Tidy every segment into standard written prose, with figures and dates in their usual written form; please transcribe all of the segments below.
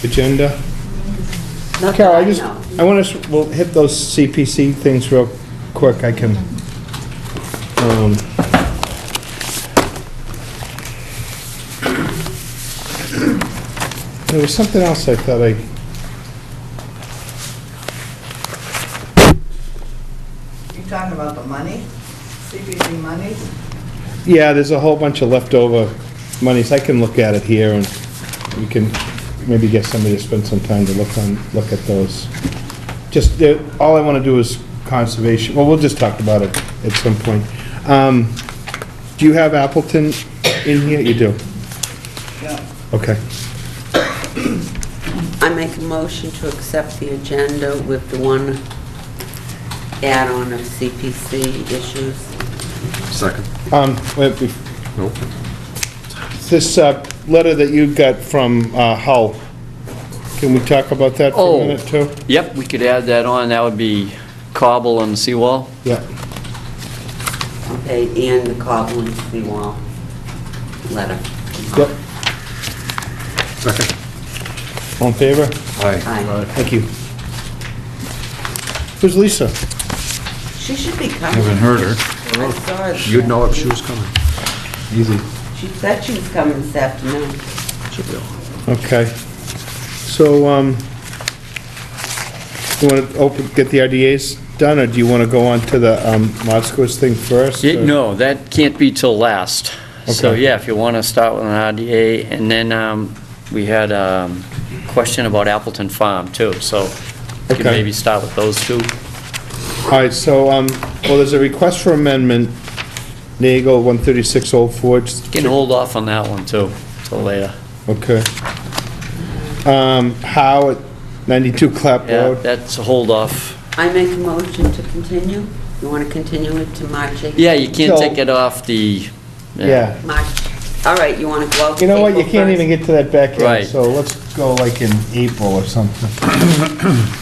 Agenda. Not Carol, that know. I want to, we'll hit those CPC things real quick. I can, there was something else I thought You talking about the money? CPC money? yeah, there's a whole bunch of leftover monies. I can look at it here and we can maybe get somebody to spend some time to look at those. Just, all I want to do is conservation. Well, we'll just talk about it at some point. Do you have Appleton in here? You do? Yeah. Okay. I make a motion to accept the agenda with the one add-on of CPC issues. Second. Wait, Nope. this letter that you got from Hull, can we talk about that for a Oh. minute too? Yep, we could add that on. That would be cobble on the seawall. Yeah. Okay, and the cobble and seawall letter. Yep. Second. All in favor? Aye. Aye. Thank you. Who's Lisa? She should be coming. Haven't heard her. I saw her. You'd know if she was coming. Easy. She said she was coming this afternoon. Should be all right. Okay. So, you want to get the RDAs done, or do you want to go on to the Moscow's thing first? or- No, that can't be till last. So, Okay. yeah, if you want to start with an RDA, and then we had a question about Appleton Farm, too, so we could Okay. maybe start with those two. All right, so, well, there's a request for amendment, Nagel, 136 Old Forge. You can hold off on that one, too, till later. Okay. Howe at 92 Clap Yeah, Road. that's a hold off. I make a motion to continue. You want to continue it to March 8th? Yeah, you can't So- take it off the... Yeah. March, all right, you want to go out You know what, you April can't 1st? even get to that backyard, Right. so let's go like in April or something.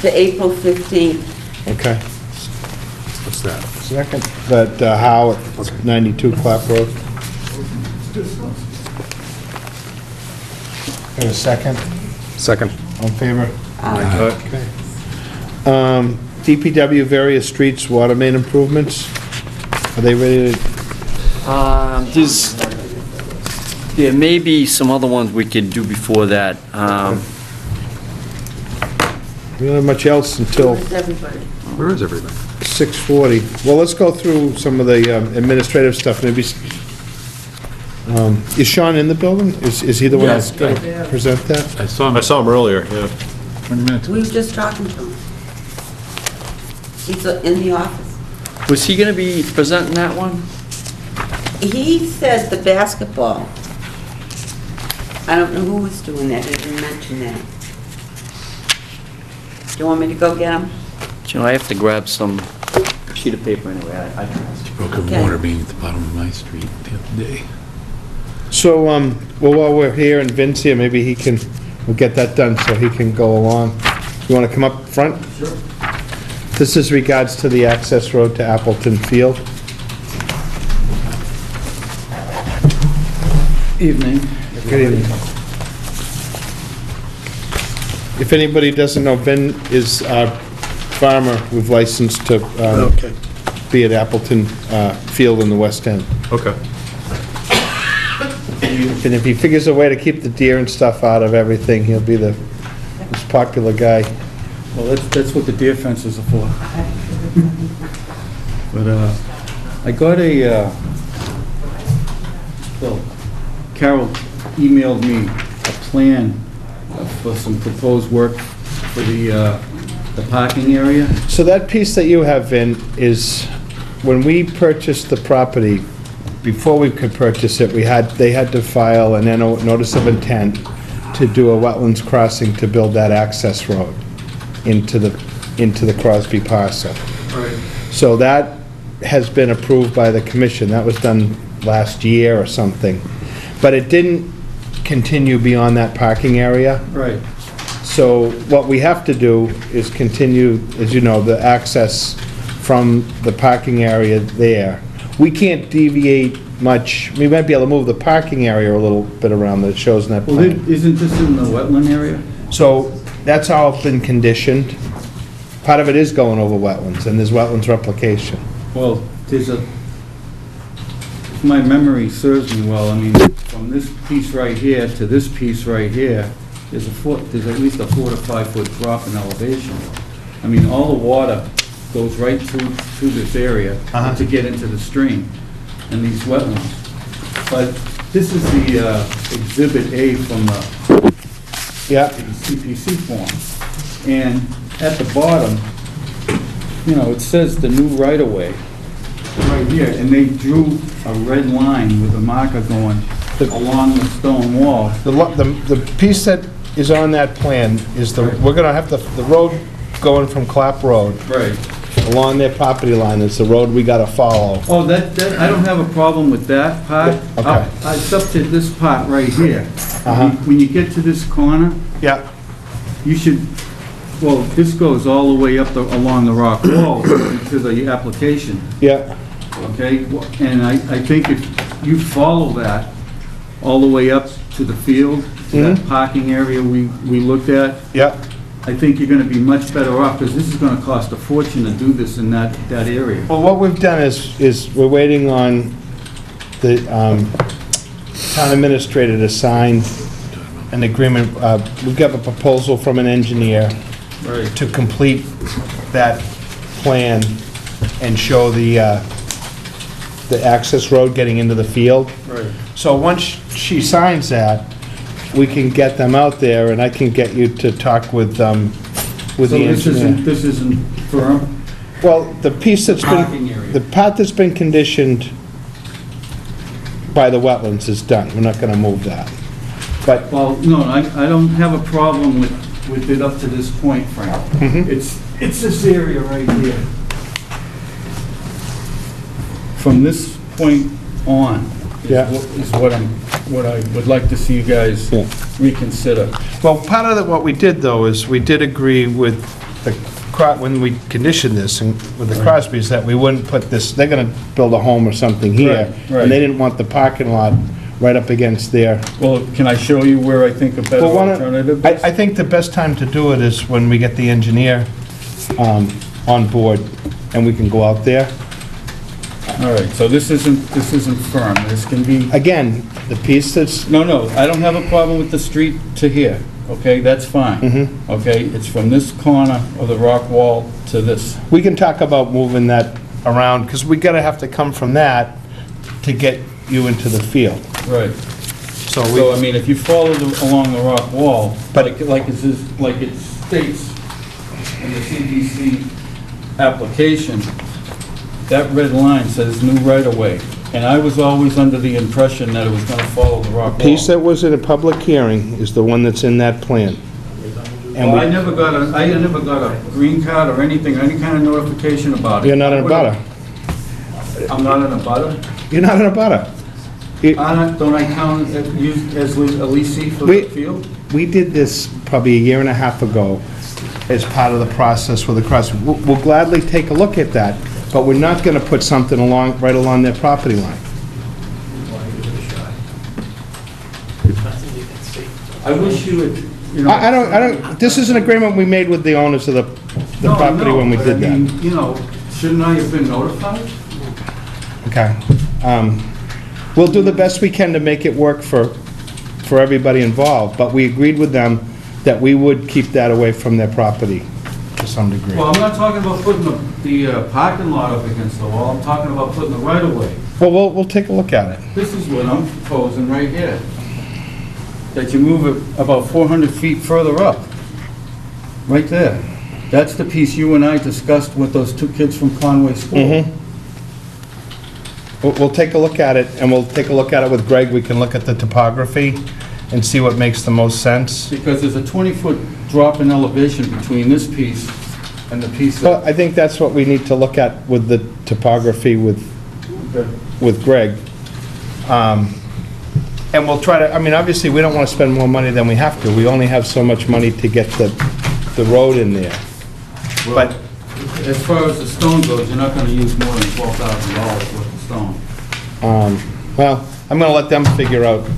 To April 15th. Okay. What's that? Second, that Howe at 92 Clap Road. Got a second? Second. All in favor? Aye. Okay. DPW various streets, water main improvements. Are they ready to, There may be some other ones we could do before that. we don't have much else until Where's everybody? Where is everybody? 6:40. Well, let's go through some of the administrative stuff, maybe. Is Sean in the building? Is he the one that's going to present that? I saw him earlier, yeah. 20 minutes. We were just talking to him. He's in the office. Was he going to be presenting that one? He said the basketball. I don't know who was doing that, he didn't mention that. Do you want me to go get him? You know, I have to grab some sheet of paper anyway. I Broken Okay. water main at the bottom of my street the other day. So, well, while we're here and Vince here, maybe we'll get that done so he can go along. You want to come up front? Sure. This is regards to the access road to Appleton Field. Evening. Good evening. If anybody doesn't know, Ben is our farmer we've licensed to be at Appleton Field in the West End. Okay. And if he figures a way to keep the deer and stuff out of everything, he'll be the most popular guy. Well, that's what the deer fences are for. But, I got well, Carol emailed me a plan for some proposed work for the parking area. So that piece that you have, Vin, is when we purchased the property, before we could purchase it, they had to file a notice of intent to do a wetlands crossing to build that access road into the Crosby parcel. So that has been approved by the commission. That was done last year or something. But it didn't continue beyond that parking area. Right. So what we have to do is continue, as you know, the access from the parking area there. We can't deviate much, we might be able to move the parking area a little bit around that shows in that Well, plan. isn't this in the wetland area? So that's all been conditioned. Part of it is going over wetlands, and there's wetlands replication. Well, there's a, if my memory serves me well, I mean, from this piece right here to this piece right here, there's at least a 4 to 5 foot drop in elevation. I mean, all the water goes right through this area Uh-huh. to get into the stream and these wetlands. But this is the Exhibit A from the Yeah, CPC form. And at the bottom, you know, it says the new right-of-way right here, and they drew a red line with a marker going along the stone wall. the piece that is on that plan is we're gonna have the road going from Clap Road Right. along their property line is the road we gotta follow. Oh, that, I don't have a problem with that part. Okay. It's up to this part right here. Uh-huh. When you get to this corner, Yeah, you should, well, this goes all the way up along the rock wall to the application. yeah, Okay, and I think if you follow that all the way up to the field, to that parking area we looked at, yeah. I think you're gonna be much better off, because this is gonna cost a fortune to do this in that area. Well, what we've done is we're waiting on the town administrator to sign an agreement. We got a proposal from an engineer Right. to complete that plan and show the access road getting into the field. Right. So once she signs that, we can get them out there, and I can get you to talk with the So engineer. this isn't firm? Well, the piece that's Parking been, area. the part that's been conditioned by the wetlands is done. We're not gonna move that. But, Well, no, I don't have a problem with it up to this point, Frank. It's this area right here. From this point on Yeah. is what I would like to see you guys Yeah. reconsider. well, part of what we did, though, is we did agree with when we conditioned this, and with the Crosbys, that we wouldn't put this, they're gonna build a home or something here, Right, right. and they didn't want the parking lot right up against there. Well, can I show you where I think a better Well, alternative is? I think the best time to do it is when we get the engineer on board, and we can go out there. All right, so this isn't firm. This can be, Again, the piece that's, no, I don't have a problem with the street to here, okay? That's fine. Okay, it's from this corner of the rock wall to this. we can talk about moving that around, because we gotta have to come from that to get you into the field. Right. So So, I mean, if you follow along the rock wall, But- like it states in the CDC application, that red line says new right-of-way. And I was always under the impression that it was gonna follow the rock wall. piece that was in a public hearing is the one that's in that plan. And Well, I we, never got a green card or anything, any kind of notification about it. you're not in a butter. I'm not in a butter? You're not in a butter. Don't I count as a leasing for We- the field? We did this probably a year and a half ago as part of the process with the Crosby. We'll gladly take a look at that, but we're not gonna put something right along their property line. I wish you would, you know. I don't, this is an agreement we made with the owners of the No, I property know, when we but did I that. mean, you know, shouldn't I have been notified? Okay. We'll do the best we can to make it work for everybody involved, but we agreed with them that we would keep that away from their property to some degree. Well, I'm not talking about putting the parking lot up against the wall, I'm talking about putting the right-of-way. Well, we'll take a look at it. This is what I'm proposing right here. That you move it about 400 feet further up. Right there. That's the piece you and I discussed with those two kids from Conway School. We'll take a look at it, and we'll take a look at it with Greg. We can look at the topography and see what makes the most sense. Because there's a 20-foot drop in elevation between this piece and the piece Well, that... I think that's what we need to look at with the topography with Greg. And we'll try to, I mean, obviously, we don't want to spend more money than we have to. We only have so much money to get the road in there. But, As far as the stone goes, you're not gonna use more than $12,000 worth of stone. Well, I'm gonna let them figure out,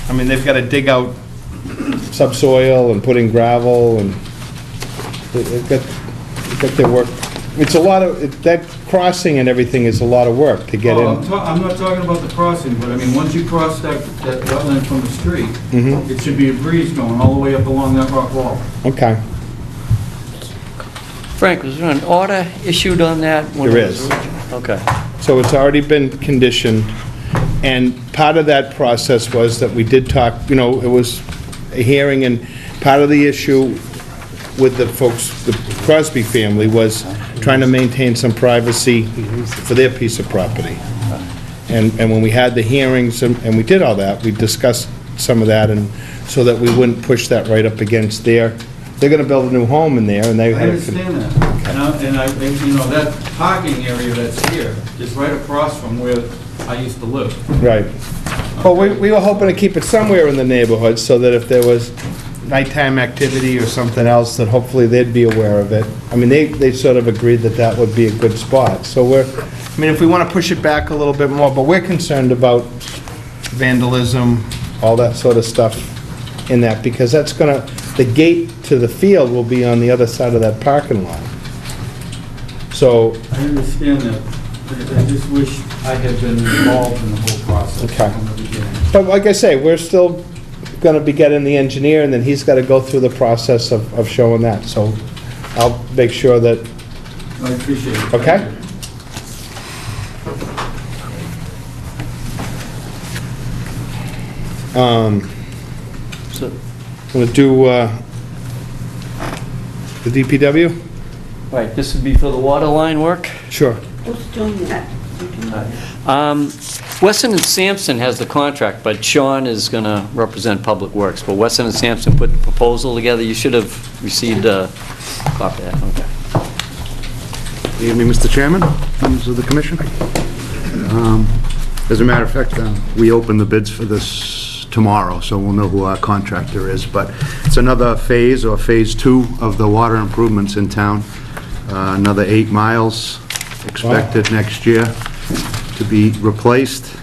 I mean, they've gotta dig out subsoil and put in gravel, and they've got their work. It's a lot of, that crossing and everything is a lot of work to get Oh, in. I'm not talking about the crossing, but I mean, once you cross that wetland from the street, it should be a breeze going all the way up along that rock wall. Okay. Frank, was there an order issued on that? when There it was is. original? Okay. So it's already been conditioned, and part of that process was that we did talk, it was a hearing, and part of the issue with the folks, the Crosby family, was trying to maintain some privacy for their piece of property. And when we had the hearings, and we did all that, we discussed some of that, and so that we wouldn't push that right up against they're gonna build a new home in there, and they I had. understand that. That parking area that's here is right across from where I used to live. Right. Well, we were hoping to keep it somewhere in the neighborhood, so that if there was nighttime activity or something else, that hopefully they'd be aware of it. I mean, they sort of agreed that that would be a good spot. So if we want to push it back a little bit more, but we're concerned about vandalism, all that sort of stuff in that, because that's the gate to the field will be on the other side of that parking lot. So, I understand that, but I just wish I had been involved in the whole process Okay. from the beginning. but like I say, we're still going to be getting the engineer, and then he's got to go through the process of showing that. So I'll make sure that, I appreciate it. Okay. Thank you. So, I'm going to do the DPW? right, this would be for the water line work? Sure. Who's doing that? Weston and Sampson has the contract, but Sean is going to represent Public Works. But Weston and Sampson put the proposal together. You should have received a copy of that. Okay. Good evening, Mr. Chairman, members of the commission. As a matter of fact, we open the bids for this tomorrow, so we'll know who our contractor is. But it's another phase, or phase 2, of the water improvements in town. Another 8 miles expected next year to be replaced.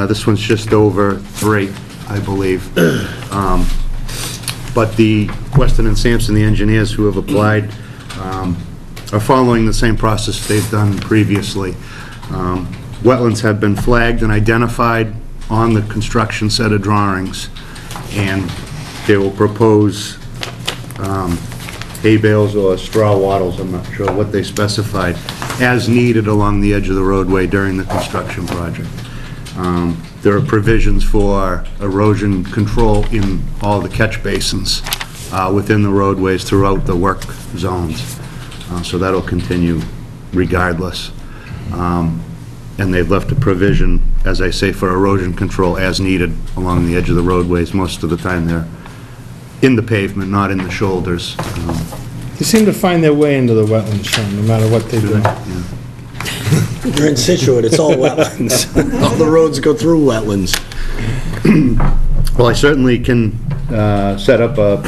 This one's just over 3, I believe. But the Weston and Sampson, the engineers who have applied, are following the same process they've done previously. Wetlands have been flagged and identified on the construction set of drawings, and they will propose hay bales or straw wattles, I'm not sure what they specified, as needed along the edge of the roadway during the construction project. There are provisions for erosion control in all the catch basins within the roadways throughout the work zones. So that'll continue regardless. And they've left a provision, as I say, for erosion control as needed along the edge of the roadways. Most of the time they're in the pavement, not in the shoulders. They seem to find their way into the wetlands, Sean, no matter what they do. You're in Scituate, it's all wetlands. All the roads go through wetlands. Well, I certainly can set up a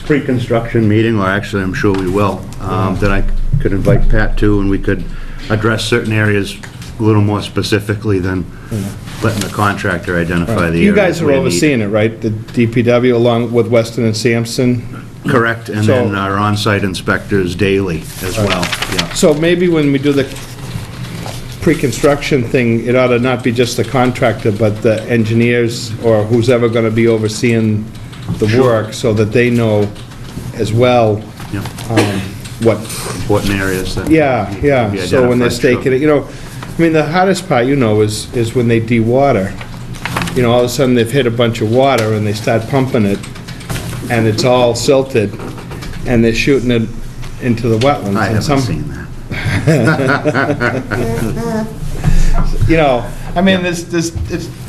pre-construction meeting, or actually I'm sure we will, that I could invite Pat to, and we could address certain areas a little more specifically than letting the contractor identify the areas. You guys are we need. overseeing it, right? The DPW along with Weston and Sampson? Correct, and So- then our on-site inspectors daily as well, yeah. So maybe when we do the pre-construction thing, it ought to not be just the contractor, but the engineers or who's ever going to be overseeing the work, so that they know as well Yeah. what, Important areas that. yeah, need to yeah. be So when they're identified, sure. staking it, I mean, the hardest part, is when they de-water. All of a sudden they've hit a bunch of water and they start pumping it, and it's all silted, and they're shooting it into the wetlands. I And haven't seen that.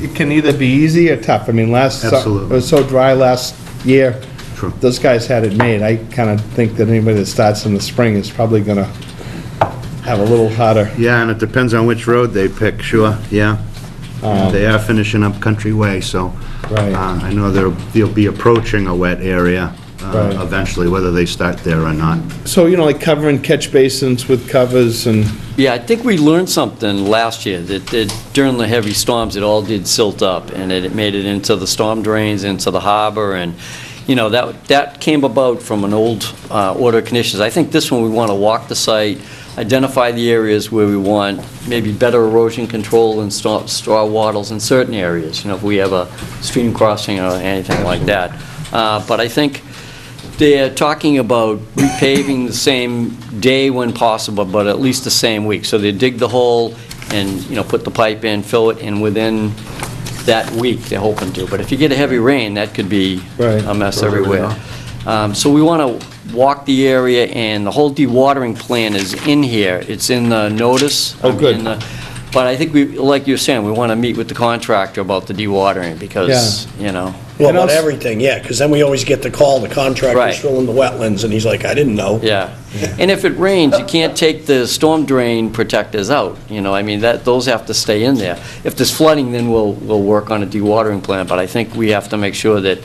it can either be easy or tough. I mean, it Absolutely. was so dry last year. True. Those guys had it made. I kind of think that anybody that starts in the spring is probably gonna have a little harder. Yeah, and it depends on which road they pick, sure, yeah. They are finishing up Country Way, so. Right. I know they'll be approaching a wet area Right. eventually, whether they start there or not. So, like covering catch basins with covers and, Yeah, I think we learned something last year, that during the heavy storms, it all did silt up, and it made it into the storm drains, into the harbor, and, that came about from an old order of conditions. I think this one, we want to walk the site, identify the areas where we want maybe better erosion control and straw wattles in certain areas, if we have a stream crossing or anything like that. But I think they're talking about repaving the same day when possible, but at least the same week. So they dig the hole and, put the pipe in, fill it, and within that week, they're hoping to. But if you get a heavy rain, that could be Right. a mess everywhere. So we want to walk the area, and the whole dewatering plan is in here. It's in the notice. Oh, good. But I think like you're saying, we want to meet with the contractor about the dewatering because, Well, And about also- everything, yeah, because then we always get the call, the Right. contractor's filling the wetlands, and he's like, I didn't know. Yeah. And if it rains, you can't take the storm drain protectors out, those have to stay in there. If there's flooding, then we'll work on a dewatering plan, but I think we have to make sure that,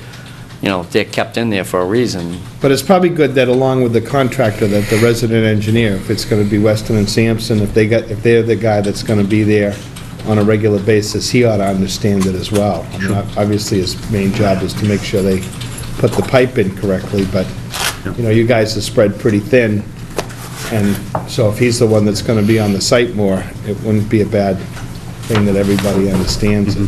they're kept in there for a reason. but it's probably good that along with the contractor, that the resident engineer, if it's gonna be Weston and Sampson, if they're the guy that's gonna be there on a regular basis, he ought to understand it as well. I mean, obviously, his main job is to make sure they put the pipe in correctly, but, you guys are spread pretty thin, and so if he's the one that's gonna be on the site more, it wouldn't be a bad thing that everybody understands it,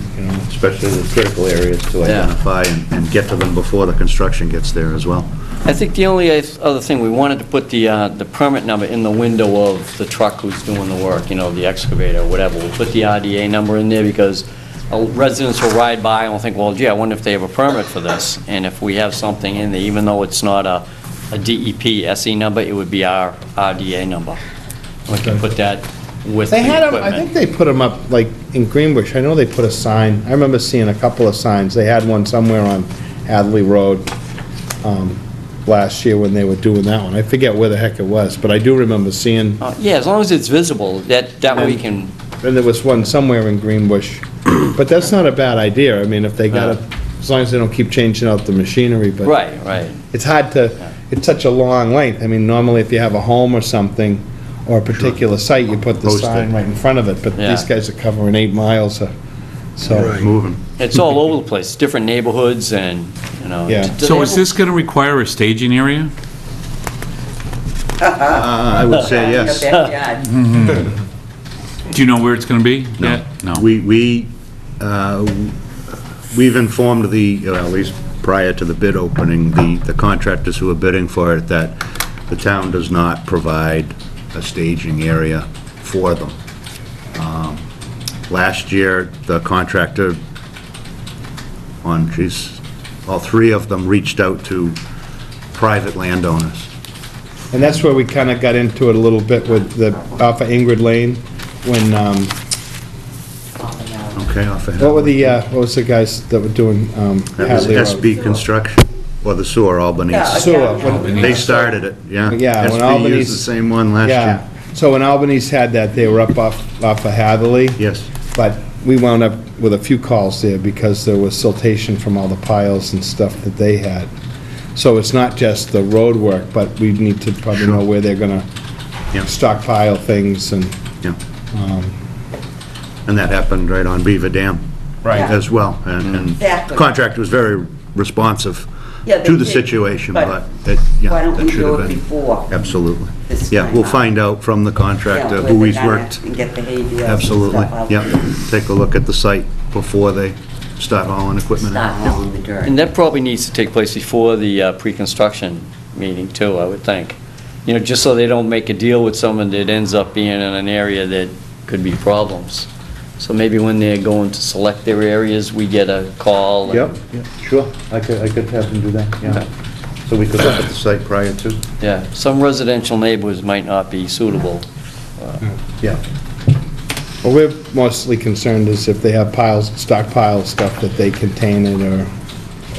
Especially the critical areas to Yeah. identify and get to them before the construction gets there as well. I think the only other thing, we wanted to put the permit number in the window of the truck who's doing the work, the excavator or whatever. We'll put the RDA number in there because residents will ride by and will think, well, gee, I wonder if they have a permit for this. And if we have something in there, even though it's not a DEP SE number, it would be our RDA number. We can put that with the They had them, equipment. I think they put them up, like, in Greenbush, I know they put a sign, I remember seeing a couple of signs, they had one somewhere on Hadley Road, last year when they were doing that one, I forget where the heck it was, but I do remember seeing, Yeah, as long as it's visible, that we can, and there was one somewhere in Greenbush, but that's not a bad idea, I mean, if they gotta, as long as they don't keep changing out the machinery, but. right. It's hard to, it's such a long length, I mean, normally if you have a home or something, or a particular site, you put the Post it. sign right in front of it, but Yeah. these guys are covering 8 miles, so. Moving. It's all over the place, different neighborhoods and, Yeah. Do So they is have- this going to require a staging area? I would say yes. Your backyard. Do you know where it's going to be No. yet? No. We've informed at least prior to the bid opening, the contractors who are bidding for it, that the town does not provide a staging area for them. Last year, the contractor all 3 of them reached out to private landowners. And that's where we kind of got into it a little bit with the, off of Ingrid Lane, when, Okay, off ahead. what was the guys that were doing, That was Hadley Road? SB Construction, or the sewer, Albany's. Yeah, Sewer, yeah. when- They started it, yeah. Yeah, when SB used Albany's- the same one last Yeah, year. so when Albany's had that, they were up off of Hadley. Yes. But we wound up with a few calls there because there was siltation from all the piles and stuff that they had. So it's not just the road work, but we need to probably know where they're gonna Yeah. stockpile things and, Yeah. And that happened right on Beaver Dam. Right. As well, and Exactly. contractor was very responsive Yeah, they to the did, situation, but but it, yeah, Why don't that we should do have it been. before? Absolutely. This Yeah, time we'll out? find out from the contractor Yeah, who where he's they're gonna- worked. And get the hay bales and Absolutely, stuff out. yeah. Take a look at the site before they start hauling equipment Start out. hauling the dirt. And that probably needs to take place before the pre-construction meeting too, I would think. Just so they don't make a deal with someone that ends up being in an area that could be problems. So maybe when they're going to select their areas, we get a call. and- Yep, sure, I could have them do that, yeah. Okay. So we could look at the site prior to, Yeah, some residential neighborhoods might not be suitable. yeah. well, we're mostly concerned is if they have stockpile stuff that they contain it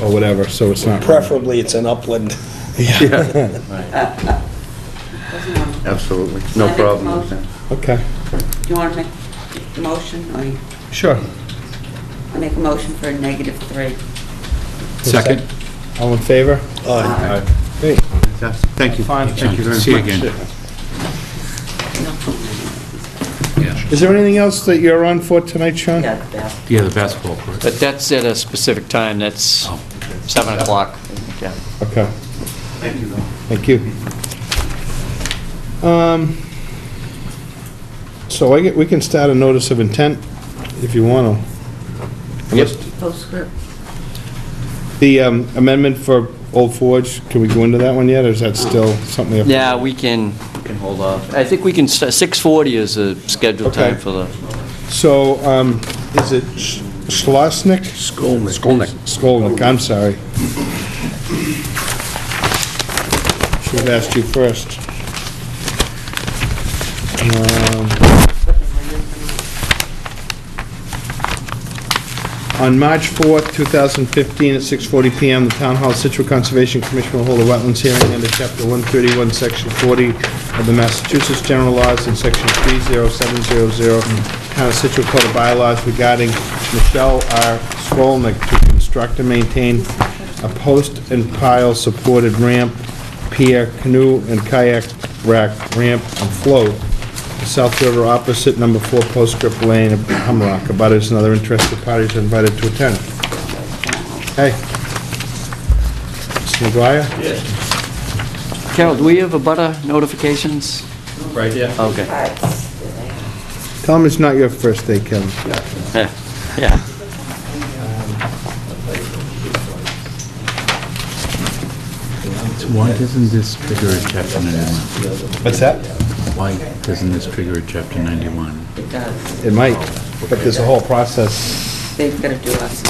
or whatever, so it's not. Preferably, it's an upland. Absolutely, Can I no make a problem with motion? that. Okay, Do you want to make a motion, or sure. I make a motion for a -3? Second? All in favor? Aye. Great. Fantastic. Thank you. Fine. Thank you very much. See you again. Is there anything else that you're on for tonight, Sean? Yeah, the basketball. Yeah, the basketball court. But that's at a specific time, that's 7 o'clock. Yeah. Okay, Thank you. thank you. So we can start a notice of intent if you want to. Postscript. The amendment for Old Forge, can we go into that one yet, or is that still something? we have to- Yeah, we can hold off. I think we can, 6:40 is a scheduled time Okay. for the, So, is it Schlossnick? Skolnick. Skolnick, I'm sorry. Should have asked you first. On March 4th, 2015, at 6:40 PM, the Town Hall Situate Conservation Commission will hold a wetlands hearing under Chapter 131, Section 40 of the Massachusetts General Laws and Section 30700, Town of Situate Code of Bylaws regarding Michelle R. Skolnick to construct and maintain a post and pile supported ramp, pier, canoe, and kayak rack, ramp, and float, the South River opposite number 4 Postscript Lane, Humrock. Abutters and other interested parties are invited to attend. Hey. Mr. McGuire? Carol, do we have a butter notifications? Right, yeah. Okay. Tell him it's not your first day, Kevin. Yeah. Why doesn't this trigger a chapter 91? What's that? Why doesn't this trigger a chapter 91? It does. It might, but there's a whole process. They've got to do us.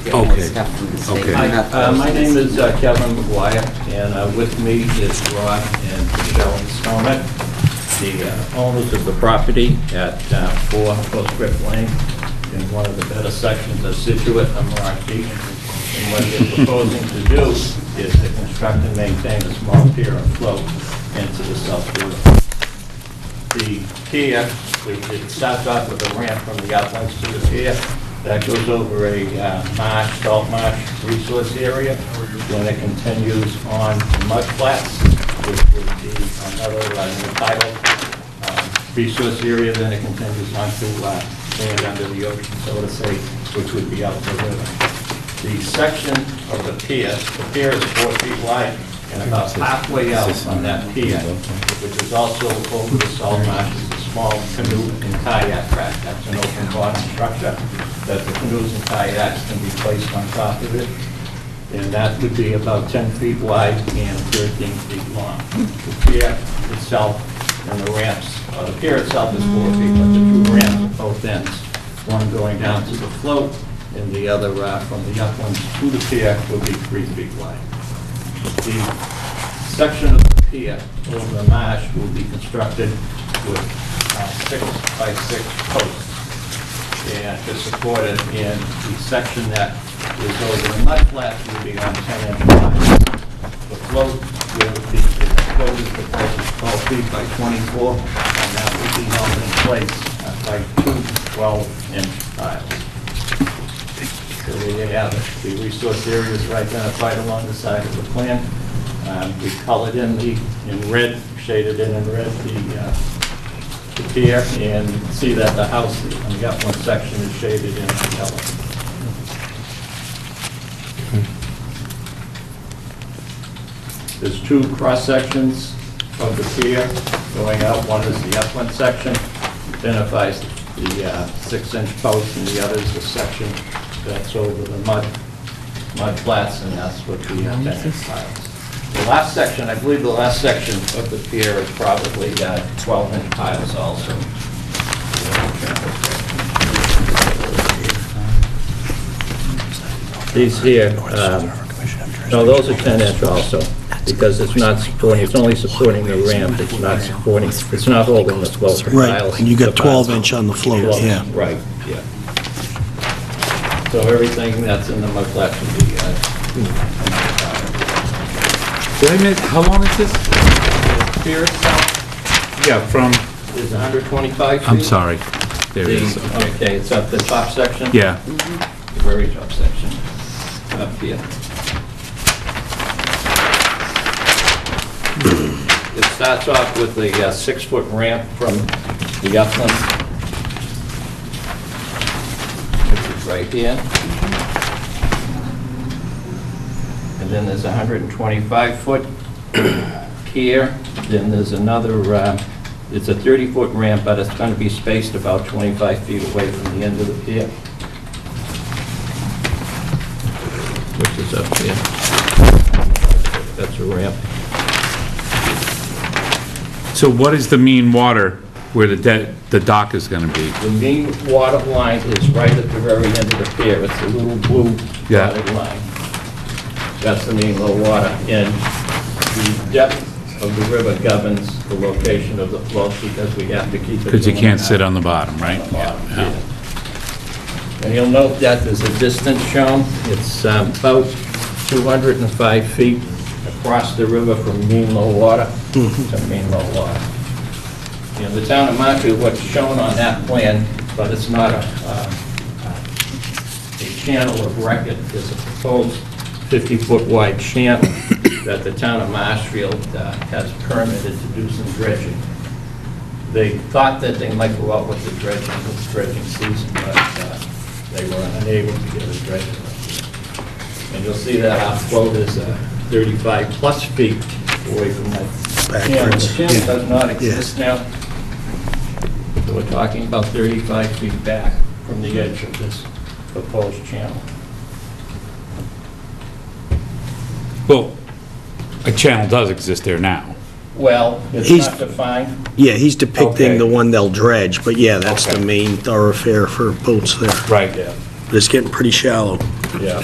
Okay. Stuff from the state. Okay. We're not My name is Kevin McGuire, and with me is Rod and Michelle Skolnick, the owners of the property at 4 Postscript Lane, in one of the better sections of Scituate, Humrock Beach. And what they're proposing to do is to construct and maintain a small pier and float into the South River. The pier, it starts off with a ramp from the uplands to the pier. That goes over a marsh, salt marsh resource area. Then it continues on to mud flats, which would be another tidal resource area. Then it continues on to land under the ocean, so to say, which would be out the river. The section of the pier is 4 feet wide, and about halfway out on that pier, which is also over the salt marsh, is a small canoe and kayak rack. That's an open bottom structure that the canoes and kayaks can be placed on top of it. And that would be about 10 feet wide and 13 feet long. The pier itself and the ramps, the pier itself is 4 feet, but the 2 ramps at both ends, one going down to the float and the other from the uplands to the pier will be 3 feet wide. The section of the pier over the marsh will be constructed with 6 by 6 posts and to support it, and the section that is over the mud flats will be on 10-inch lines. The float will be, the float is proposed 12 feet by 24, and that will be held in place by 2 12-inch piles. So there you have it. The resource areas are identified along the side of the plan. We colored in red, shaded in red, the pier, and you can see that the house on the upland section is shaded in yellow. There's 2 cross sections of the pier going out. One is the upland section, identifies the 6-inch post, and the other is the section that's over the mud flats, and that's what the 10-inch piles. The last section, I believe the last section of the pier is probably 12-inch piles also. These here, no, those are 10-inch also, because it's not supporting, it's only supporting the ramp, it's not supporting, it's not holding the 12-inch piles. Right, and you got 12-inch on the float, yeah. Right, yeah. So everything that's in the mud flats would be, Wait a minute, how long is this? the pier itself Yeah, from, is 125 feet. I'm sorry. There it is. Okay, it's up the top section? Yeah. The very top section, up here. starts off with a 6-foot ramp from the upland, which is right here. And then there's a 125-foot pier. Then there's another, it's a 30-foot ramp, but it's going to be spaced about 25 feet away from the end of the pier, which is up here. That's a ramp. So what is the mean water where the dock is gonna be? The mean water line is right at the very end of the pier. It's a little blue Yeah. dotted line. That's the mean low water. And the depth of the river governs the location of the float because we have to keep it. Because you going can't out sit on the bottom, right? on the bottom, Yeah. yeah. And you'll note that there's a distance shown. It's about 205 feet across the river from mean low water to mean low water. You know, the town of Marshfield, what's shown on that plan, but it's not a channel of record. There's a proposed 50-foot wide channel that the town of Marshfield has permitted to do some dredging. They thought that they might go out with the dredging season, but they were unable to get a dredging. And you'll see that our float is 35-plus feet away from that channel. The Backwards. channel does not exist now. So we're talking about 35 feet back from the edge of this proposed channel. Well, a channel does exist there now. Well, it's He's- not defined. Yeah, he's depicting Okay. the one they'll dredge, but yeah, that's the Okay. main thoroughfare for boats there. Right. Yeah. But it's getting pretty shallow. Yeah.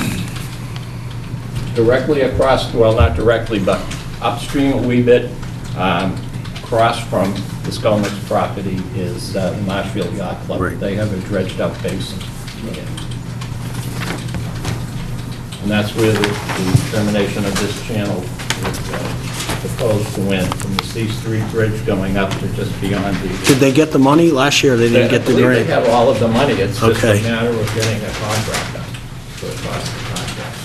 Directly across, well, not directly, but upstream a wee bit, across from the Skolnick's property is the Marshfield Yacht Club. Right. They have a dredged-up basin. And that's where the termination of this channel is proposed to win, from the C-Street Bridge going up to just beyond the... Did they get the money? Last year, they didn't get the I believe they grant. have all of the money. It's just a Okay. matter of getting a contract done for the cost of the contract.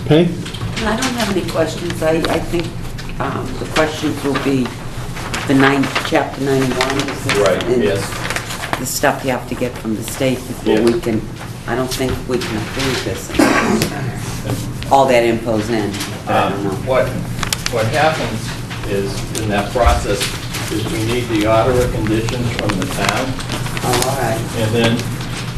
Penny? I don't have any questions. I think the questions will be chapter 91. is this? Right, And yes. The stuff you have to get from the state before Yes. we can, I don't think we can approve this. All that info's in, but I don't know. What happens is, in that process, is we need the order of conditions from the town, Oh, all right. and then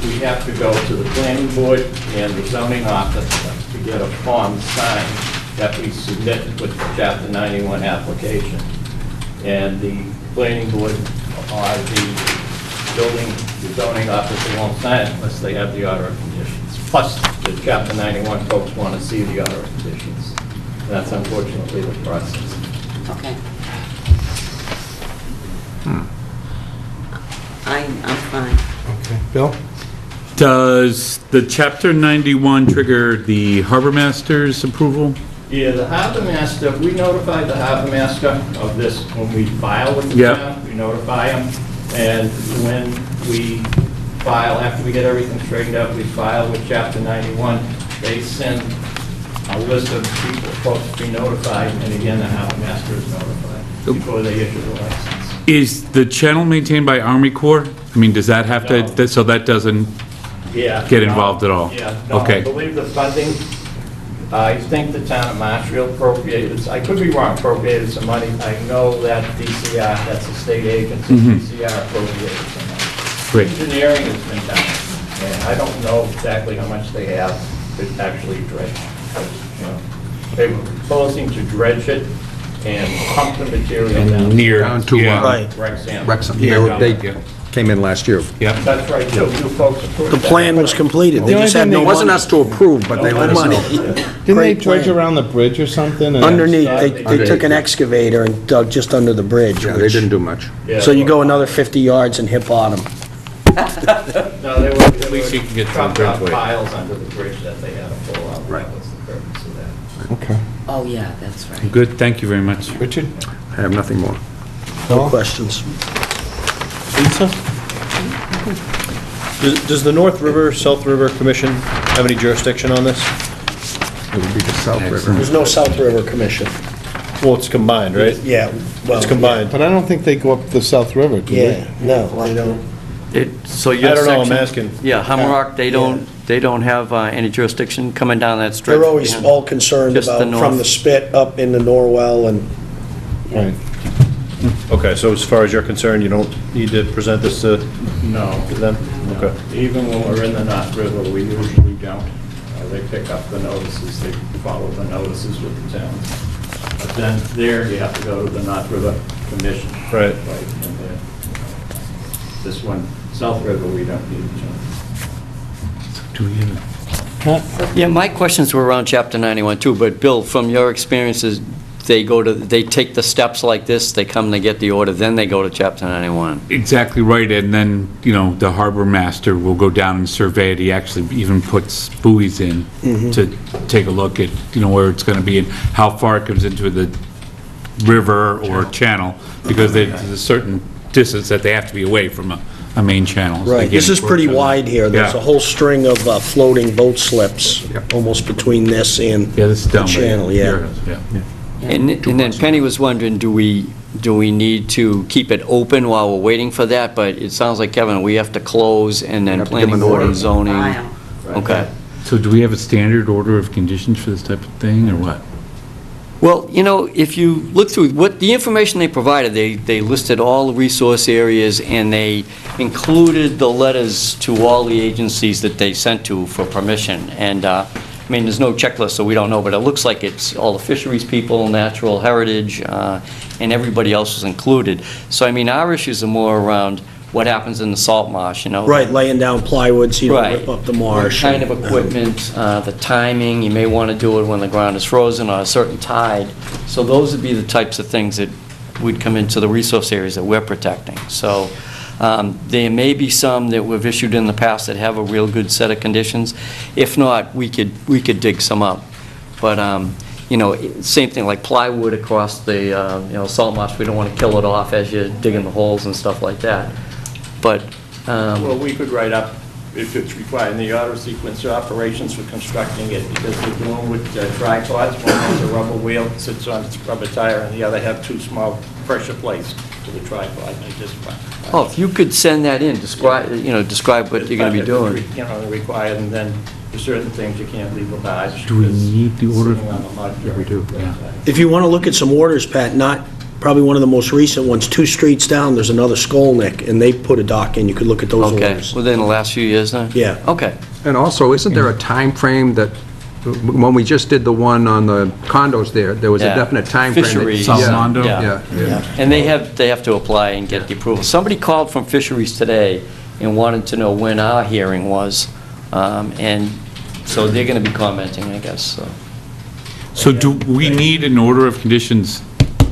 we have to go to the planning board and the zoning office to get a form signed that we submit with the Chapter 91 application. And the planning board or the zoning office won't sign it unless they have the order of conditions. Plus, the Chapter 91 folks want to see the order of conditions. That's unfortunately the process. Okay. I'm fine. Okay. Bill? Does the Chapter 91 trigger the harbor master's approval? Yeah, the harbor master, we notify the harbor master of this when we file with the Yeah. town. We notify them, and when we file, after we get everything straightened out, we file with Chapter 91. They send a list of people supposed to be notified, and again, the harbor master is notified before they issue the license. Is the channel maintained by Army Corps? I mean, does that have No. to, so that doesn't, Yeah. Get no, involved at all? Yeah, no, I Okay. believe the funding, I think the town of Marshfield appropriated, I could be wrong, appropriated some money. I know that DCR, that's a state agency, DCR appropriated some money. Great. Engineering has been done, and I don't know exactly how much they have to actually dredge. You know, they were proposing to dredge it and pump the material down. near? Down to, yeah. Right. Wrexham. Wrexham. Yeah. They came in last year. Yep. That's right, too. You folks approved The that. plan was completed. They The just only had thing no It they- wasn't money. us to approve, but they let us money. know. Didn't they Great dredge plan. around the bridge or something? and- Underneath, they Underneath. took an excavator and dug just under the bridge. Yeah, they which- didn't do much. Yeah. So you go another 50 yards and hit bottom. No, they were, At least you can get to the chopped out bridgeway. piles under the bridge that they had to pull out. That was the purpose of that. Okay. Oh, yeah, that's right. Good, thank you very much. Richard? I have nothing more. No Bill? questions. Lisa? Does the North River, South River Commission have any jurisdiction on this? would be the South River. There's no South River Commission. Well, it's combined, right? Yeah, well. It's combined. But I don't think they go up the South River, do they? Yeah, no, they don't. So your I don't know, I'm section- asking. Yeah, Hummerock, they don't have any jurisdiction coming down that stretch? They're always Yeah. all concerned Just the about from north. the spit up into Norwell and, Right. Okay, so as far as you're concerned, you don't need to present this to No. them? No. Okay. Even when we're in the North River, we usually don't. They pick up the notices, they follow the notices with the towns. But then there, you have to go to the North River Commission. Right. And there. This one, South River, we don't need to. Do we have- Yeah, my questions were around Chapter 91 too, but Bill, from your experiences, they take the steps like this, they come, they get the order, then they go to Chapter 91. Exactly right, and then, the harbor master will go down and survey it. He actually even puts buoys in to take a look at, where it's gonna be and how far it comes into the river or channel, because there's a certain distance that they have to be away from a main channel. So they right, get this is pretty encroached on. wide here. There's Yeah. a whole string of floating boat slips, almost between this and Yeah, this is the down by channel, yeah. your house, yeah. And then Penny was wondering, do we need to keep it open while we're waiting for that? But it sounds like, Kevin, we have to close and then have to give planning them an board and order. zoning. File. Okay. So do we have a standard order of conditions for this type of thing, or what? Well, if you look through what the information they provided, they listed all the resource areas and they included the letters to all the agencies that they sent to for permission. And, there's no checklist, so we don't know, but it looks like it's all the fisheries people, natural heritage, and everybody else was included. So, our issues are more around what happens in the salt marsh, Right, laying down plywood so you don't Right. rip up the marsh. What kind of equipment, the timing, you may want to do it when the ground is frozen on a certain tide. So those would be the types of things that would come into the resource areas that we're protecting. So there may be some that we've issued in the past that have a real good set of conditions. If not, we could dig some up. But, same thing like plywood across the, salt marsh, we don't want to kill it off as you're digging the holes and stuff like that. But, Well, we could write up, if it's required, in the order of sequence of operations for constructing it, because we're doing with tripods. One has a rubber wheel, sits on its rubber tire, and the other have two small pressure plates to the tripod. oh, if you could send that in, describe what you're going to be doing. Required, and then there's certain things you can't leave a barge. Do we need the order? Yeah, we do, yeah. If you want to look at some orders, Pat, not, probably one of the most recent ones, 2 streets down, there's another Skolnick, and they put a dock in, you could look at those Okay, orders. within the last few years then? Yeah. Okay. And also, isn't there a time frame that, when we just did the one on the condos there was a Yeah. definite time frame. Fisheries. Salmondo? Yeah. Yeah. And they have to apply and get the approval. Somebody called from Fisheries today and wanted to know when our hearing was, and so they're going to be commenting, I guess, so. So do we need an order of conditions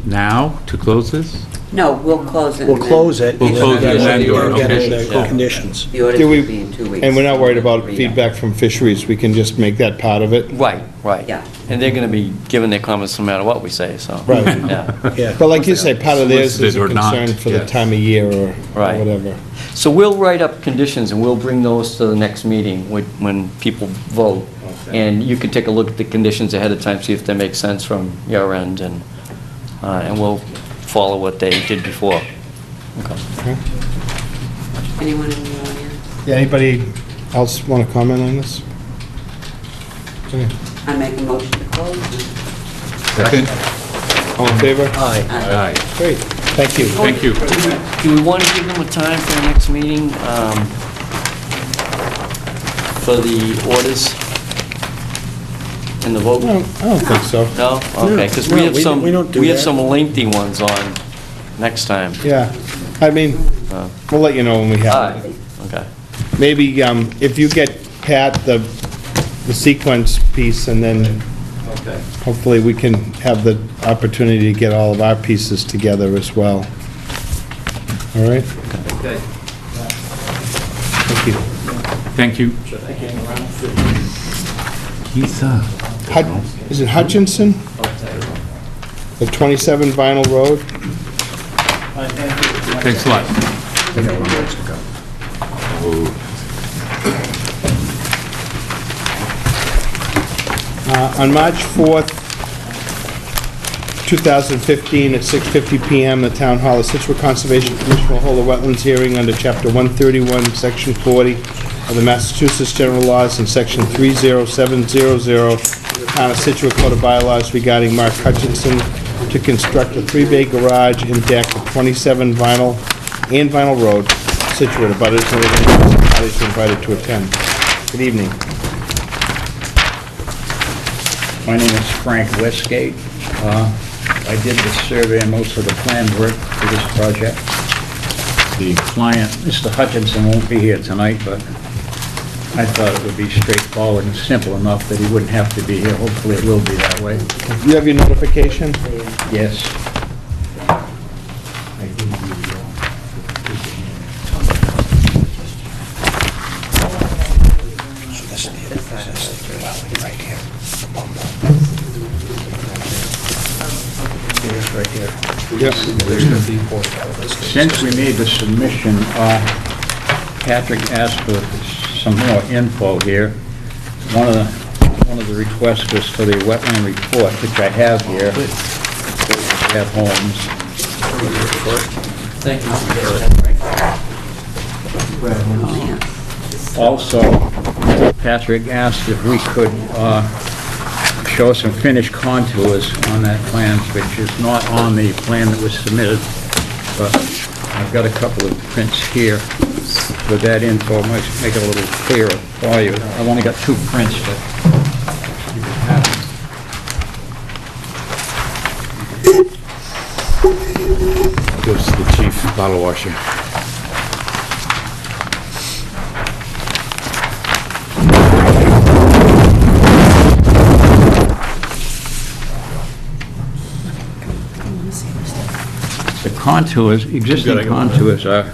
now to close this? No, we'll close it. We'll close it. We'll close it and then get do it, get okay. the Yeah. conditions. The orders Do we- will be in 2 weeks. And we're not worried about Read up. feedback from fisheries, we can just make that part of it? Right. Yeah. And they're going to be giving their comments no matter what we say, so. Right. Yeah. Yeah. But like you say, part of theirs is Solicited a or not, concern for the yes. time of year or Right. whatever. So we'll write up conditions and we'll bring those to the next meeting when people vote. And you can take a look at the conditions ahead of time, see if they make sense from your end, and we'll follow what they did before. Anyone in the audience? Yeah, anybody else want to comment on this? Okay. I make a motion to close. Second? All in favor? Aye. Aye. Great, thank you. Thank you. Do we want to give them a time for the next meeting, for the orders and the vote? I don't think so. No? Okay, because No, we have we some, don't do we have that. some lengthy ones on next time. Yeah, I mean, we'll let you know when we All have right, it. okay. Maybe if you get Pat the sequence piece, and then Okay. hopefully we can have the opportunity to get all of our pieces together as well. All right? Okay. Thank you. Thank you. Should I hang around? He's, Is it Hutchinson? The 27 Vinyl Road? thanks a lot. On March 4th, 2015, at 6:50 PM, the Town Hall of Scituate Conservation Commission will hold a wetlands hearing under Chapter 131, Section 40 of the Massachusetts General Laws and Section 30700 of the Town of Scituate Code of Bylaws regarding Mark Hutchinson to construct a 3-bay garage and deck at 27 Vinyl Road, Scituate. Abutters and other parties are invited to attend. Good evening. My name is Frank Westgate. I did the survey and most of the plan work for this project. The client, Mr. Hutchinson, won't be here tonight, but I thought it would be straightforward and simple enough that he wouldn't have to be here. Hopefully it will be that way. You have your notification? Yes. Right here. Yep. Since we made the submission, Patrick asked for some more info here. One of the requests was for the wetland report, which I have here. At Holmes. Thank you. Also, Patrick asked if we could show some finished contours on that plan, which is not on the plan that was submitted, but I've got a couple of prints here with that info. Might make it a little clearer for you. I've only got 2 prints, but you can have them. Goes to the chief bottle washer. The contours, existing contours are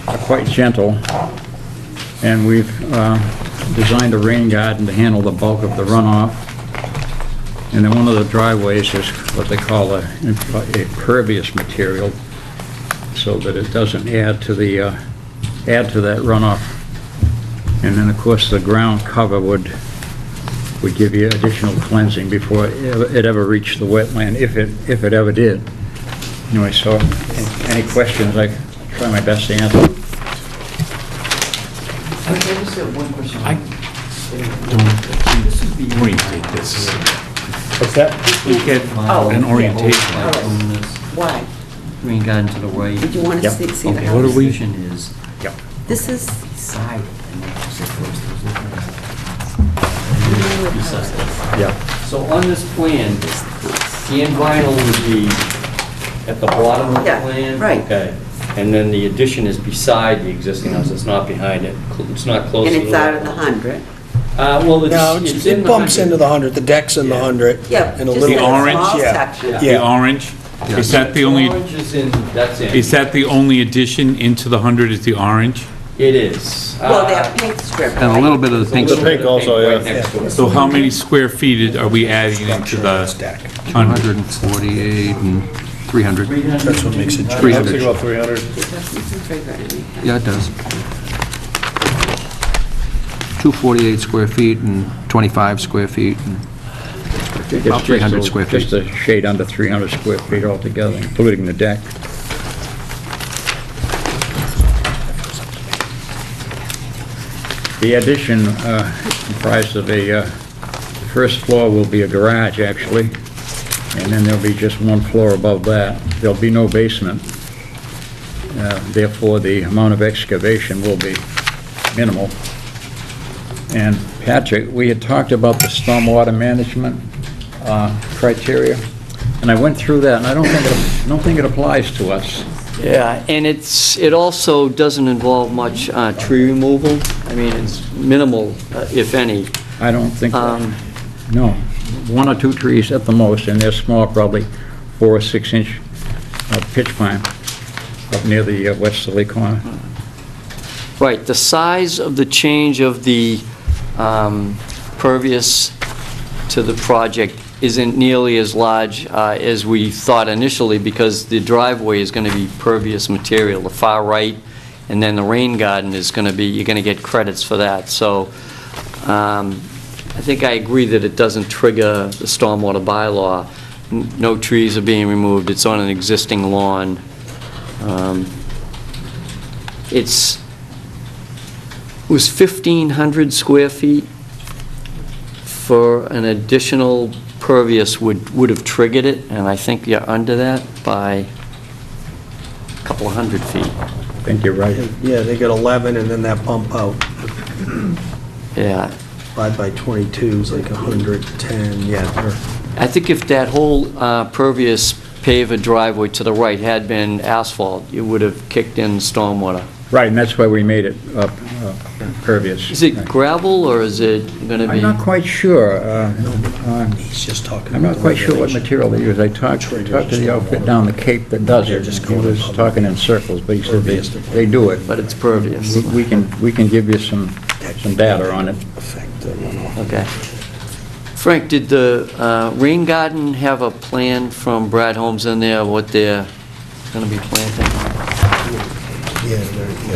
quite gentle, and we've designed a rain garden to handle the bulk of the runoff. And then one of the driveways is what they call a pervious material, so that it doesn't add to that runoff. And then, of course, the ground cover would give you additional cleansing before it ever reached the wetland, if it ever did. Anyway, so any questions, I try my best to answer. I just have one question. Orientate this. What's that? We get an orientation. Why? Green garden to the right. Did you want to Yep. see the Okay, house? what position is Yep. This is, side and then just across Yeah. So on this plan, the end vinyl would be at the bottom of the Yeah, plan? right. Okay. And then the addition is beside the existing house, it's not behind it, it's not close and to the... it's out of the 100. Well, No, it's in it the bumps 100. into the 100, the deck's in the 100. Yeah. And a just little. a orange? small Yeah. section. The Yeah. orange, is that the only, Orange is in, that's in. is that the only addition into the 100 is the orange? It is. Well, that pink strip, And a little bit of the pink. The pink also, right yeah. next to it. So how many square feet are we adding into the 100? 148 and 300. That's what makes it. I was 300. thinking about 300. It doesn't trigger anything. Yeah, it does. 248 square feet and 25 square feet. And about 300 square feet. Just a shade under 300 square feet altogether, including the deck. The addition is comprised of the first floor will be a garage, actually, and then there'll be just one floor above that. There'll be no basement. Therefore, the amount of excavation will be minimal. And Patrick, we had talked about the stormwater management criteria, and I went through that, and I don't think it applies to us. Yeah, and it also doesn't involve much tree removal. I mean, it's minimal, if any. I don't think, no. 1 or 2 trees at the most, and they're small, probably 4 or 6 inch pitch pine up near the westerly corner. Right, the size of the change of the pervious to the project isn't nearly as large as we thought initially, because the driveway is going to be pervious material, the far right, and then the rain garden is going to be, you're going to get credits for that. So I think I agree that it doesn't trigger the stormwater bylaw. No trees are being removed, it's on an existing lawn. It was 1,500 square feet for an additional pervious would have triggered it, and I think you're under that by a couple of hundred feet. I think you're right. Yeah, they got 11 and then that bump out. Yeah. 5 by 22 is like 110, yeah. I think if that whole pervious paver driveway to the right had been asphalt, it would have kicked in stormwater. Right, and that's why we made it pervious. Is it gravel, or is it going to be? I'm not quite sure. He's just talking. I'm not quite sure what material they use. I talked to the outfit down the Cape that does it. He was talking in circles, but he said they do it. But it's pervious. We can give you some data on it. Okay. Frank, did the rain garden have a plan from Brad Holmes in there, what they're going to be planting?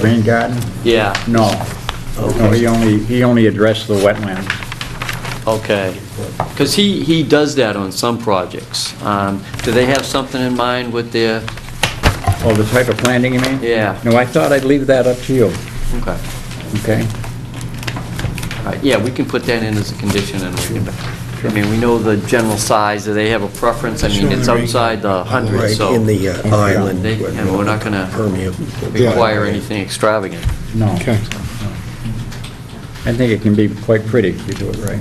Rain garden? Yeah. No. No, he only addressed the wetlands. Okay. Because he does that on some projects. Do they have something in mind with their? Oh, the type of planting you mean? Yeah. No, I thought I'd leave that up to you. Okay. Okay? All right, yeah, we can put that in as a condition, and we can, I mean, we know the general size. Do they have a preference? I mean, it's outside the 100, Right so. in the island. And we're not going to Permeable. require anything extravagant. No. Okay. I think it can be quite pretty if you do it right.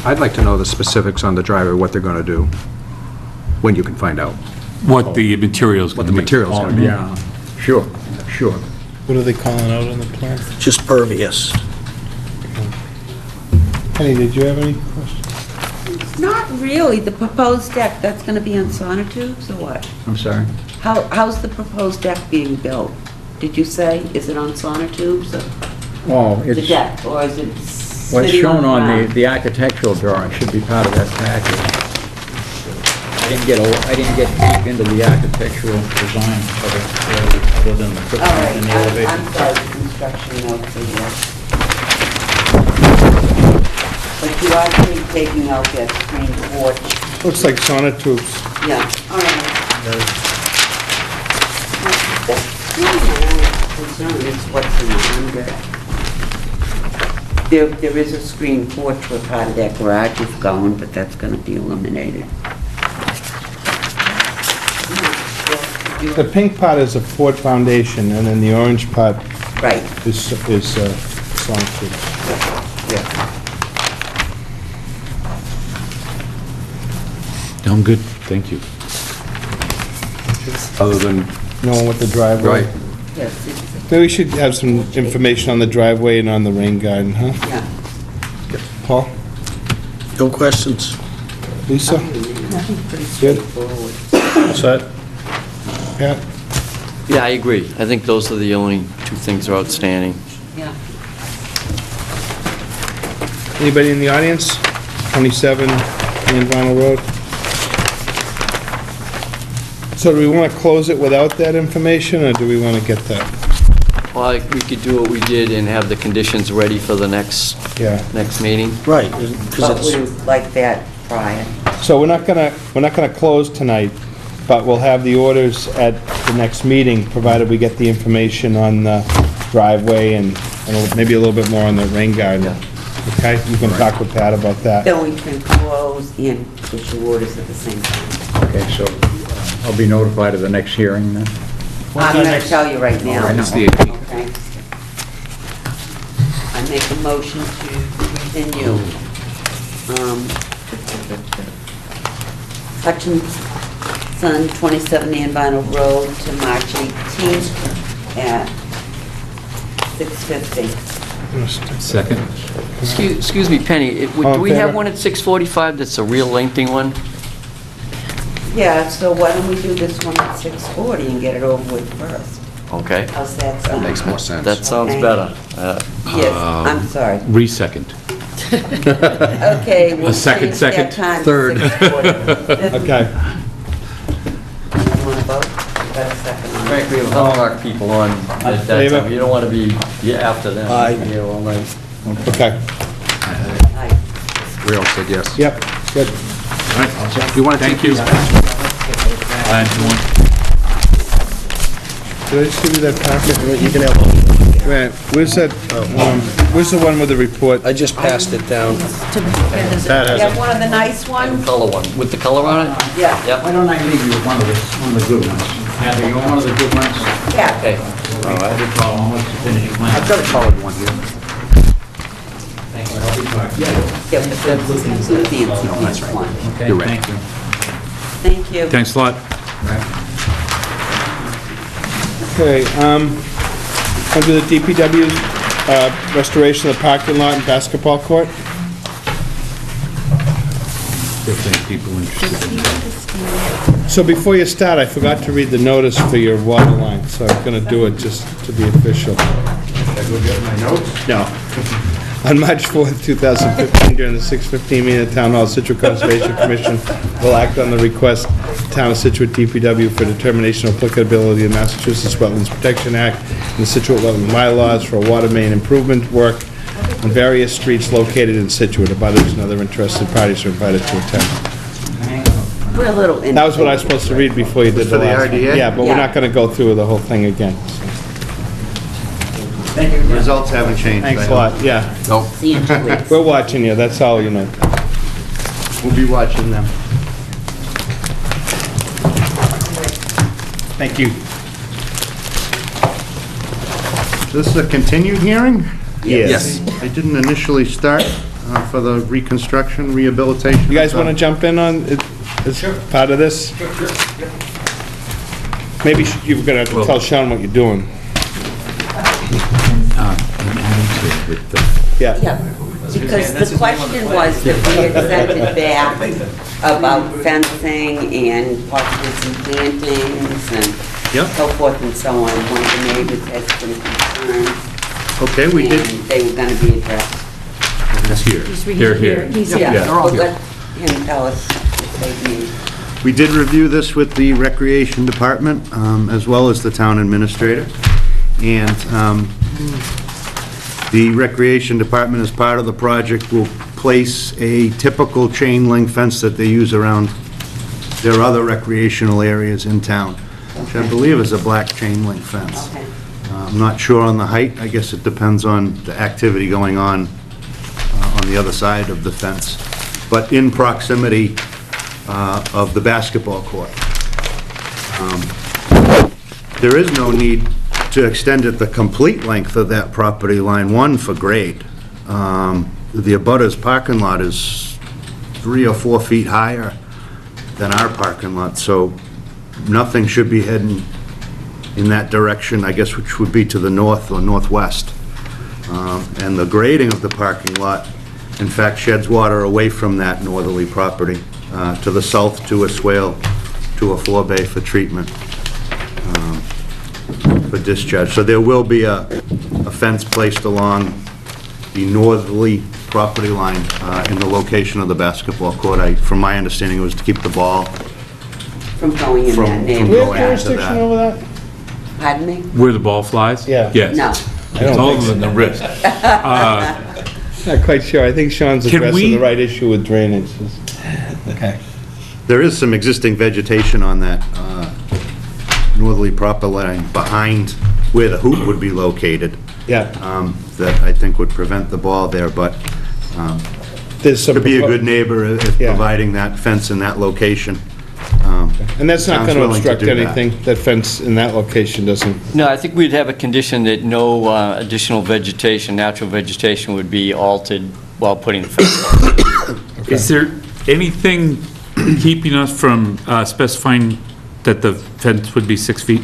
I'd like to know the specifics on the driveway, what they're going to do, when you can find out. What the material's What going the to be. material's going to be. Yeah, sure. What are they calling out on the plan? Just pervious. Penny, did you have any questions? Not really. The proposed deck, that's going to be on sonotubes or what? I'm sorry. How's the proposed deck being built? Did you say, is it on sonotubes or Oh, the it's, deck, or is it well, it's sitting shown on ground? the architectural drawing, should be part of that package. I didn't get deep into the architectural design of it, other than the All footprint right, and the I'm elevation. sorry, the construction notes are here. But you are taking out that screen porch. Looks like sonotubes. Yeah, all right. That's really my only concern is what's in the under. There is a screen porch where part of that garage is going, but that's gonna be eliminated. The pink part is a Ford foundation, and then the orange part Right. is sonotubes. Yeah. I'm good, thank you. Other than, Knowing what the driveway. right, Yes, Maybe we should have some information on the driveway and on the rain garden, huh? yeah. Paul? No questions? Lisa? Pretty Good. straightforward. What's that? Pat? Yeah, I agree. I think those are the only two things that are outstanding. Yeah. Anybody in the audience? 27 Ian Vinyl Road. So do we want to close it without that information, or do we want to get that? Well, we could do what we did and have the conditions ready for the next meeting. Right, But because we it's, like that prior. So we're not gonna close tonight, but we'll have the orders at the next meeting, provided we get the information on the driveway and maybe a little bit more on the rain garden. Okay? You can talk with Pat about that. Then we can close and issue orders at the same time. Okay, so I'll be notified of the next hearing then? I'm going to tell you right now. Right now. It's the 18th. Okay. I make a motion to continue Hutchinson, 27 Ann Vinyl Road to March 18th at 6:50. Second. Excuse me, Penny, do we have one at 6:45 that's a real lengthy one? Yeah, so why don't we do this one at 6:40 and get it over with first? Okay. How's that sound? makes more sense. That sounds Okay. better. Yes, I'm sorry. Re-second. Okay, we'll second, change that second, time to third. 6:40. Okay. want to vote? Got a second on it? Frankly, with Hallmark people on at that Favor? time, you don't want to be after them. Aye. You know, all night. Okay, Aye. We all said yes. yep, good. You want to Thank you. Did I just give you that packet? You can have one. Wait, where's that, where's the one with the report? I just passed it down. Yeah, one of the nice ones? Color one, with the color on it? Yeah. Yep. Why don't I leave you with one of the good ones? Kathy, you want one of the good ones? Yeah. Okay. All right. What's the finishing plan? I've got a colored one here. Thank you. I'll be back. Yeah, but that's the fancy one. Okay, You're right. thank you. Thank you. Thanks a lot. Okay, under the DPW, restoration of the parking lot and basketball court. If any people interested in that. So before you start, I forgot to read the notice for your water line, so I'm gonna do it just to be official. Should I go get my notes? No. On March 4th, 2015, during the 6:15 meeting of the Town Hall, Scituate Conservation Commission will act on the request of Town of Scituate DPW for determination of applicability of Massachusetts Wetlands Protection Act and the Scituate Wetland bylaws for water main improvement work on various streets located in Scituate. Abutters and other interested parties are invited to attend. We're a little. That was what I was supposed to read before you did the For the last one. RDA? Yeah, but we're Yeah. not gonna go through the whole thing again. Results haven't changed. Thanks I a hope. lot, yeah. See you in 2 weeks. We're watching you, that's all you know. We'll be watching them. Thank you. This is a continued hearing? Yes. They didn't initially start for the reconstruction, rehabilitation. You guys want to jump in on it as part of this? Maybe you're going to have to tell Sean what you're doing. Yeah. Yeah, because the question was that we had sent it back about fencing and possibly some plantings and Yep. so forth and so on. One of the neighbors had some concerns. Okay, we did. And they were gonna be addressed. Here. Yeah, we'll let him tell us if they need. We did review this with the Recreation Department, as well as the Town Administrator. And the Recreation Department, as part of the project, will place a typical chain link fence that they use around their other recreational areas in town, which I believe is a black chain link fence. Okay. I'm not sure on the height. I guess it depends on the activity going on the other side of the fence, but in proximity of the basketball court. There is no need to extend it the complete length of that property line, one, for grade. The abutters parking lot is 3 or 4 feet higher than our parking lot, so nothing should be heading in that direction, I guess, which would be to the north or northwest. And the grading of the parking lot, in fact, sheds water away from that northerly property to the south to a swale, to a floor-bay for treatment, for discharge. So there will be a fence placed along the northerly property line in the location of the basketball court. From my understanding, it was to keep the ball From going in From- that from Do we neighborhood. have Going into jurisdiction that. over that? Pardon me? Where the ball flies? Yeah. Yes. No. I don't Other think so. than the wrist. Not quite sure. I think Sean's Can addressing we- the right issue with drainage. Okay. There is some existing vegetation on that northerly property line behind where the hoop would be located, Yeah. that I think would prevent the ball there, but There's some. to be a good neighbor if Yeah. providing that fence in that location. And that's not Town's going to willing to obstruct do that. anything. That fence in that location doesn't. No, I think we'd have a condition that no additional vegetation, natural vegetation would be altered while putting the fence up. Is there anything keeping us from specifying that the fence would be 6 feet?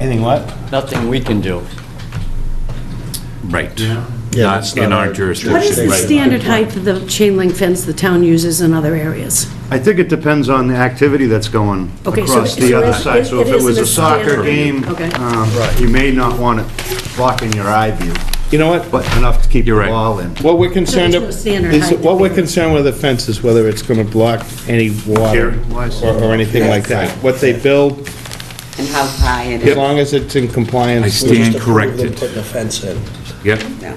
Anything what? Nothing we can do. Right. Yeah, not it's in not our our jurisdiction. What is the right. standard height for the chain link fence the town uses in other areas? I think it depends on the activity that's going Okay, so across it- the so other it- side. So if it it was isn't a a soccer standard. game, Okay. you may not want it blocking your eye view, You know what? but enough to keep You're the right. ball in. What we're concerned, there's no standard is, height what we're difference. concerned with the fence is whether it's gonna block any water Area-wise. or anything like that. What they build, And how high it as is. long as it's in I compliance. stand Just approve them corrected. Putting a fence in. Yep. Yeah.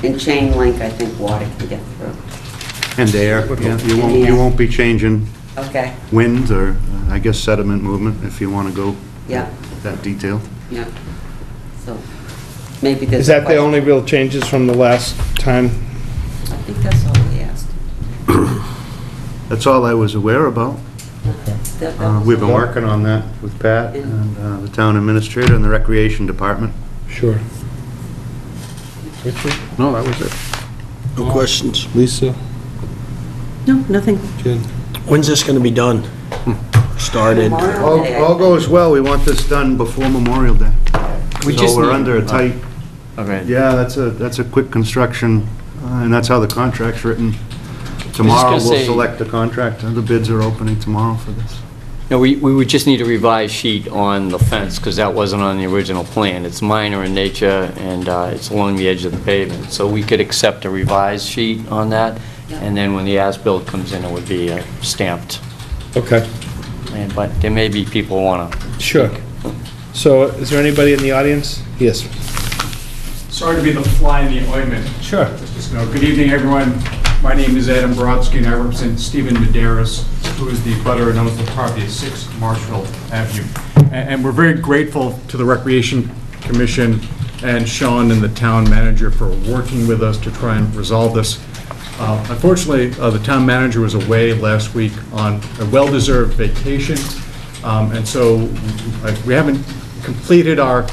In chain link, I think water can get through. And air, yeah, you won't be changing Okay, wind or, I guess, sediment movement, if you want to go yeah, that detailed. yeah. So, maybe there's. Is a that the question. only real changes from the last time? I think that's all he asked. That's all I was aware about. That was We've been all. working on that with Pat and the town administrator and the recreation department. Sure. No, that was it. No questions. Lisa? No, nothing. Jen? When's this gonna be done? Started? Memorial Day, I All think. goes well, we want this done before Memorial Day. We So just we're need- under a tight, Okay. yeah, that's a quick construction, and that's how the contract's written. Tomorrow, we'll say- select the contractor, the bids are opening tomorrow for this. No, we would just need a revised sheet on the fence, because that wasn't on the original plan. It's minor in nature, and it's along the edge of the pavement. So we could accept a revised sheet on that, and then when the as-built comes in, it would be stamped. Okay, And but there may be people who want to... sure. So is there anybody in the audience? Yes. Sorry to be the fly in the ointment. Sure. Just know, good evening, everyone. My name is Adam Brodsky, and I represent Stephen Medeiros, who is the butter and owns the property at 6 Marshfield Avenue. And we're very grateful to the Recreation Commission and Sean and the town manager for working with us to try and resolve this. Unfortunately, the town manager was away last week on a well-deserved vacation, and so we haven't completed our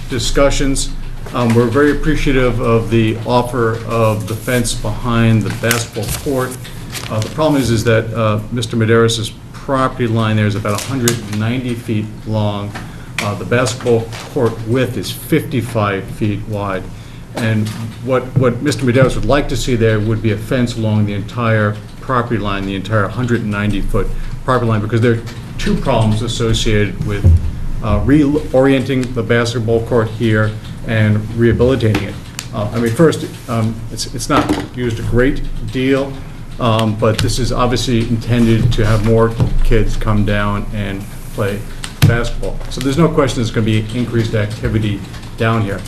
discussions. We're very appreciative of the offer of the fence behind the basketball court. The problem is that Mr. Medeiros' property line there is about 190 feet long. The basketball court width is 55 feet wide. And what Mr. Medeiros would like to see there would be a fence along the entire property line, the entire 190-foot property line, because there are two problems associated with reorienting the basketball court here and rehabilitating it. I mean, first, it's not used a great deal, but this is obviously intended to have more kids come down and play basketball. So there's no question there's going to be increased activity down here.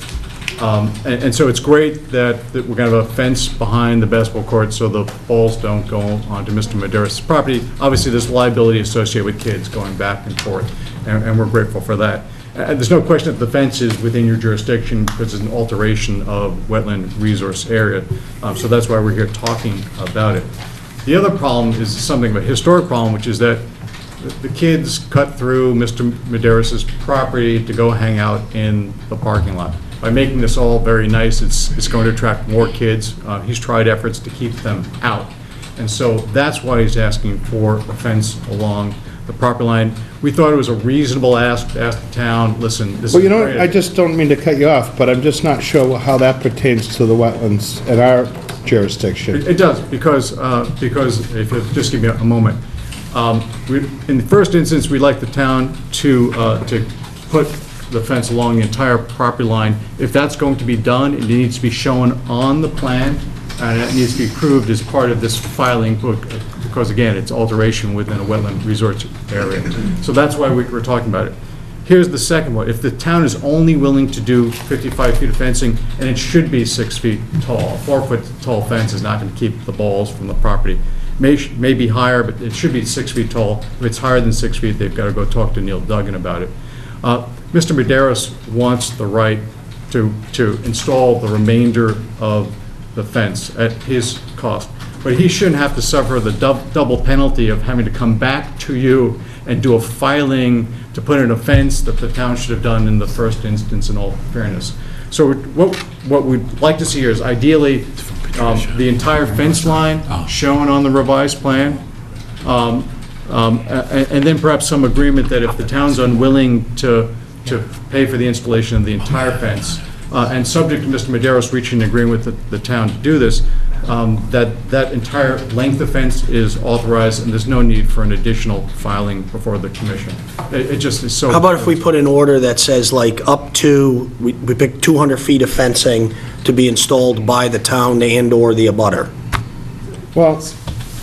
And so it's great that we're going to have a fence behind the basketball court so the balls don't go onto Mr. Medeiros' property. Obviously, there's liability associated with kids going back and forth, and we're grateful for that. There's no question that the fence is within your jurisdiction because it's an alteration of wetland resource area. So that's why we're here talking about it. The other problem is something of a historic problem, which is that the kids cut through Mr. Medeiros' property to go hang out in the parking lot. By making this all very nice, it's going to attract more kids. He's tried efforts to keep them out. And so that's why he's asking for a fence along the property line. We thought it was a reasonable ask to ask the town, listen, this is Well, you know, great. I just don't mean to cut you off, but I'm just not sure how that pertains to the wetlands in our jurisdiction. It does, because if you'll just give me a moment. In the first instance, we'd like the town to put the fence along the entire property line. If that's going to be done, it needs to be shown on the plan, and it needs to be approved as part of this filing book, because again, it's alteration within a wetland resource area. So that's why we're talking about it. Here's the second one. If the town is only willing to do 55 feet of fencing, and it should be 6 feet tall, a 4-foot tall fence is not going to keep the balls from the property. May be higher, but it should be 6 feet tall. If it's higher than 6 feet, they've got to go talk to Neil Duggan about it. Mr. Medeiros wants the right to install the remainder of the fence at his cost. But he shouldn't have to suffer the double penalty of having to come back to you and do a filing to put in a fence that the town should have done in the first instance, in all fairness. So what we'd like to see here is ideally the entire fence line shown on the revised plan, and then perhaps some agreement that if the town's unwilling to pay for the installation of the entire fence, And subject to Mr. Maderos reaching an agreement with the town to do this, that entire length of fence is authorized, and there's no need for an additional filing before the commission. It just is so... How about if we put an order that says like up to, we pick 200 feet of fencing to be installed by the town and/or the abutter? Well,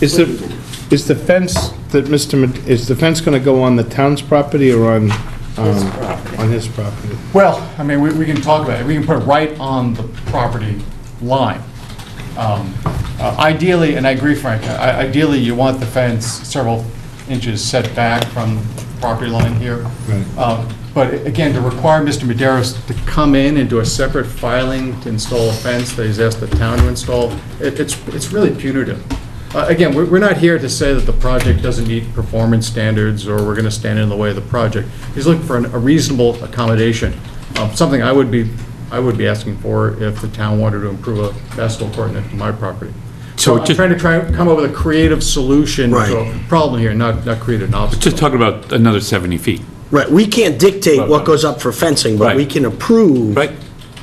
is the fence that is the fence going to go on the town's property or on his property? Well, I mean, we can talk about it. We can put it right on the property line. Ideally, and I agree, Frank, ideally you want the fence several inches set back from the property line here. Right. But again, to require Mr. Maderos to come in and do a separate filing to install a fence that he's asked the town to install, it's really punitive. Again, we're not here to say that the project doesn't meet performance standards or we're going to stand in the way of the project. He's looking for a reasonable accommodation, something I would be asking for if the town wanted to improve a basketball court next to my property. So I'm trying to come up with a creative solution to a problem here, not create an obstacle. Just talking about another 70 feet. Right, we can't dictate what goes up for fencing, but we can approve. Right.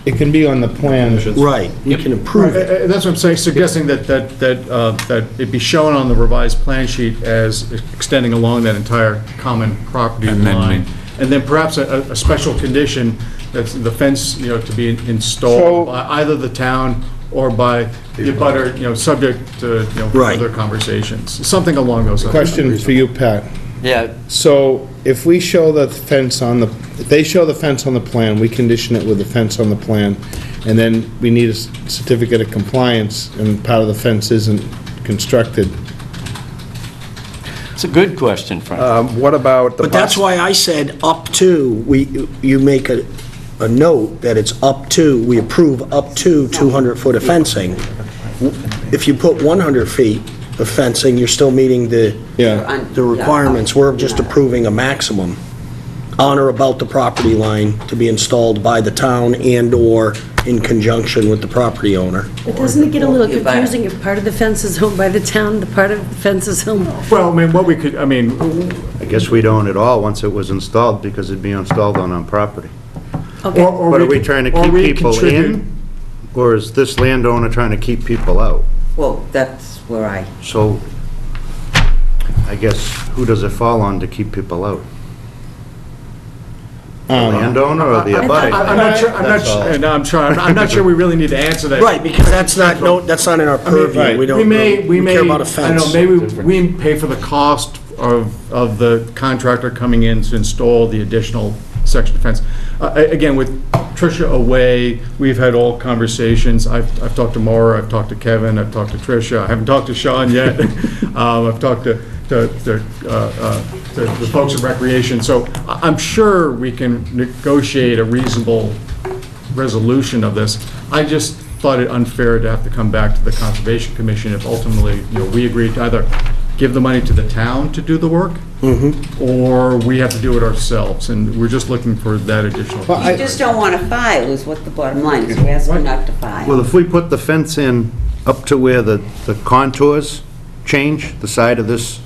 It can be on the plan. Right, we can approve it. That's what I'm saying, suggesting that it be shown on the revised plan sheet as extending along that entire common property line. And then perhaps a special condition that's the fence, to be installed by either the town or by the abutter, subject to, further conversations. Something along those lines. Question for you, Pat. Yeah, So if we show the fence if they show the fence on the plan, we condition it with the fence on the plan, and then we need a certificate of compliance, and part of the fence isn't constructed. it's a good question, Frank. What about the... But that's why I said up to, you make a note that it's up to, we approve up to 200 foot of fencing. If you put 100 feet of fencing, you're still meeting the requirements. We're just approving a maximum on or about the property line to be installed by the town and/or in conjunction with the property owner. But doesn't it get a little confusing if part of the fence is owned by the town, the part of the fence is owned? Well, I mean, I guess we'd own it all once it was installed, because it'd be installed on our property. Okay. But are we trying to keep people in, or is this landowner trying to keep people out? Well, that's where So, I guess, who does it fall on to keep people out? The landowner or the abutter? I'm not sure we really need to answer that. Right, because that's not in our purview. We don't care about a fence. I know, maybe we pay for the cost of the contractor coming in to install the additional section of fence. Again, with Tricia away, we've had all conversations. I've talked to Maura, I've talked to Kevin, I've talked to Tricia. I haven't talked to Sean yet. I've talked to the folks at Recreation. So I'm sure we can negotiate a reasonable resolution of this. I just thought it unfair to have to come back to the Conservation Commission if ultimately, we agreed to either give the money to the town to do the work, or we have to do it ourselves, and we're just looking for that additional. You just don't want to file, is what the bottom line is. We're asking not to file. Well, if we put the fence in up to where the contours change, the side of this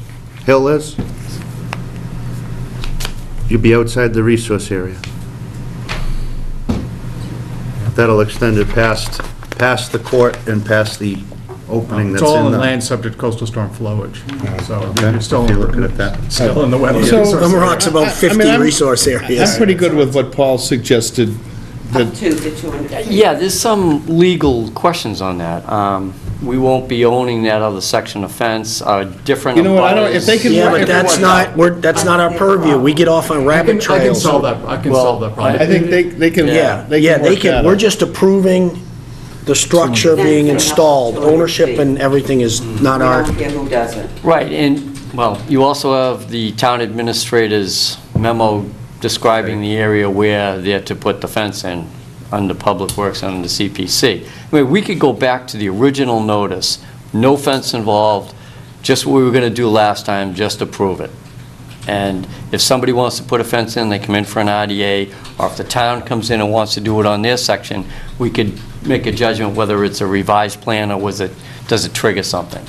hill is, you'd be outside the resource area. That'll extend it past the court and past the opening that's It's in all the... in land subject to coastal storm flowage, so Okay. you're still If you're looking at that. still in the wetland. So- resource Them area. rocks about 50 resource areas. I'm pretty good with what Paul suggested. Up to the 200 feet. Yeah, there's some legal questions on that. We won't be owning that other section of fence, different... You know what, I don't- if they can- Yeah, but that's not our purview. We get off on rabbit I can trails. solve that, I can solve that problem. I think they can, Yeah, they they can. we're just approving the structure being installed. Ownership and everything is not We our... don't care who does it. Right, and, well, you also have the town administrator's memo describing the area where they're to put the fence in, under Public Works and under CPC. I mean, we could go back to the original notice, no fence involved, just what we were going to do last time, just approve it. And if somebody wants to put a fence in, they come in for an RDA, or if the town comes in and wants to do it on their section, we could make a judgment whether it's a revised plan or does it trigger something.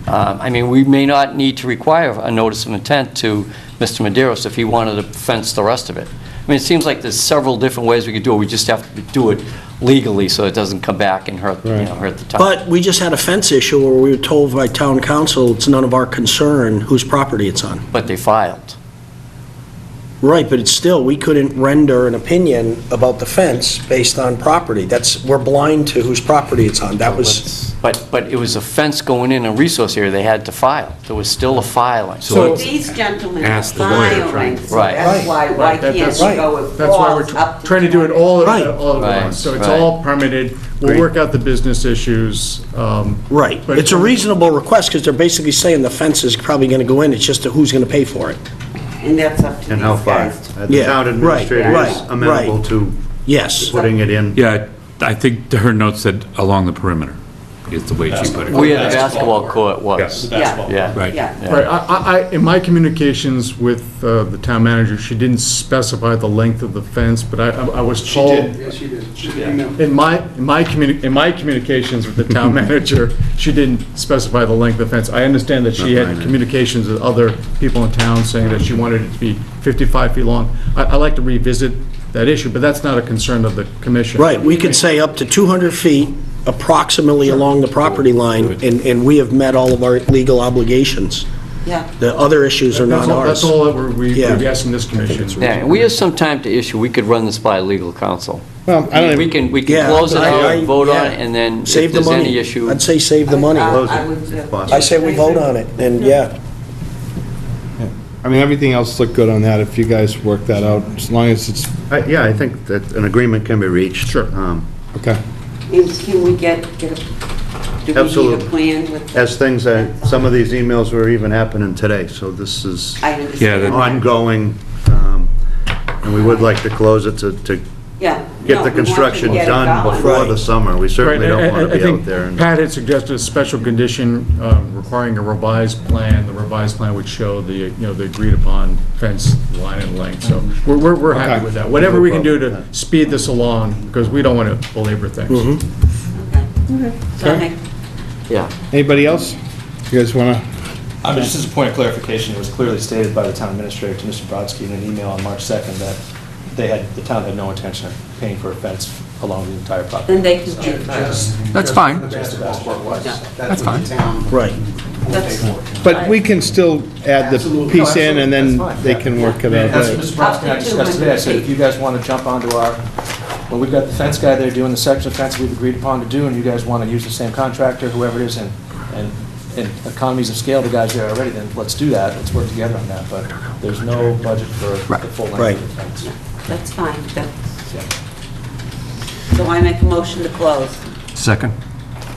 I mean, we may not need to require a notice of intent to Mr. Maderos if he wanted to fence the rest of it. I mean, it seems like there's several different ways we could do it. We just have to do it legally, so it doesn't come back and hurt, hurt the town. But we just had a fence issue where we were told by town council it's none of our concern whose property it's on. But they filed. Right, but it's still, we couldn't render an opinion about the fence based on property. We're blind to whose property it's on. That was, But it was a fence going in a resource area, they had to file. There was still a filing. So these gentlemen are ask the lawyer, filing, so Right. that's why can't That's- we go with That's why we're falls up to trying to do it all Right. at Right. once. So it's Right. all permitted. We'll work out the business issues. right. But- It's a reasonable request because they're basically saying the fence is probably going to go in. It's just who's going to pay for it. And that's up to And these how far? guys. The Yeah, town right, administrator is right, amenable right. to Yes. putting it in. Yeah, I think her note said along the perimeter, is the way she put it. Where the basketball court was. Yeah, Yeah. Right. yeah. Right, in my communications with the town manager, she didn't specify the length of the fence, but I was told. Yes, she did. In my communications with the town manager, she didn't specify the length of the fence. I understand that she had communications with other people in town saying that she wanted it to be 55 feet long. I'd like to revisit that issue, but that's not a concern of the commission. Right, we could say up to 200 feet approximately along the property line, and we have met all of our legal obligations. Yeah. The other issues are not That's ours. all that we're Yeah. asking this commission. Yeah, we have some time to issue, we could run this by legal counsel. Well, I don't We even, can Yeah, close it I- out, vote on yeah. it, and then if Save the there's any money. issue. I'd say save the money. I would, I say we vote on it, and yeah. I mean, everything else looked good on that, if you guys work that out, as long as it's, Yeah, I think that an agreement can be reached. Sure. okay. And can we get a, do we need a Absolutely. plan with? the- As things, some of these emails were even happening today, so this is I understand. that- ongoing, and we would like to close it to Yeah. get No, the we want to construction get it done going. before the Right. summer. We certainly Right, don't want I to be think out there. and- Pat had suggested a special condition requiring a revised plan. The revised plan would show the, the agreed-upon fence line and length, so we're happy Okay. with that. Whatever we can do to speed this along, because we don't want to belabor things. So I make Yeah. Anybody else? You guys wanna, Just as a point of clarification, it was clearly stated by the town administrator to Mr. Brodsky in an email on March 2nd that the town had no intention of paying for a fence along the entire property. Then they can do That's fine. Just the basketball was. That's fine. Right. that's, but we can still add the piece in, and then they can work it out. That's what Mr. Brodsky and I discussed today. I said, if you guys want to jump onto well, we've got the fence guy there doing the section of fence we've agreed upon to do, and you guys want to use the same contractor, whoever it is, and economies of scale, the guys there already, then let's do that. Let's work together on that, but there's no budget for the full length Right. of the fence. that's fine. So I make a motion to close. Second?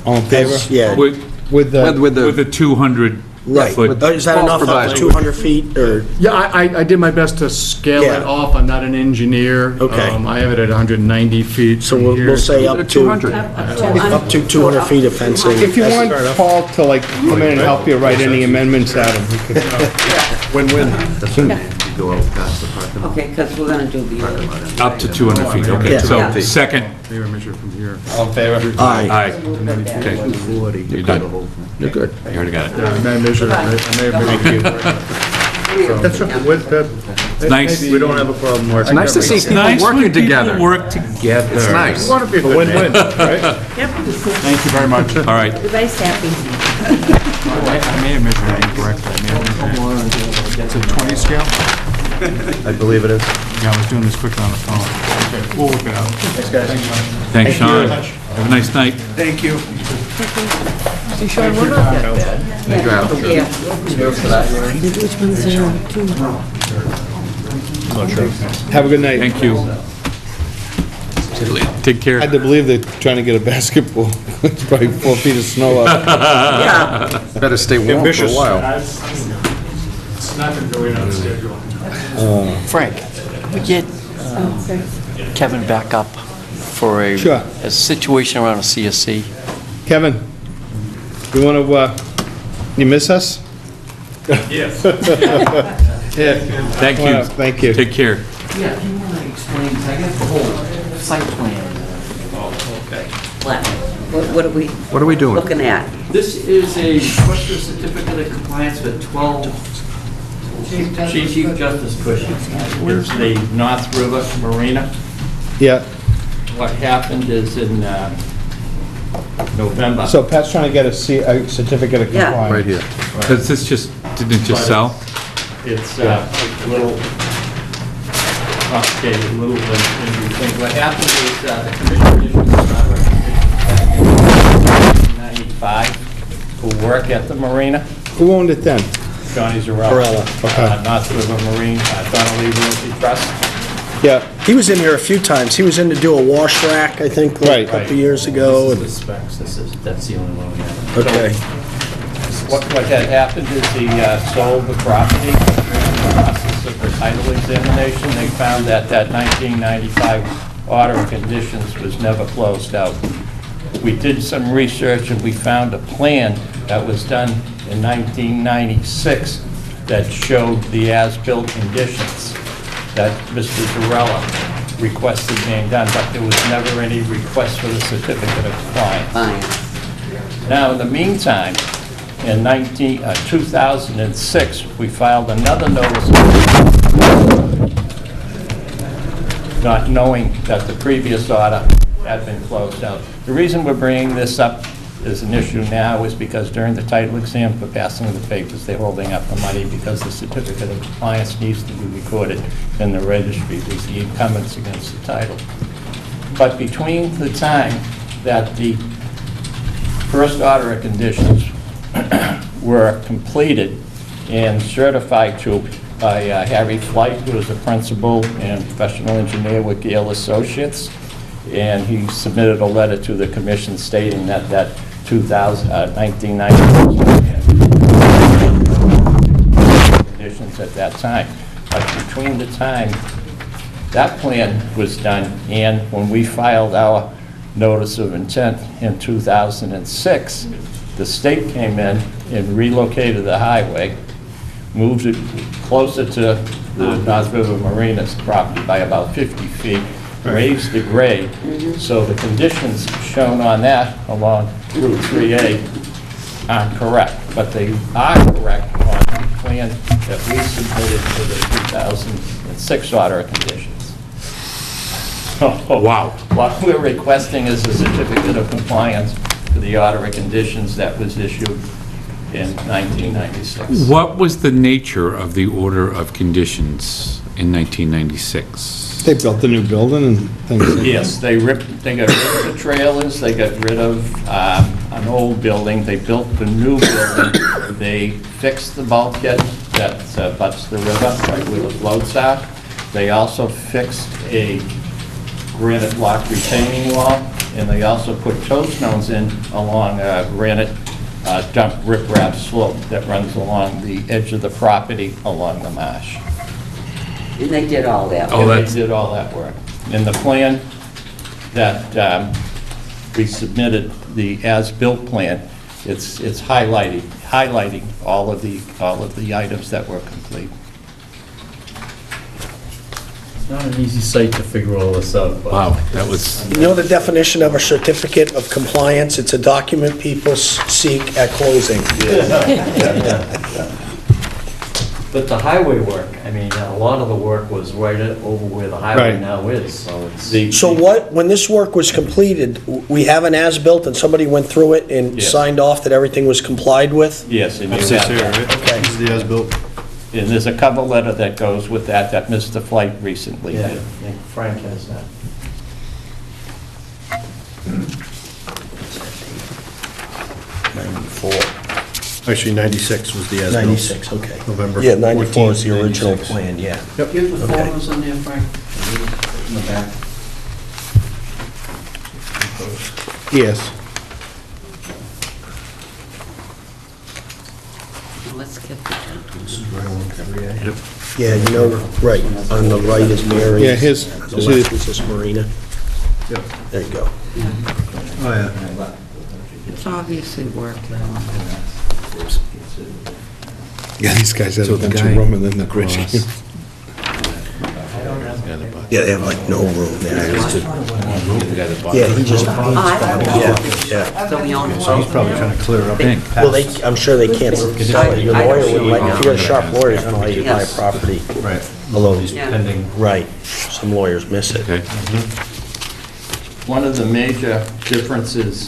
All in favor? Yeah, With With the, with the 200 right. foot. Is that enough, up to 200 feet, or? Yeah, I did my best to scale Yeah. it off. I'm not an engineer. Okay. I have it at 190 feet So from we'll here. say up to, 200. up to 200 feet of fencing. if you want Paul to like come in and help you write any amendments out of, he could, win-win. You go out past the parking lot. Okay, because we're going to do the other. Up to 200 feet, okay. Yeah. So, Yeah. second, Maybe I measure from here. All in favor? Aye. aye. Okay. 240. You're good. You're good. You already got it. Yeah, I may have measured, I may have measured. That's right. With that, Nice. we don't have a problem working. Nice to see people Nice when working people together. work together. It's nice. Want to be a win-win, right? Thank you very much. All right. Everybody's happy. I may have measured it incorrectly. I may have measured it. It's a 20 scale? I believe it is. Yeah, I was doing this quickly on the phone. Okay, we'll work it out. Thanks, guys. Thanks, Sean. Have a nice night. Thank you. See, Sean, we're not that bad. Yeah. Which one's there? Two. Have a good night. Thank you. Take care. Hard to believe they're trying to get a basketball. It's probably 4 feet of snow up. Better stay warm for a while. It's not going to go in on schedule. Frank, we get Kevin back up for Sure. a situation around a CSC. Kevin, you want to, you miss us? Yes. Thank Come on up. you. Thank you. Take care. Yeah, if you want to explain, I got the whole site plan. What are we What are we doing? looking at? This is a request for certificate of compliance for 12 Chief Justice Cushing. It's the North River Marina. Yeah, what happened is in November. So Pat's trying to get a certificate of Yeah. compliance. Right here. Does this didn't it just sell? It's a little complicated, a little bit than you think. What happened is the commission issued a back in 1995 who work at the marina. Who owned it then? Johnny Zarella. Okay. North River Marine, Donnelly Realty Trust. Yeah. He was in here a few times. He was in to do a wash rack, I think, like Right. a couple years ago. This is the specs, that's the only one we have. Okay. What had happened is he sold the property. In the process of the title examination, they found that that 1995 order of conditions was never closed out. We did some research and we found a plan that was done in 1996 that showed the as-built conditions that Mr. Zarella requested being done, but there was never any request for the certificate of compliance. Fine. Now, in the meantime, in 2006, we filed another notice not knowing that the previous order had been closed out. The reason we're bringing this up as an issue now is because during the title exam for passing the papers, they're holding up the money because the certificate of compliance needs to be recorded in the registry. There's the incumbents against the title. But between the time that the first order of conditions were completed and certified to by Harry Flight, who is a principal and professional engineer with Gale Associates, and he submitted a letter to the commission stating that 1996 conditions at that time. But between the time that plan was done and when we filed our notice of intent in 2006, the state came in and relocated the highway, moved it closer to the North River Marina's property by about 50 feet, raised the grade. So the conditions shown on that along Route 3A aren't correct, but they are correct on the plan that we submitted to the 2006 order of conditions. Wow. What we're requesting is a certificate of compliance for the order of conditions that was issued in 1996. What was the nature of the order of conditions in 1996? They built a new building and things like that. Yes, they got rid of the trailers, they got rid of an old building, they built the new building, they fixed the bulkhead that butts the river, right where the floats are. They also fixed a granite block retaining wall, and they also put toe stones in along a granite dump riprap slope that runs along the edge of the property along the marsh. And they did all that. Oh, They did all that work. In the plan that we submitted, the as-built plan, it's highlighting all of the items that were complete. It's not an easy site to figure all this out. but- Wow, that was, You know the definition of a certificate of compliance? It's a document people seek at closing. But the highway work, I mean, a lot of the work was right over where the highway Right. now is, so it's... So when this work was completed, we have an as-built and somebody went through it and Yes. signed off that everything was complied with? Yes, and you This is have here, that. right? Okay. This is the as-built. And there's a cover letter that goes with that Mr. Flight recently Yeah, I did. think Frank has that. Actually, 96 was the as-built. 96, okay. November Yeah, 94 is the 14th, original 96. plan, yeah. You have the Okay. photos on there, Frank? In the back? Yes. Let's get the Yeah, you know, right, on the right is Mary's. Yeah, his- On the left is this marina. Yep. There you go. Oh, yeah. It's obviously worked. Yeah, these guys had a So the bunch guy of room and then the bridge. Yeah, they have like no room there. Yeah, he just, yeah. So we own it. So he's probably trying to clear up. Well, I'm sure they can't sell it. Your lawyer would like, if you're a sharp lawyer, he's gonna let you buy a property. Right. Although these, Yeah. Pending. right, some lawyers miss it. okay. one of the major differences,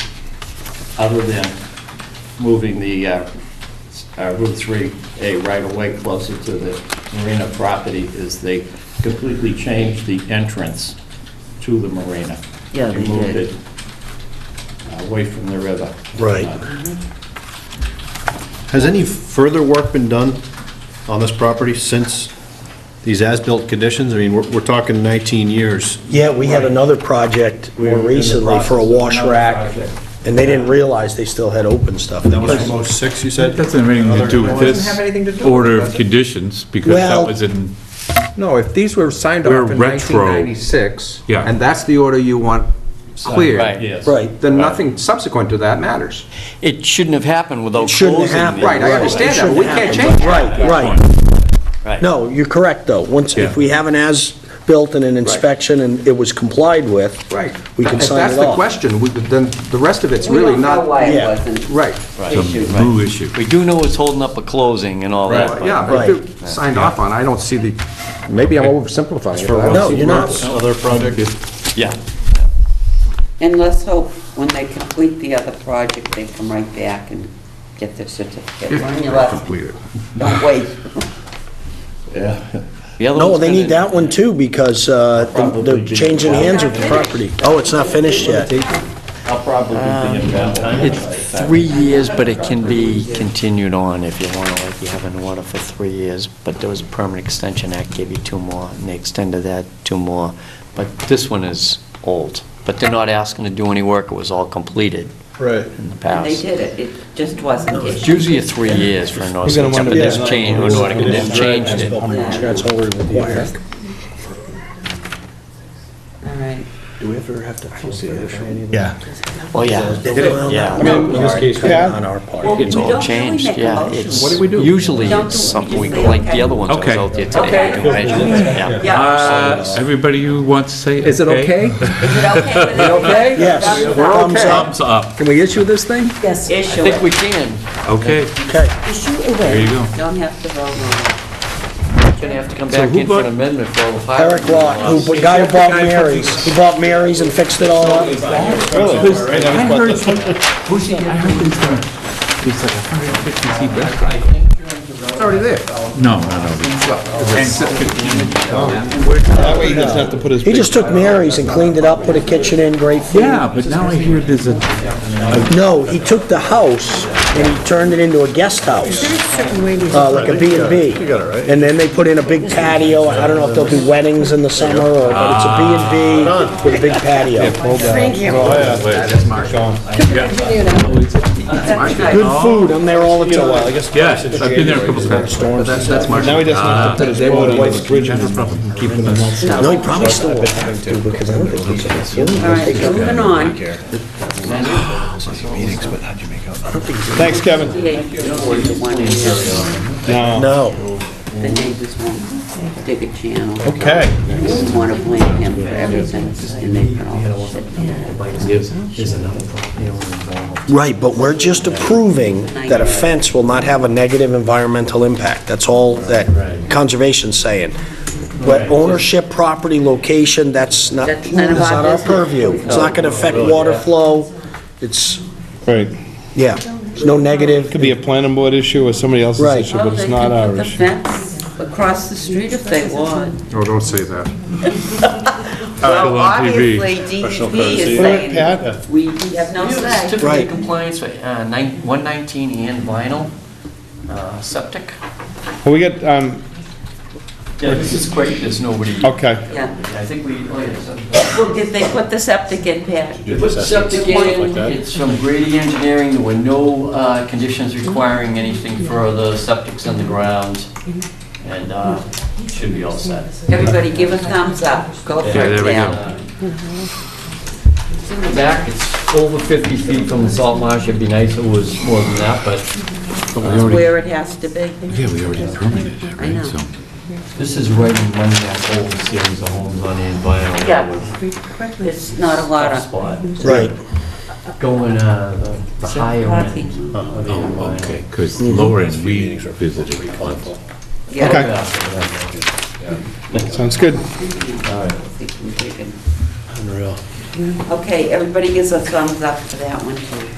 other than moving the Route 3A right-of-way closer to the marina property, is they completely changed the entrance to the marina. Yeah, they moved did. it away from the river. Right. Has any further work been done on this property since these as-built conditions? I mean, we're talking 19 years. Yeah, we had another project more recently for a wash rack, and they didn't realize they still had open stuff. That was almost 6, you said? That doesn't have anything to do with Doesn't have anything to this do with order it, of does it? conditions, because Well- that was in, No, if these were signed We're off in retro. 1996, Yeah. and that's the order you want cleared, Right. Yes. Right. then nothing subsequent to that matters. It shouldn't have happened without shouldn't have closing. happened. the- Right, I understand that, but we can't change it. Right, right. Right. No, you're correct, though. Once, Yeah. if we have an as-built and an inspection and it was complied with, Right. we can If sign that's it the off. question, then the rest of it's We really don't know not, why it Yeah. wasn't right. some issued. blue issue. We do know it's holding up a closing and all that. but- Yeah, but if it's signed off on, I don't see the, maybe I'm oversimplifying it. but I don't No, see you're the not. purpose. Other project? Yeah. And let's hope when they complete the other project, they come right back and get their certificate. Learn your lesson. Completed. Don't wait. Yeah. The other No, one's they gonna- need that one too, because they're changing hands with the property. Oh, it's not finished yet. I'll probably be in Valentine. It's 3 years, but it can be continued on if you want to, like you have an order for 3 years. But there was a Permanent Extension Act, gave you 2 more, and they extended that 2 more. But this one is old. But they're not asking to do any work, it was all completed Right. in the They past. did it, it just wasn't It's issued. usually a 3 years for an order, except for this change, an order, and then changed it. That's already required. All right. Do we ever have to post it? Yeah. Well, yeah, yeah. Pat? On our part. It's We all don't really changed, make a yeah. motion. It's What do we do? Usually Don't it's do- something we, you say like okay. the other ones that was Okay. out there today. do measurements, Yeah. Everybody who wants to say Is it okay? Is it okay with everybody? Okay? Yes. We're Thumbs okay. up. Thumbs up. Can we issue this thing? Yes. I Issue think it. we can. Okay, Okay. Issue there away. you go. Don't have to vote on it. Gonna have to come back in for an amendment for all the fire. Eric Lott, the guy who bought Mary's. He bought Mary's and fixed it all up. I heard there's like 150 feet back. It's already there. No. That way he doesn't have to put his... He just took Mary's and cleaned it up, put a kitchen in, great food. Yeah, but now I hear there's a, No, he took the house and he turned it into a guest house, like a B&B. You got it right. And then they put in a big patio. I don't know if they'll do weddings in the summer or, but it's a B&B with a big patio. Thank you. Good food, I'm there all the I time. guess... yes, I've been there a couple times. But that's March. Now he doesn't have to put his quote on the bridge and keep them in one. No, he probably still will have to, because I don't think he's gonna. All right, moving on. Thanks, Kevin. No. No. The neighbors won't dig a channel. Okay. They want to blame him for everything, and they can all sit down. Right, but we're just approving that a fence will not have a negative environmental impact. That's all that conservation's saying. But ownership, property, location, that's not, That's that's none of our not our business. purview. It's not gonna affect water flow. It's, Right. yeah, there's no negative. Could be a planning board issue or somebody else's Right. issue, Well, but they it's not can our put the issue. fence across the street if they want. Oh, don't say that. Well, on TV. obviously, DEP Right, is saying, Pat? we have no say. Certificate Right. of compliance for 119 and vinyl septic. Well, we got, Yeah, this is quick, there's nobody. okay. Yeah. I think we, oh yeah, so- Well, did they put the septic in, Pat? We put the septic in, it's from Grady Engineering, there were no conditions requiring anything further, septic's in the ground, and it should be all set. Everybody give a thumbs up. Go for Yeah, it, there we Dale. go. It's in the back, it's over 50 feet from the salt marsh, it'd be nice if it was more than that, but Where it has to be. Yeah, we already permitted it, I know. right? So, this is right in one of that whole series of homes on the environment. Yeah. It's not a lot of, Spot. Right. Going, the higher coffee. end of the environment. okay, because lower end, we visited. Yeah. Sounds good. I think we can- Unreal. Okay, everybody gives a thumbs up for that one, too.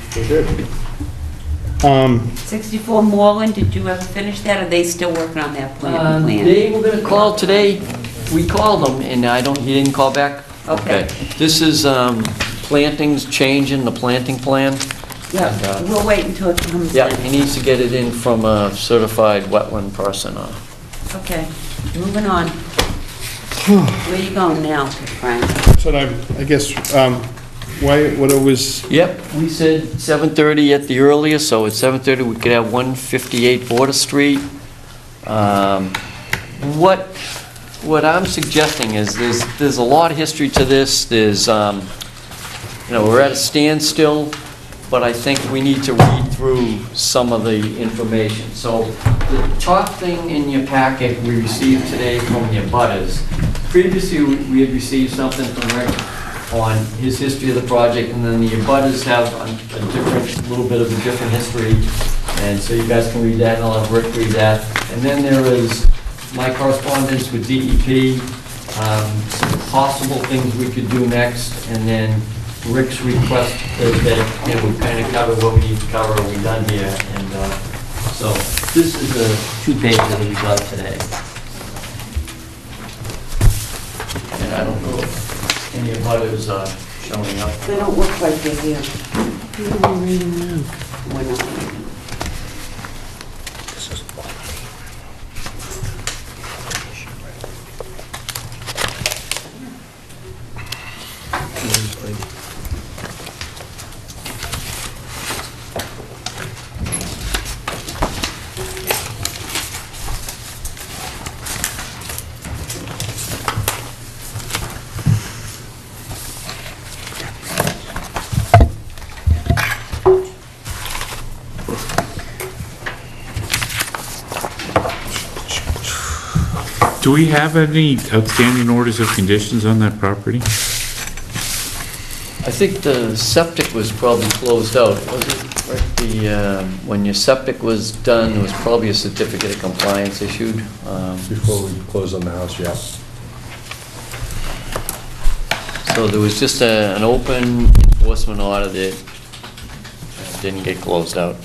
64 Moreland, did you ever finish that, or are they still working on that plan? They were gonna call today, we called them, and he didn't call back? Okay. This is plantings, change in the planting plan. Yeah, And, we'll wait until it comes Yeah, in. he needs to get it in from a certified wetland person. Okay, moving on. Where you going now, Frank? So I guess, what it was, Yep, we said 7:30 at the earliest, so at 7:30 we could have 158 Border Street. What I'm suggesting is there's a lot of history to this. There's, we're at a standstill, but I think we need to read through some of the information. So the top thing in your packet we received today from the abutters. Previously, we had received something from Rick on his history of the project, and then the abutters have a little bit of a different history, and so you guys can read that, and I'll have Rick read that. And then there is my correspondence with DEP, some possible things we could do next, and then Rick's request that we kind of cover what we need to cover, are we done here? And so this is the 2 pages that we got today. And I don't know if any of others are showing up. They don't look like they're here. We're not. Do we have any outstanding orders of conditions on that property? I think the septic was probably closed out, was it? Right, when your septic was done, there was probably a certificate of compliance issued. Before we close on the house, yeah. So there was just an open enforcement order that didn't get closed out.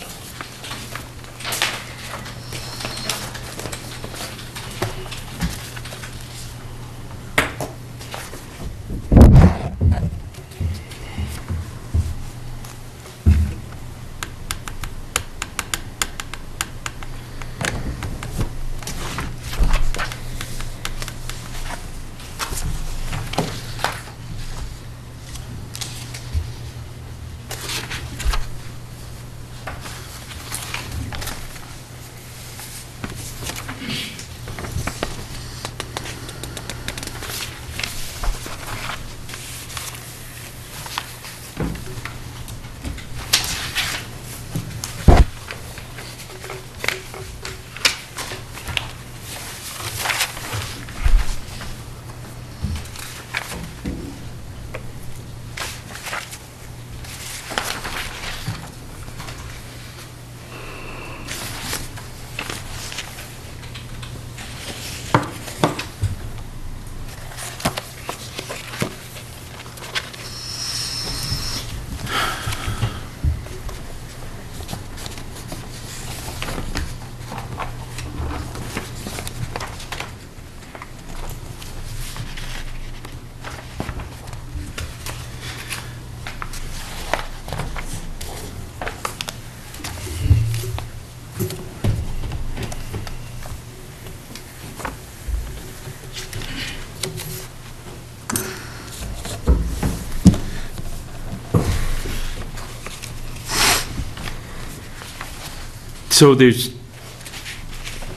So there's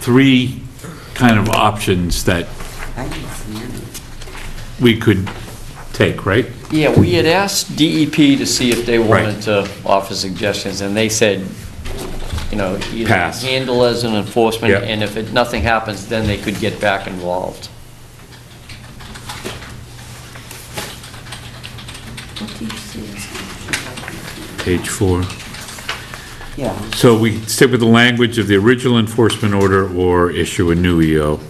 3 kind of options that I didn't see any. we could take, right? Yeah, we had asked DEP to see if they wanted Right. to offer suggestions, and they said, either Pass. handle as an enforcement, Yep. and if nothing happens, then they could get back involved. What do you see? Page 4. Yeah. So we stick with the language of the original enforcement order or issue a new EO.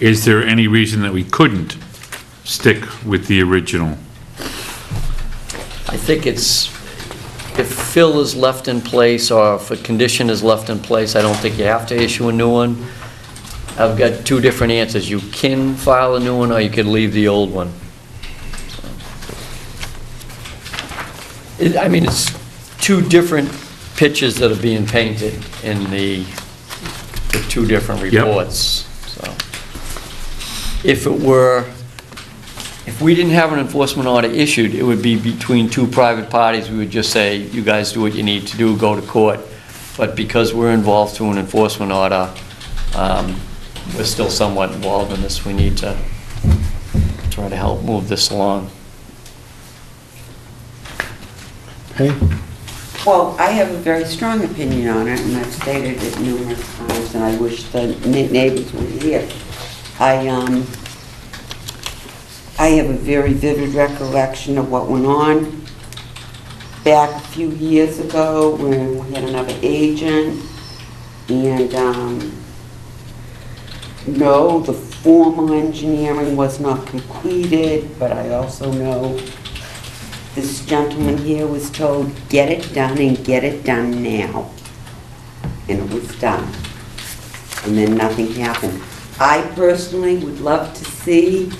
is there any reason that we couldn't stick with the original? I think it's, if fill is left in place or if a condition is left in place, I don't think you have to issue a new one. I've got two different answers. You can file a new one or you could leave the old one. I mean, it's two different pictures that are being painted in the two different reports. So, if we didn't have an enforcement order issued, it would be between two private parties. We would just say, you guys do what you need to do, go to court. But because we're involved through an enforcement order, we're still somewhat involved in this. We need to try to help move this along. Penny? Well, I have a very strong opinion on it, and I've stated it numerous times, and I wish the neighbors were here. I have a very vivid recollection of what went on back a few years ago when we had another agent, and no, the formal engineering was not completed, but I also know this gentleman here was told, get it done and get it done now. And it was done. And then nothing happened. I personally would love to see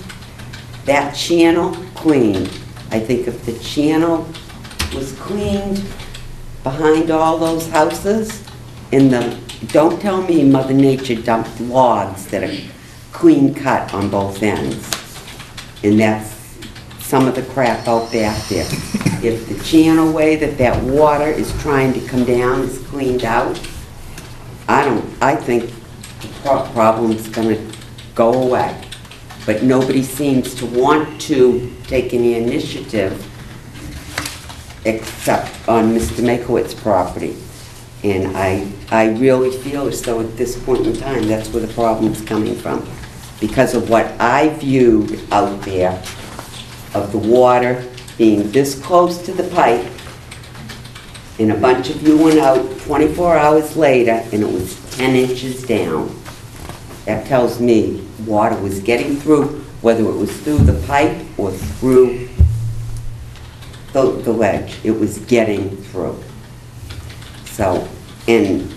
that channel cleaned. I think if the channel was cleaned behind all those houses, don't tell me Mother Nature dumped logs that are clean cut on both ends. And that's some of the crap out back there. If the channel way that water is trying to come down is cleaned out, I think the problem's gonna go away. But nobody seems to want to take any initiative except on Mr. Makowitz's property. And I really feel as though at this point in time, that's where the problem's coming from. Because of what I viewed out there, of the water being this close to the pipe, and a bunch of you went out 24 hours later, and it was 10 inches down. That tells me water was getting through, whether it was through the pipe or through the ledge. It was getting through. So, and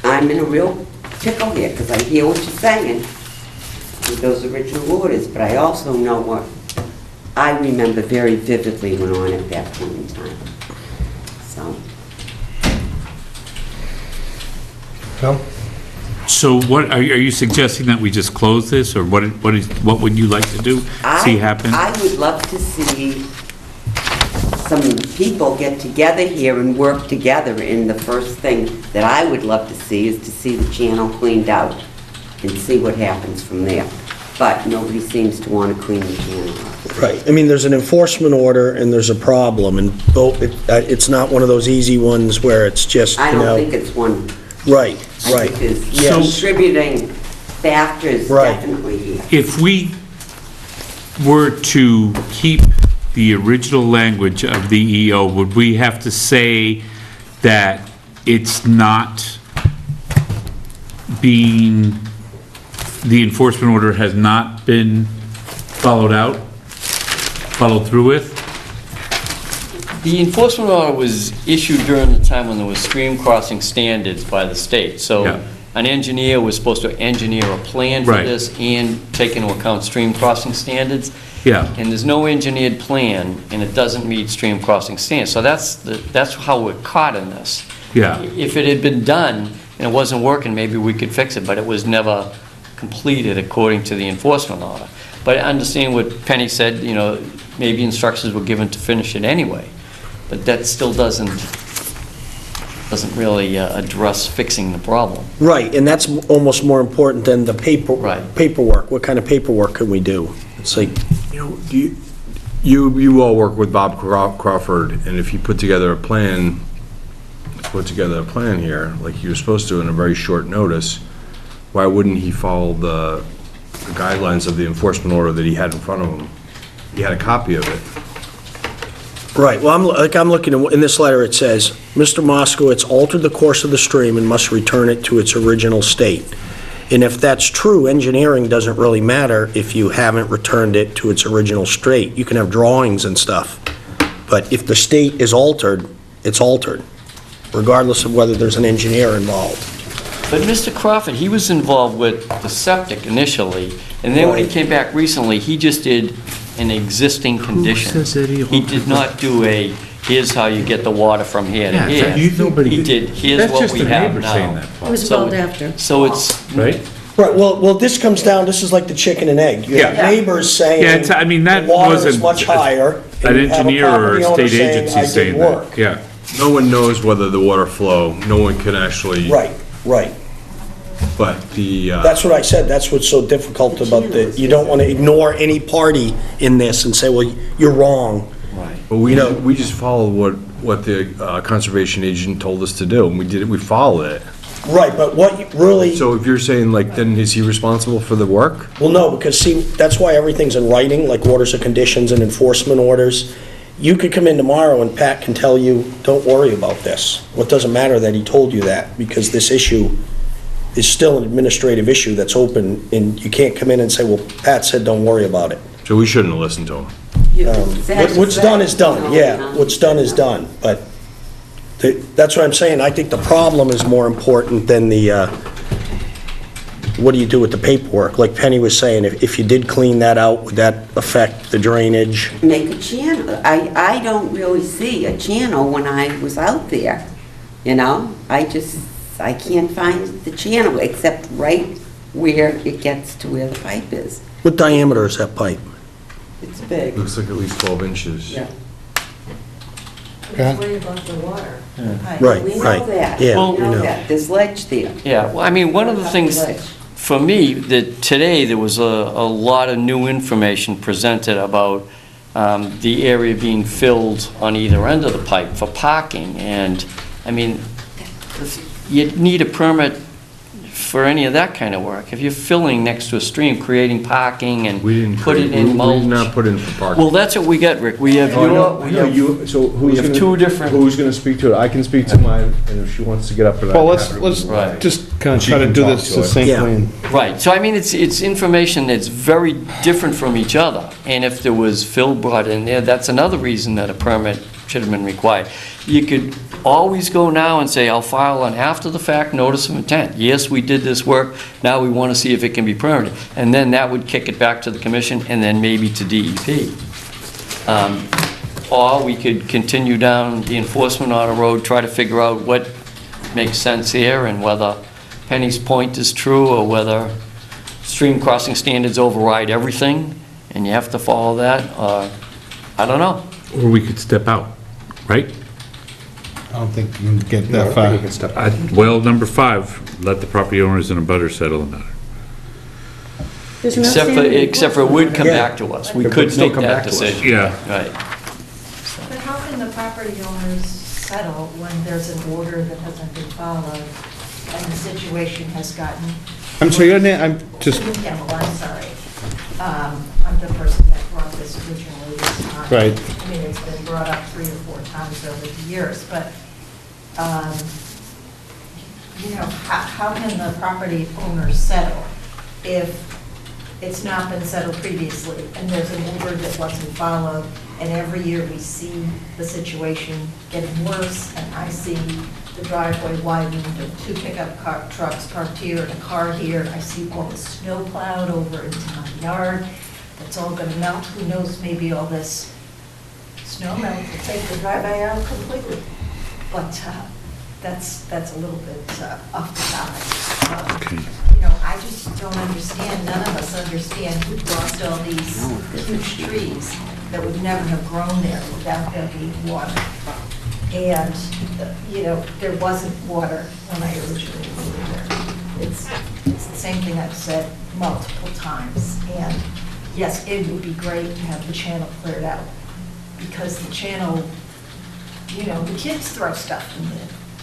I'm in a real pickle here, because I hear what you're saying with those original orders, but I also know what I remember very vividly went on at that point in time. So. Phil? So what, are you suggesting that we just close this, or what would you like to do, see happen? I would love to see some people get together here and work together, and the first thing that I would love to see is to see the channel cleaned out and see what happens from there. But nobody seems to want to clean the channel up. Right. I mean, there's an enforcement order and there's a problem, and it's not one of those easy ones where it's just, I don't think it's one. Right, right. I think there's contributing factors definitely here. If we were to keep the original language of the EO, would we have to say that it's not being, the enforcement order has not been followed through with? The enforcement order was issued during the time when there was stream crossing standards by the state. So an engineer was supposed to engineer a plan for this and take into account stream crossing standards. Yeah. And there's no engineered plan, and it doesn't meet stream crossing standards. So that's how we're caught in this. Yeah. If it had been done and it wasn't working, maybe we could fix it, but it was never completed according to the enforcement order. But I understand what Penny said, you know, maybe instructions were given to finish it anyway. But that still doesn't really address fixing the problem. Right, and that's almost more important than the paperwork. What kind of paperwork can we do? It's like, You all work with Bob Crawford, and if you put together a plan here, like you're supposed to in a very short notice, why wouldn't he follow the guidelines of the enforcement order that he had in front of him? He had a copy of it. right, well, I'm looking, in this letter, it says, Mr. Moskowitz altered the course of the stream and must return it to its original state. And if that's true, engineering doesn't really matter if you haven't returned it to its original state. You can have drawings and stuff, but if the state is altered, it's altered, regardless of whether there's an engineer involved. But Mr. Crawford, he was involved with the septic initially, and then when he Right. came back recently, he just did an existing condition. He did not do a, here's how you get the water from here to Yeah, here. nobody- He did, here's That's what just we the have neighbor saying now. that. It was So- involved after. So it's, Right? Right, well, this comes down, this is like the chicken and egg. You have Yeah. neighbors saying, Yeah, it's, I mean, that the water is wasn't much higher. and an you have a engineer or property a owner state saying, agency "I did saying work." that. Yeah. No one knows whether the water flow, no one can actually. Right, right. But the, That's what I said, that's what's so difficult about the, you don't want to ignore any party in this and say, well, you're wrong. but we just followed what the conservation agent told us to do, and we did it, we followed it. Right, but what you really, So if you're saying, like, then is he responsible for the work? well, no, because see, that's why everything's in writing, like orders of conditions and enforcement orders. You could come in tomorrow and Pat can tell you, don't worry about this. Well, it doesn't matter that he told you that, because this issue is still an administrative issue that's open, and you can't come in and say, well, Pat said don't worry about it. So we shouldn't have listened to him. What's done is done, yeah, what's done is done, but that's what I'm saying, I think the problem is more important than the, what do you do with the paperwork? Like Penny was saying, if you did clean that out, would that affect the drainage? Make a channel. I don't really see a channel when I was out there, you know? I can't find the channel except right where it gets to where the pipe is. What diameter is that pipe? It's big. Looks like at least 12 inches. Yeah. Yeah. Worry about the water. Right, We know right. that. Yeah, We we know know. that. There's ledge there. yeah, well, I mean, one of the things, for me, that today, there was a lot of new information presented about the area being filled on either end of the pipe for parking, and, I mean, you need a permit for any of that kind of work. If you're filling next to a stream, creating parking and We didn't. put it in We mulch. did not put in for parking. Well, that's what we got, Rick. We have Oh, your, no, we no, have, you, so we who's have gonna? two different. Who's gonna speak to it? I can speak to mine, and if she wants to get up and. Well, let's Right. just kind of She try to can do talk this to it. succinctly. and- Right, so I mean, it's information that's very different from each other, and if there was fill brought in there, that's another reason that a permit should have been required. You could always go now and say, I'll file an after-the-fact notice of intent. Yes, we did this work, now we want to see if it can be permitted. And then that would kick it back to the commission, and then maybe to DEP. Or we could continue down the enforcement order road, try to figure out what makes sense here, and whether Penny's point is true, or whether stream crossing standards override everything, and you have to follow that, or, I don't know. Or we could step out, right? I don't think you can get No, I that don't far. think you can step. Well, number 5, let the property owners and abutters settle the matter. There's no Except for, standing except for it would come Yeah. back to us. We It would could still make come that back to us. decision. Yeah. Right. But how can the property owners settle when there's an order that hasn't been followed and the situation has gotten? I'm sorry, your name, I'm just, Yeah, well, I'm sorry. I'm the person that brought this originally this time. Right. I mean, it's been brought up 3 or 4 times over the years, but, you know, how can the property owners settle if it's not been settled previously, and there's an order that wasn't followed, and every year we see the situation getting worse, and I see the driveway widened, and 2 pickup trucks parked here, and a car here, I see all the snow plowed over into my yard, it's all gonna melt, who knows, maybe all this snow melt will take the driveway out completely. But that's a little bit off the topic. You know, I just don't understand, none of us understand who lost all these huge trees that would never have grown there without there being water. And, you know, there wasn't water when I originally moved there. It's the same thing I've said multiple times. And yes, it would be great to have the channel cleared out, because the channel, you know, the kids throw stuff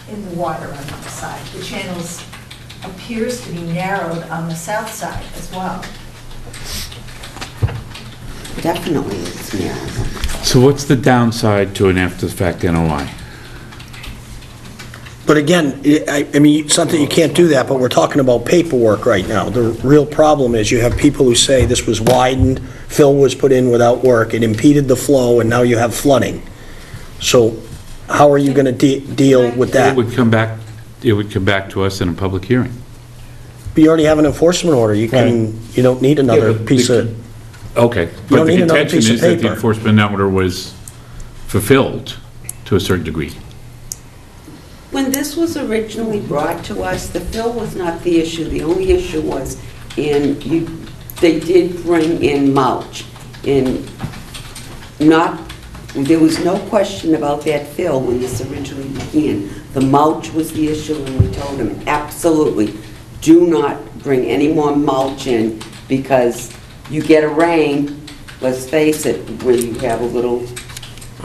in the water on the side. The channel appears to be narrowed on the south side as well. Definitely it's narrow. So what's the downside to an after-the-fact NOI? But again, I mean, something, you can't do that, but we're talking about paperwork right now. The real problem is you have people who say this was widened, fill was put in without work, it impeded the flow, and now you have flooding. So how are you going to deal with It that? would come back to us in a public hearing. But you already have an enforcement order. You don't need another piece of... Okay, don't but the need another contention piece of is that the paper. enforcement order was fulfilled to a certain degree. When this was originally brought to us, the fill was not the issue. The only issue was, they did bring in mulch. There was no question about that fill when this originally began. The mulch was the issue, and we told them, absolutely, do not bring any more mulch in, because you get a rain, let's face it, where you have a little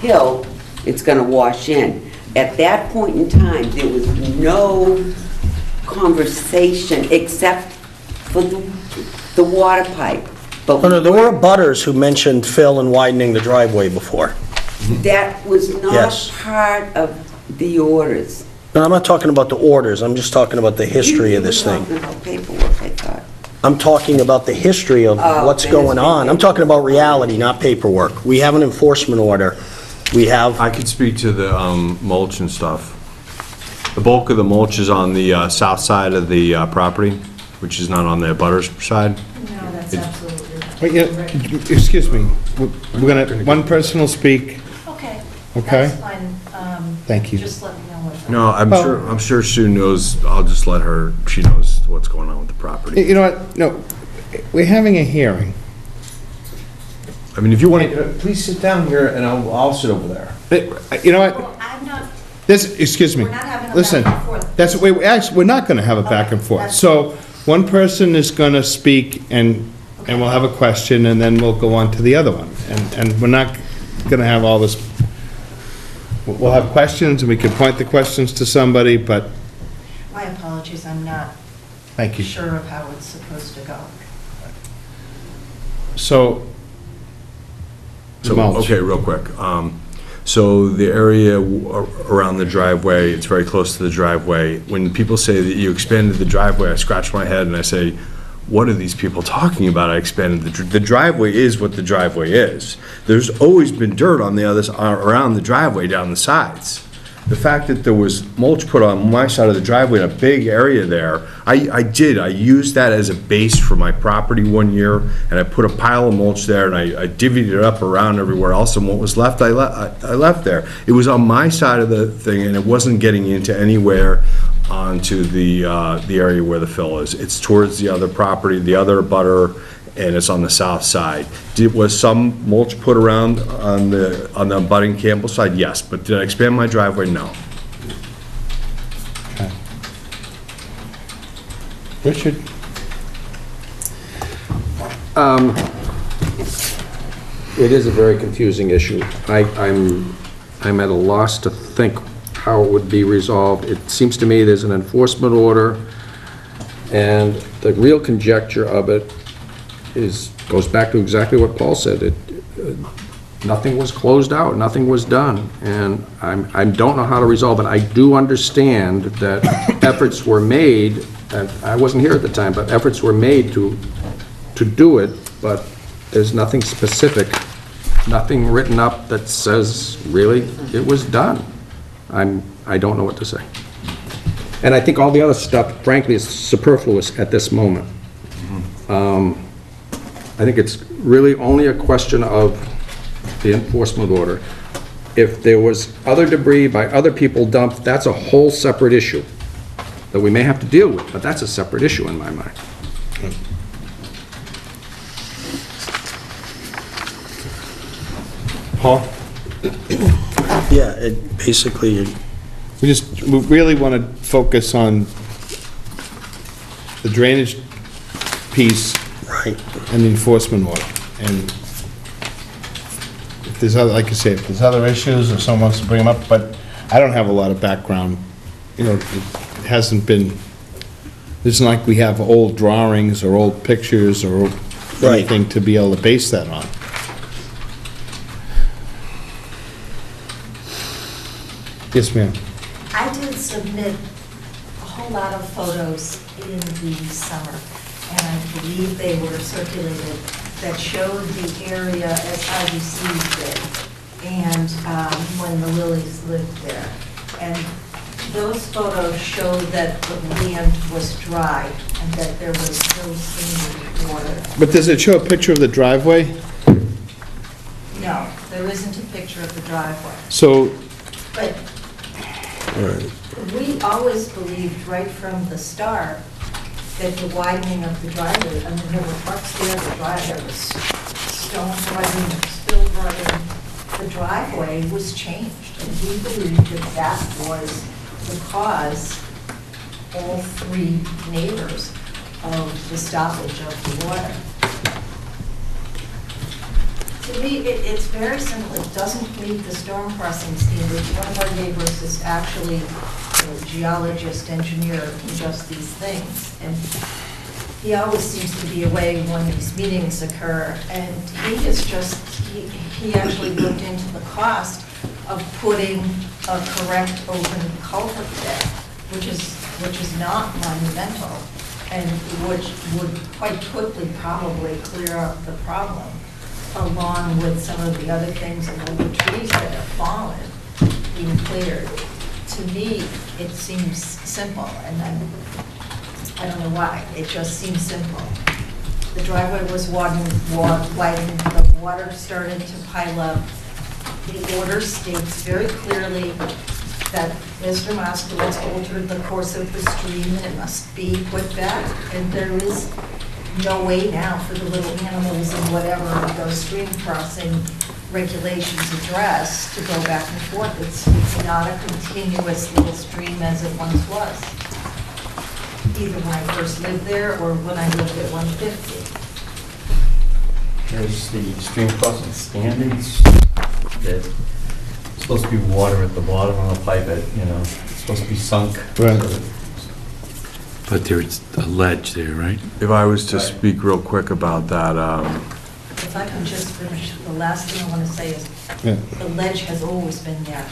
hill, it's gonna wash in. At that point in time, there was no conversation except for the water pipe. But No, there were butters who mentioned fill and widening the driveway before. that was not Yes. part of the orders. No, I'm not talking about the orders, I'm just talking about the history of this You were thing. talking about paperwork, I thought. I'm talking about the history of Oh, what's the going history. on. I'm talking about reality, not paperwork. We have an enforcement order. We have... I could speak to the mulch and stuff. The bulk of the mulch is on the south side of the property, which is not on the abutters side. No, that's absolutely not. Wait, excuse me, we're gonna, one person will speak. Okay. Okay. That's fine. Thank you. Just let me know what. No, I'm sure Sue knows. I'll just let her, she knows what's going on with the property. You know what, no, we're having a hearing. I mean, if you want to, please sit down here and I'll sit over there. You know what, Well, I'm not, excuse me, we're not having a listen, back and forth. that's, we're not gonna have a back and forth. that's- So, one person is gonna speak, and we'll have a question, and then we'll go on to the other one. And we're not gonna have all this, we'll have questions, and we can point the questions to somebody, but, my apologies, I'm not thank you. sure of how it's supposed to go. So, So, mulch. okay, real quick. So the area around the driveway, it's very close to the driveway. When people say that you expanded the driveway, I scratch my head and I say, what are these people talking about? I expanded the driveway is what the driveway is. There's always been dirt on the others, around the driveway down the sides. The fact that there was mulch put on my side of the driveway in a big area there, I used that as a base for my property one year, and I put a pile of mulch there, and I divvied it up around everywhere else, and what was left, I left there. It was on my side of the thing, and it wasn't getting into anywhere onto the area where the fill is. It's towards the other property, the other butter, and it's on the south side. Was some mulch put around on the abutting Campbell side? Yes, but did I expand my driveway? No. Okay. Richard? It is a very confusing issue. I'm at a loss to think how it would be resolved. It seems to me there's an enforcement order, and the real conjecture of it goes back to exactly what Paul said. Nothing was closed out, nothing was done, and I don't know how to resolve it. I do understand that efforts were made, and I wasn't here at the time, but efforts were made to do it, but there's nothing specific, nothing written up that says, really, it was done. I don't know what to say. And I think all the other stuff, frankly, is superfluous at this moment. I think it's really only a question of the enforcement order. If there was other debris by other people dumped, that's a whole separate issue that we may have to deal with, but that's a separate issue in my mind. Paul? Yeah, basically, We really want to focus on the drainage piece. Right. And the enforcement order. And if there's other, like you say, if there's other issues or someone wants to bring them up, but I don't have a lot of background. You know, it hasn't been, it's not like we have old drawings or old pictures or anything to be able to base that on. Yes, ma'am. I did submit a whole lot of photos in the summer, and I believe they were circulated, that showed the area as IBC did, and when the Lilies lived there. And those photos showed that the land was dry and that there was no standing water. But does it show a picture of the driveway? No, there isn't a picture of the driveway. So, But we always believed right from the start that the widening of the driveway, I mean, there were parts there, the driveway, there was stone running, spill running, the driveway was changed. And we believed that that was the cause, all three neighbors, of the stoppage of the water. To me, it's very simple. It doesn't meet the storm crossing standards. One of our neighbors is actually a geologist, engineer, who does these things. And he always seems to be away when these meetings occur. And he is just, he actually looked into the cost of putting a correct open culvert there, which is not monumental, and which would quite quickly probably clear up the problem, along with some of the other things and all the trees that have fallen being cleared. To me, it seems simple, and I don't know why, it just seems simple. The driveway was widened, the water started to pile up. The order states very clearly that Mr. Moskowitz altered the course of the stream and it must be put back, and there is no way now for the little animals and whatever those stream crossing regulations address to go back and forth. It's not a continuous little stream as it once was, either when I first lived there or when I lived at 150. There's the stream crossing standards, that it's supposed to be water at the bottom of the pipe, it's supposed to be sunk. Right. But there's a ledge there, right? If I was to speak real quick about that, If I can just finish, the last thing I want to say is, yeah. the ledge has always been there.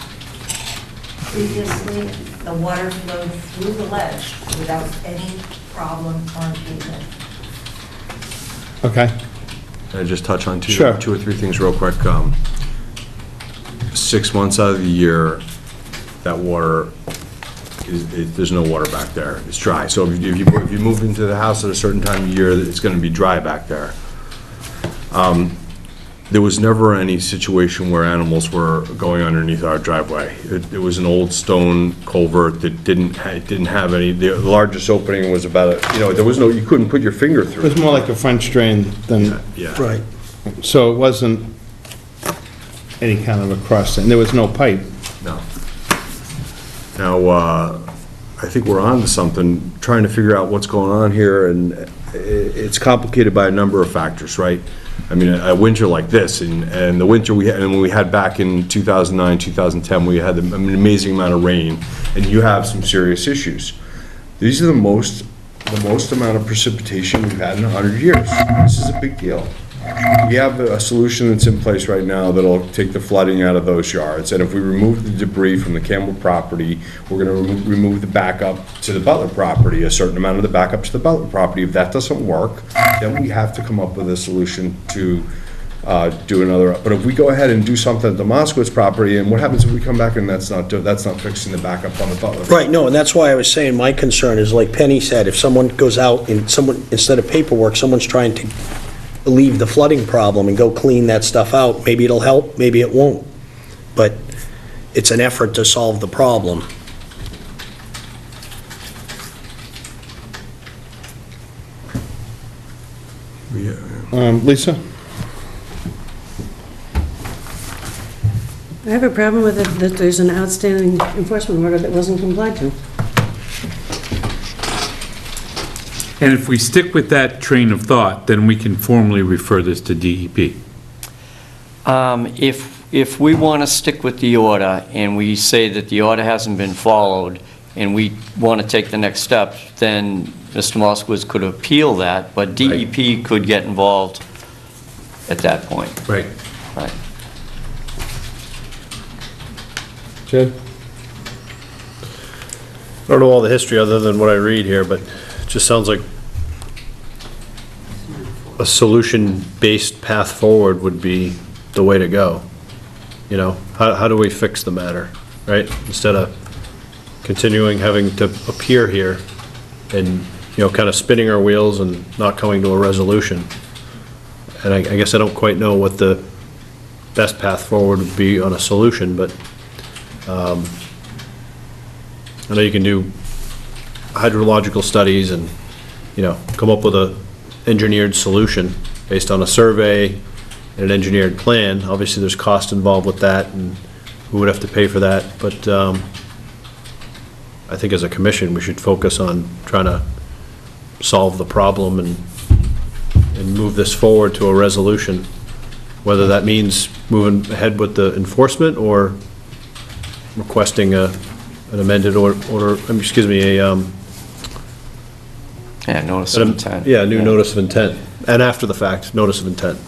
Previously, the water flowed through the ledge without any problem or impediment. Okay. can I just touch on two Sure. or three things real quick? 6 months out of the year, that water, there's no water back there. It's dry. So if you move into the house at a certain time of year, it's going to be dry back there. There was never any situation where animals were going underneath our driveway. It was an old stone culvert that didn't have any, the largest opening was about, there was no, you couldn't put your finger It through. was more like a French drain than, Yeah. Right. so it wasn't any kind of a crossing. There was no pipe. No. Now, I think we're on to something, trying to figure out what's going on here, and it's complicated by a number of factors, right? I mean, a winter like this, and the winter when we had back in 2009, 2010, we had an amazing amount of rain, and you have some serious issues. These are the most amount of precipitation we've had in 100 years. This is a big deal. We have a solution that's in place right now that'll take the flooding out of those yards, and if we remove the debris from the Campbell property, we're gonna remove the backup to the Butler property, a certain amount of the backup to the Butler property. If that doesn't work, then we have to come up with a solution to do another, but if we go ahead and do something at the Moskowitz property, and what happens if we come back and that's not fixing the backup on the Butler? Right, no, and that's why I was saying my concern is, like Penny said, if someone goes out and instead of paperwork, someone's trying to relieve the flooding problem and go clean that stuff out, maybe it'll help, maybe it won't. But it's an effort to solve the problem. Lisa? I have a problem with it that there's an outstanding enforcement order that wasn't complied to. And if we stick with that train of thought, then we can formally refer this to DEP. If we want to stick with the order and we say that the order hasn't been followed and we want to take the next step, then Mr. Moskowitz could appeal that, but DEP could get involved at that point. Right. Right. Jed? I don't know all the history other than what I read here, but it just sounds like a solution-based path forward would be the way to go. You know, how do we fix the matter, right? Instead of continuing having to appear here and, you know, kind of spinning our wheels and not coming to a resolution. And I guess I don't quite know what the best path forward would be on a solution, but I know you can do hydrological studies and, you know, come up with a engineered solution based on a survey and an engineered plan. Obviously, there's cost involved with that, and who would have to pay for that, but I think as a commission, we should focus on trying to solve the problem and move this forward to a resolution, whether that means moving ahead with the enforcement or requesting an amended order, excuse me, notice of intent. Yeah, new notice of intent, and after the fact, notice of intent.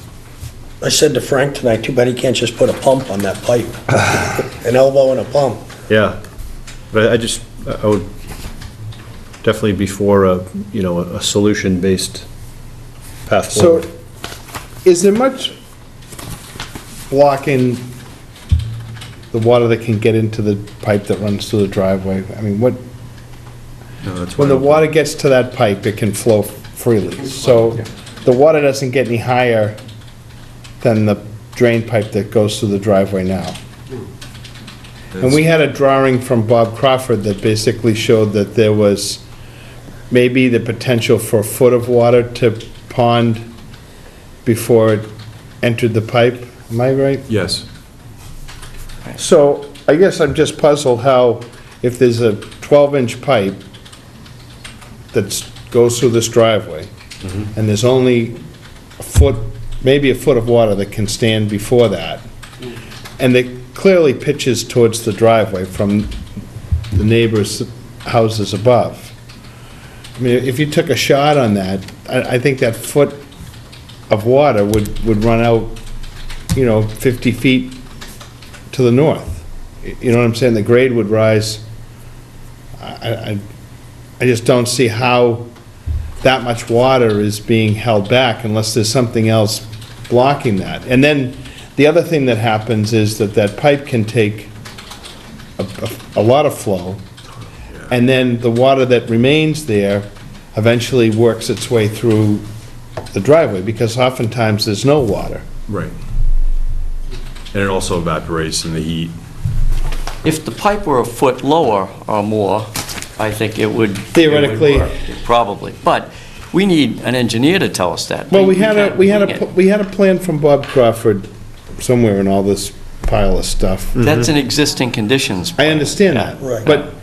I said to Frank tonight, too bad he can't just put a pump on that pipe. An elbow and a pump. Yeah, but I would definitely be for a, you know, a solution-based path forward. So, is there much blocking the water that can get into the pipe that runs through the driveway? I mean, what, when the water gets to that pipe, it can flow freely. So, the water doesn't get any higher than the drain pipe that goes through the driveway now. And we had a drawing from Bob Crawford that basically showed that there was maybe the potential for a foot of water to pond before it entered the pipe. Am I right? Yes. So I guess I'm just puzzled how, if there's a 12-inch pipe that goes through this driveway, and there's only a foot, maybe a foot of water that can stand before that, and it clearly pitches towards the driveway from the neighbors' houses above. I mean, if you took a shot on that, I think that foot of water would run out, you know, 50 feet to the north. You know what I'm saying? The grade would rise. I just don't see how that much water is being held back unless there's something else blocking that. And then the other thing that happens is that pipe can take a lot of flow, and then the water that remains there eventually works its way through the driveway, because oftentimes there's no water. Right. And it also evaporates in the heat. If the pipe were a foot lower or more, I think it would... Theoretically. It would work, probably. But we need an engineer to tell us that. Well, we had a plan from Bob Crawford somewhere in all this pile of stuff. That's an existing conditions. I understand that. Right. But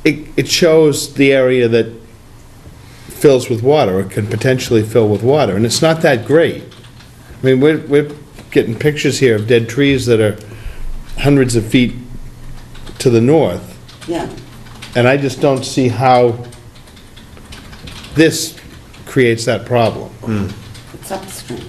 it shows the area that fills with water, or can potentially fill with water, and it's not that great. I mean, we're getting pictures here of dead trees that are hundreds of feet to the north. Yeah. And I just don't see how this creates that problem. It's upstream.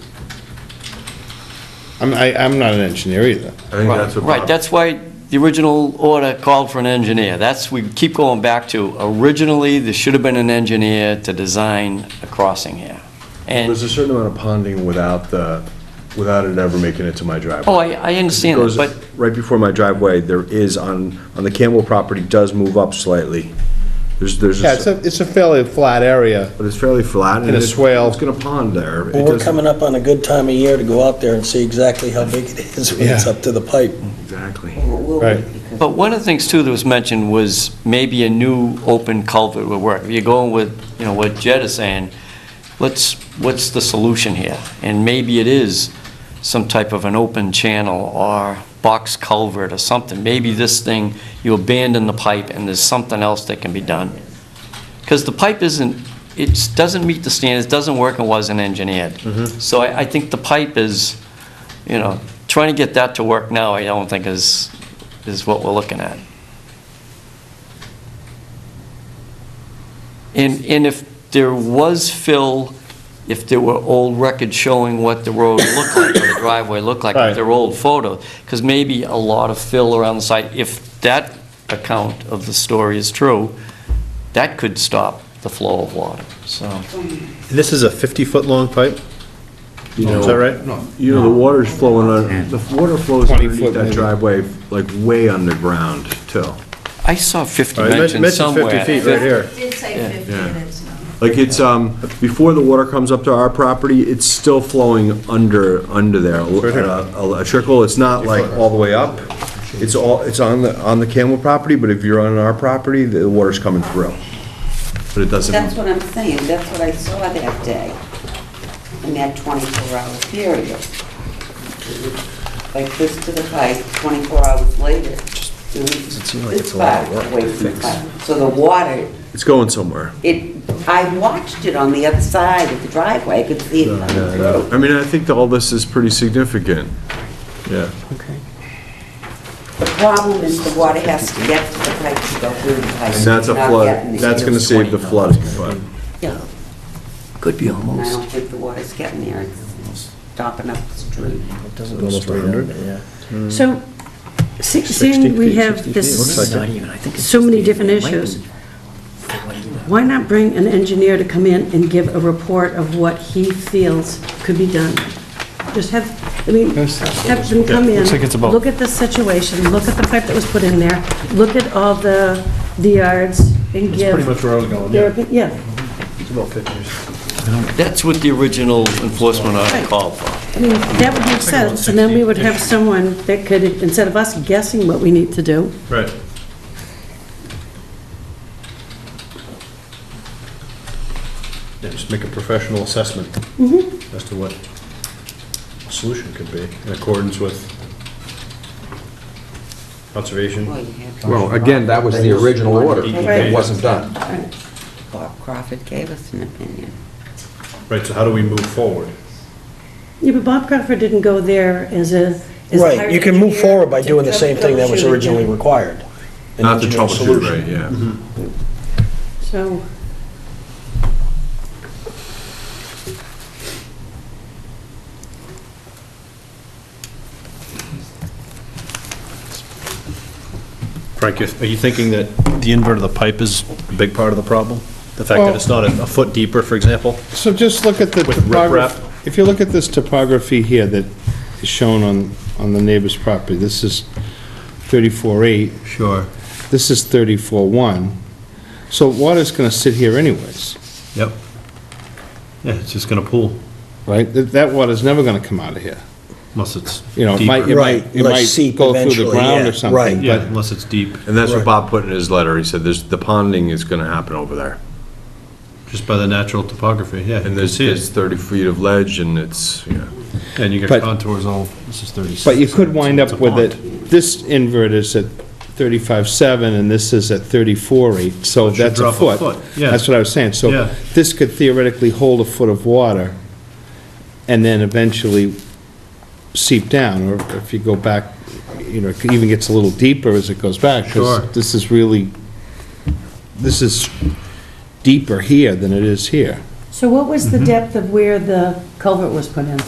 I'm not an engineer either. I think that's what Right, Bob- that's why the original order called for an engineer. We keep going back to, originally, there should have been an engineer to design a crossing here. And, There's a certain amount of ponding without it ever making it to my driveway. oh, I understand Goes that, but right before my driveway, there is on the Campbell property, does move up slightly. There's Yeah, it's a fairly flat area. but it's fairly flat and In a swale. It's gonna pond there. It Well, we're doesn't- coming up on a good time of year to go out there and see exactly how big it is when it's Yeah. up to the pipe. Exactly. Right. But one of the things, too, that was mentioned was maybe a new open culvert would work. If you're going with, you know, what Jed is saying, what's the solution here? And maybe it is some type of an open channel or box culvert or something. Maybe this thing, you abandon the pipe and there's something else that can be done. Because the pipe doesn't meet the standards, doesn't work, and wasn't engineered. So I think the pipe is, you know, trying to get that to work now, I don't think is what we're looking at. And if there was fill, if there were old records showing what the road looked like, or the driveway looked like, Right. if there were old photos, because maybe a lot of fill around the site, if that account of the story is true, that could stop the flow of water, so. This is a 50-foot long pipe? You know, Is that right? You know, the water's flowing on, the water flows 20 underneath foot that maybe. driveway, like way underground, too. I saw 50 All right, mentioned mentioned 50 somewhere. feet right here. It did say 50 Yeah. and it's not. Like it's, before the water comes up to our property, it's still flowing under there. A trickle, it's not like all the way up. It's on the Campbell property, but if you're on our property, the water's coming through. But it doesn't. That's what I'm saying, that's what I saw that day, in that 24-hour period. Like this to the pipe, 24 hours later, it was this far away from the pipe. So the water, It's going somewhere. I watched it on the other side of the driveway, I could see it coming through. I mean, I think all this is pretty significant. Yeah. The problem is the water has to get to the pipe to go through the pipe. And that's a It's not flood, getting there. that's gonna save the flooding, but. Yeah. Could be And I almost. don't think the water's getting there, it's stopping up the street. Doesn't go straight under, yeah. So, seeing we have this, so many different issues, why not bring an engineer to come in and give a report of what he feels could be done? Just have them come in, look at the situation, look at the pipe that was put in there, look at all the yards, and give... Pretty much where I was going, their yeah. opi- Yeah. It's about 50 years. That's what the original enforcement order called for. I mean, that would make sense, and then we would have someone that could, instead of us guessing what we need to do, Right. Yeah, just make a professional assessment as to what a solution could be in accordance with conservation. Well, again, that was the original order. It wasn't done. Bob Crawford gave us an opinion. Right, so how do we move forward? yeah, but Bob Crawford didn't go there as a... as Right, hired you can move engineer forward by to doing the same thing that was troubleshoot it. originally required. an Not the engineering troubleshoot, solution. right, yeah. So, Frank, are you thinking that the invert of the pipe is a big part of the problem? The fact that it's not a foot deeper, for example? So just look at the With riprap? topography. If you look at this topography here that is shown on the neighbor's property, this is 34.8. Sure. This is 34.1. So water's gonna sit here anyways, Yep. Yeah, it's just gonna pool, right? That water's never gonna come out of here. unless it's You know, it deeper. might, it Right, might, it let's might seep go through the eventually, ground yeah, or something, right. Yeah, but unless it's deep, And that's what Right. Bob put in his letter. He said the ponding is gonna happen over there. just by the natural topography, yeah. you And can see there's it. 30 feet of ledge and it's, yeah. And you But- got contours all, this is 36. But you could wind It's up a with pond. it, this invert is at 35.7 and this is at 34.8, so it should that's a drop a foot. foot, yeah. That's what I was saying, so Yeah. this could theoretically hold a foot of water and then eventually seep down, or if you go back, you know, it even gets a little deeper as it goes back. 'cause Sure. This is really, this is deeper here than it is here. so what was the depth of where the culvert was put in?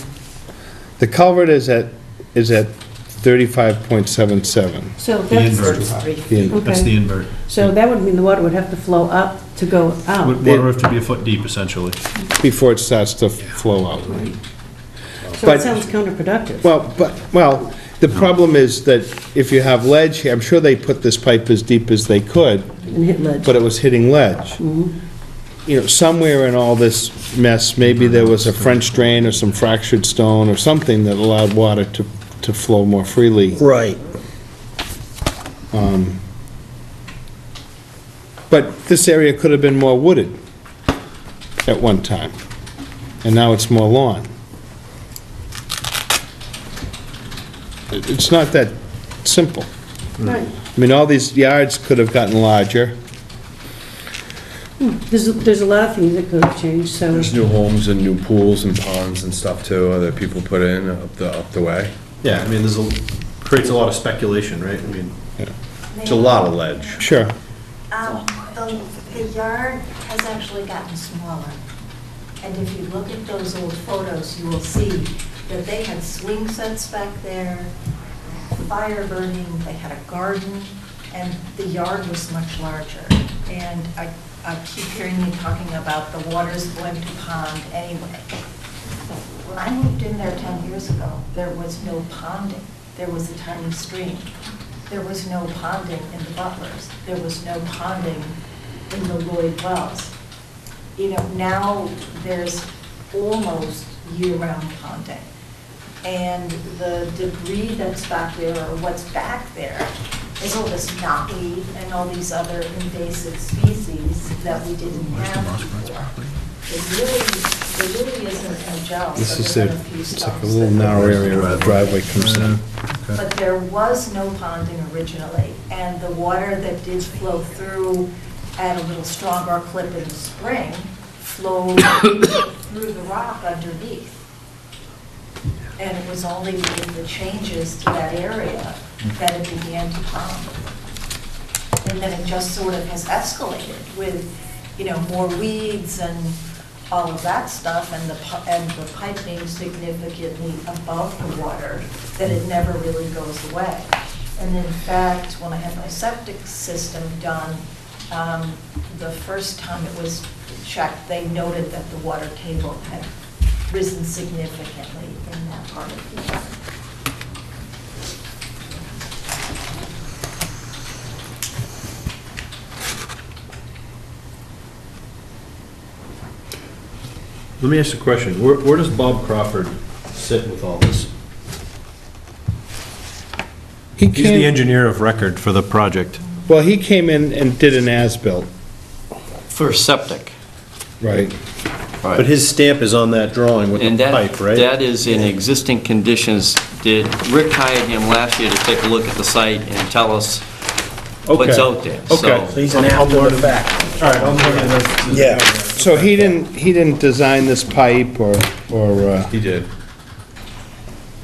The culvert is at 35.77. So The that's... invert. That's the Okay. invert. So that would mean the water would have to flow up to go out. Would water have to be a foot deep, essentially. Before it starts to flow out. So but- it sounds counterproductive. Well, the problem is that if you have ledge here, I'm sure they put this pipe as deep as they could, And hit ledge. but it was hitting ledge. You know, somewhere in all this mess, maybe there was a French drain or some fractured stone or something that allowed water to flow more freely. Right. But this area could have been more wooded at one time, and now it's more lawn. It's not that simple. Right. I mean, all these yards could have gotten larger. There's a lot of things that could have changed, so... There's new homes and new pools and ponds and stuff too that people put in up the way. Yeah, I mean, creates a lot of speculation, right? I mean, it's a lot of ledge. Sure. The yard has actually gotten smaller. And if you look at those old photos, you will see that they had swing sets back there, fire burning, they had a garden, and the yard was much larger. And I keep hearing you talking about the water's going to pond anyway. When I moved in there 10 years ago, there was no ponding. There was a tiny stream. There was no ponding in the Butlers. There was no ponding in the Lloyd wells. You know, now there's almost year-round ponding. And the debris that's back there, or what's back there, is all this knotweed and all these other invasive species that we didn't have before. It really isn't a gel. This is it's like a little narrow area where the driveway comes in. But there was no ponding originally, and the water that did flow through at a little stronger clip in the spring flowed through the rock underneath. And it was only with the changes to that area that it began to pond. And then it just sort of has escalated with, you know, more weeds and all of that stuff, and the pipe being significantly above the water, that it never really goes away. And in fact, when I had my septic system done, the first time it was checked, they noted that the water table had risen significantly in that part of the yard. Let me ask you a question. Where does Bob Crawford sit with all this? He's the engineer of record for the project. Well, he came in and did an as-built. For septic. Right. But his stamp is on that drawing with the pipe, right? That is in existing conditions. Rick hired him last year to take a look at the site and tell us what's out there. Okay. So he's an after the fact. All right, I'll look at this. Yeah. So he didn't design this pipe or? He did.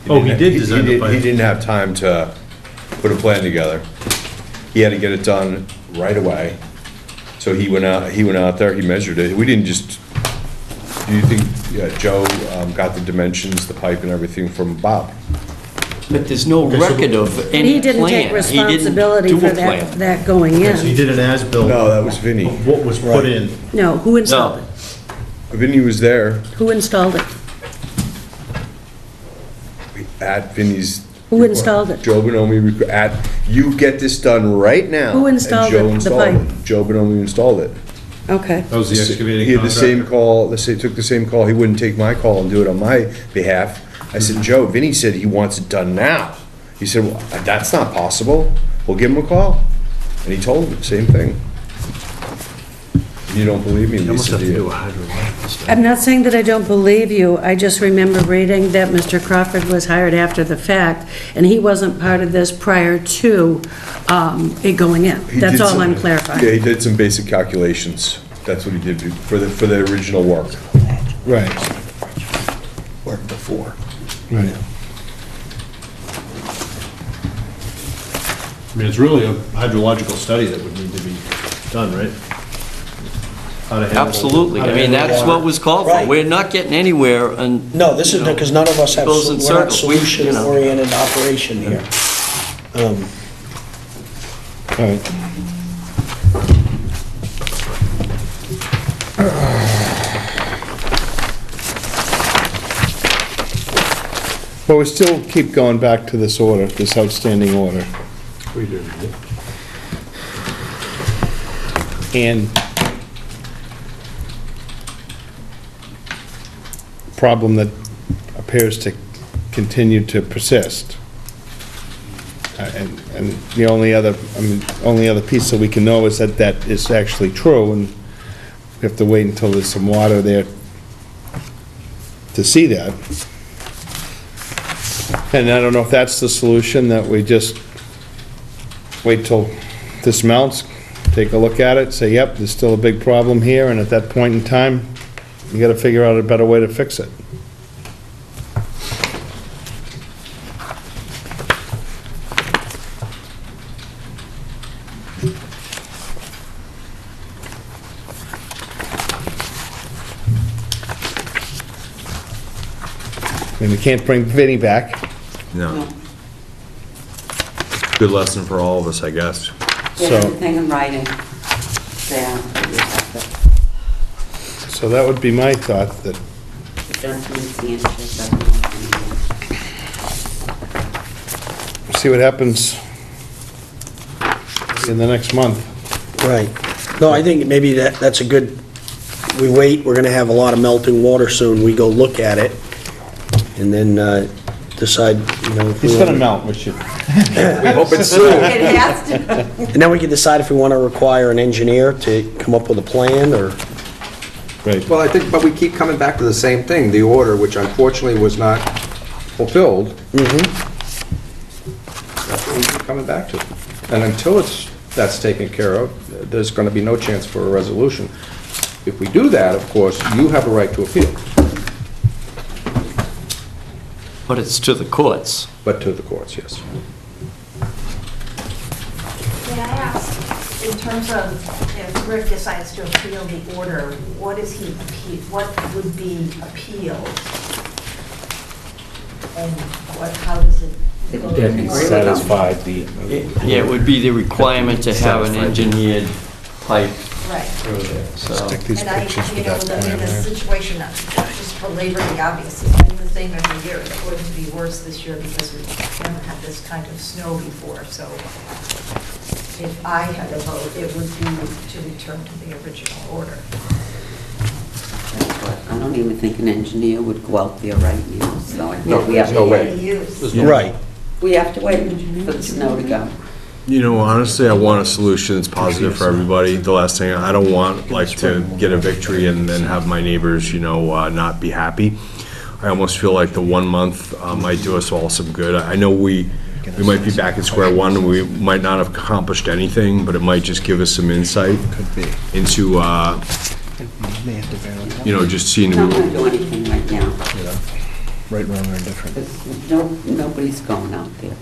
Oh, he did design the pipe. He didn't have time to put a plan together. He had to get it done right away. So he went out there, he measured it. We didn't just, do you think Joe got the dimensions, the pipe and everything from Bob? But there's no record of any plan. He didn't take responsibility He didn't for do a plan. that going in. So he did an as-built. No, that was Vinnie. What was put in? No, who installed it? Vinnie was there Who installed it? at Vinnie's. Who installed it? Joe Bonomi, you get this done right now. Who installed And Joe the installed pipe? it. Joe Bonomi installed it. Okay. That was the excavating He had the same contractor? call, took the same call, he wouldn't take my call and do it on my behalf. I said, Joe, Vinnie said he wants it done now. He said, well, that's not possible, we'll give him a call. And he told me the same thing. You don't believe me, Lisa, do you? I'm not saying that I don't believe you. I just remember reading that Mr. Crawford was hired after the fact, and he wasn't part of this prior to it going in. He That's did all some- I'm clarifying. Yeah, he did some basic calculations, that's what he did for the original work. Right. Worked before. Right. I mean, it's really a hydrological study that would need to be done, right? How to handle- Absolutely. how to I mean, handle that's water. what was called for. Right. We're not getting anywhere and. No, this is, because none of us have, Goes in we're not circles. We- you know. solution-oriented operation here. All right. Well, we still keep going back to this order, this outstanding order. We do. And problem that appears to continue to persist. And the only other, only other piece that we can know is that that is actually true, and we have to wait until there's some water there to see that. And I don't know if that's the solution, that we just wait till this melts, take a look at it, say, yep, there's still a big problem here, and at that point in time, you gotta figure out a better way to fix it. I mean, we can't bring Vinnie back. No. Good lesson for all of us, I guess. Get So- everything in writing. So that would be my thought, that The gentleman Sanchez doesn't want any. see what happens in the next month. Right. No, I think maybe that's a good, we wait, we're gonna have a lot of melting water soon, we go look at it, and then decide, you know. if we It's gonna wanna- melt, Richard. We hope it's soon. It has to. And then we can decide if we wanna require an engineer to come up with a plan, or... Right. Well, I think, but we keep coming back to the same thing, the order, which unfortunately was not fulfilled. That's what we keep coming back to. And until that's taken care of, there's going to be no chance for a resolution. If we do that, of course, you have a right to appeal, But it's to the courts. but to the courts, yes. May I ask, in terms of if Rick decides to appeal the order, what is he, what would be appealed? And how does it go? That he satisfied the... Yeah, it would be the requirement to have an engineered pipe Right. through there, so. Stick these And I, pictures you with know, that in plan this there. situation, just for labor, the obvious, it's been the same every year. It's going to be worse this year because we haven't had this kind of snow before, so if I had a vote, it would be to return to the original order. I don't even think an engineer would go out there right now, so I No, think we have there's no to way. wait. There's no way. Right. We have to wait for the snow to go. You know, honestly, I want a solution that's positive for everybody. The last thing, I don't want like to get a victory and then have my neighbors, you know, not be happy. I almost feel like the 1 month might do us all some good. I know we might be back at square one, and we might not have accomplished anything, but it might just give us some insight into, you know, just seeing. We're not going to do anything right now. Right, wrong, or indifferent. Nobody's going out there.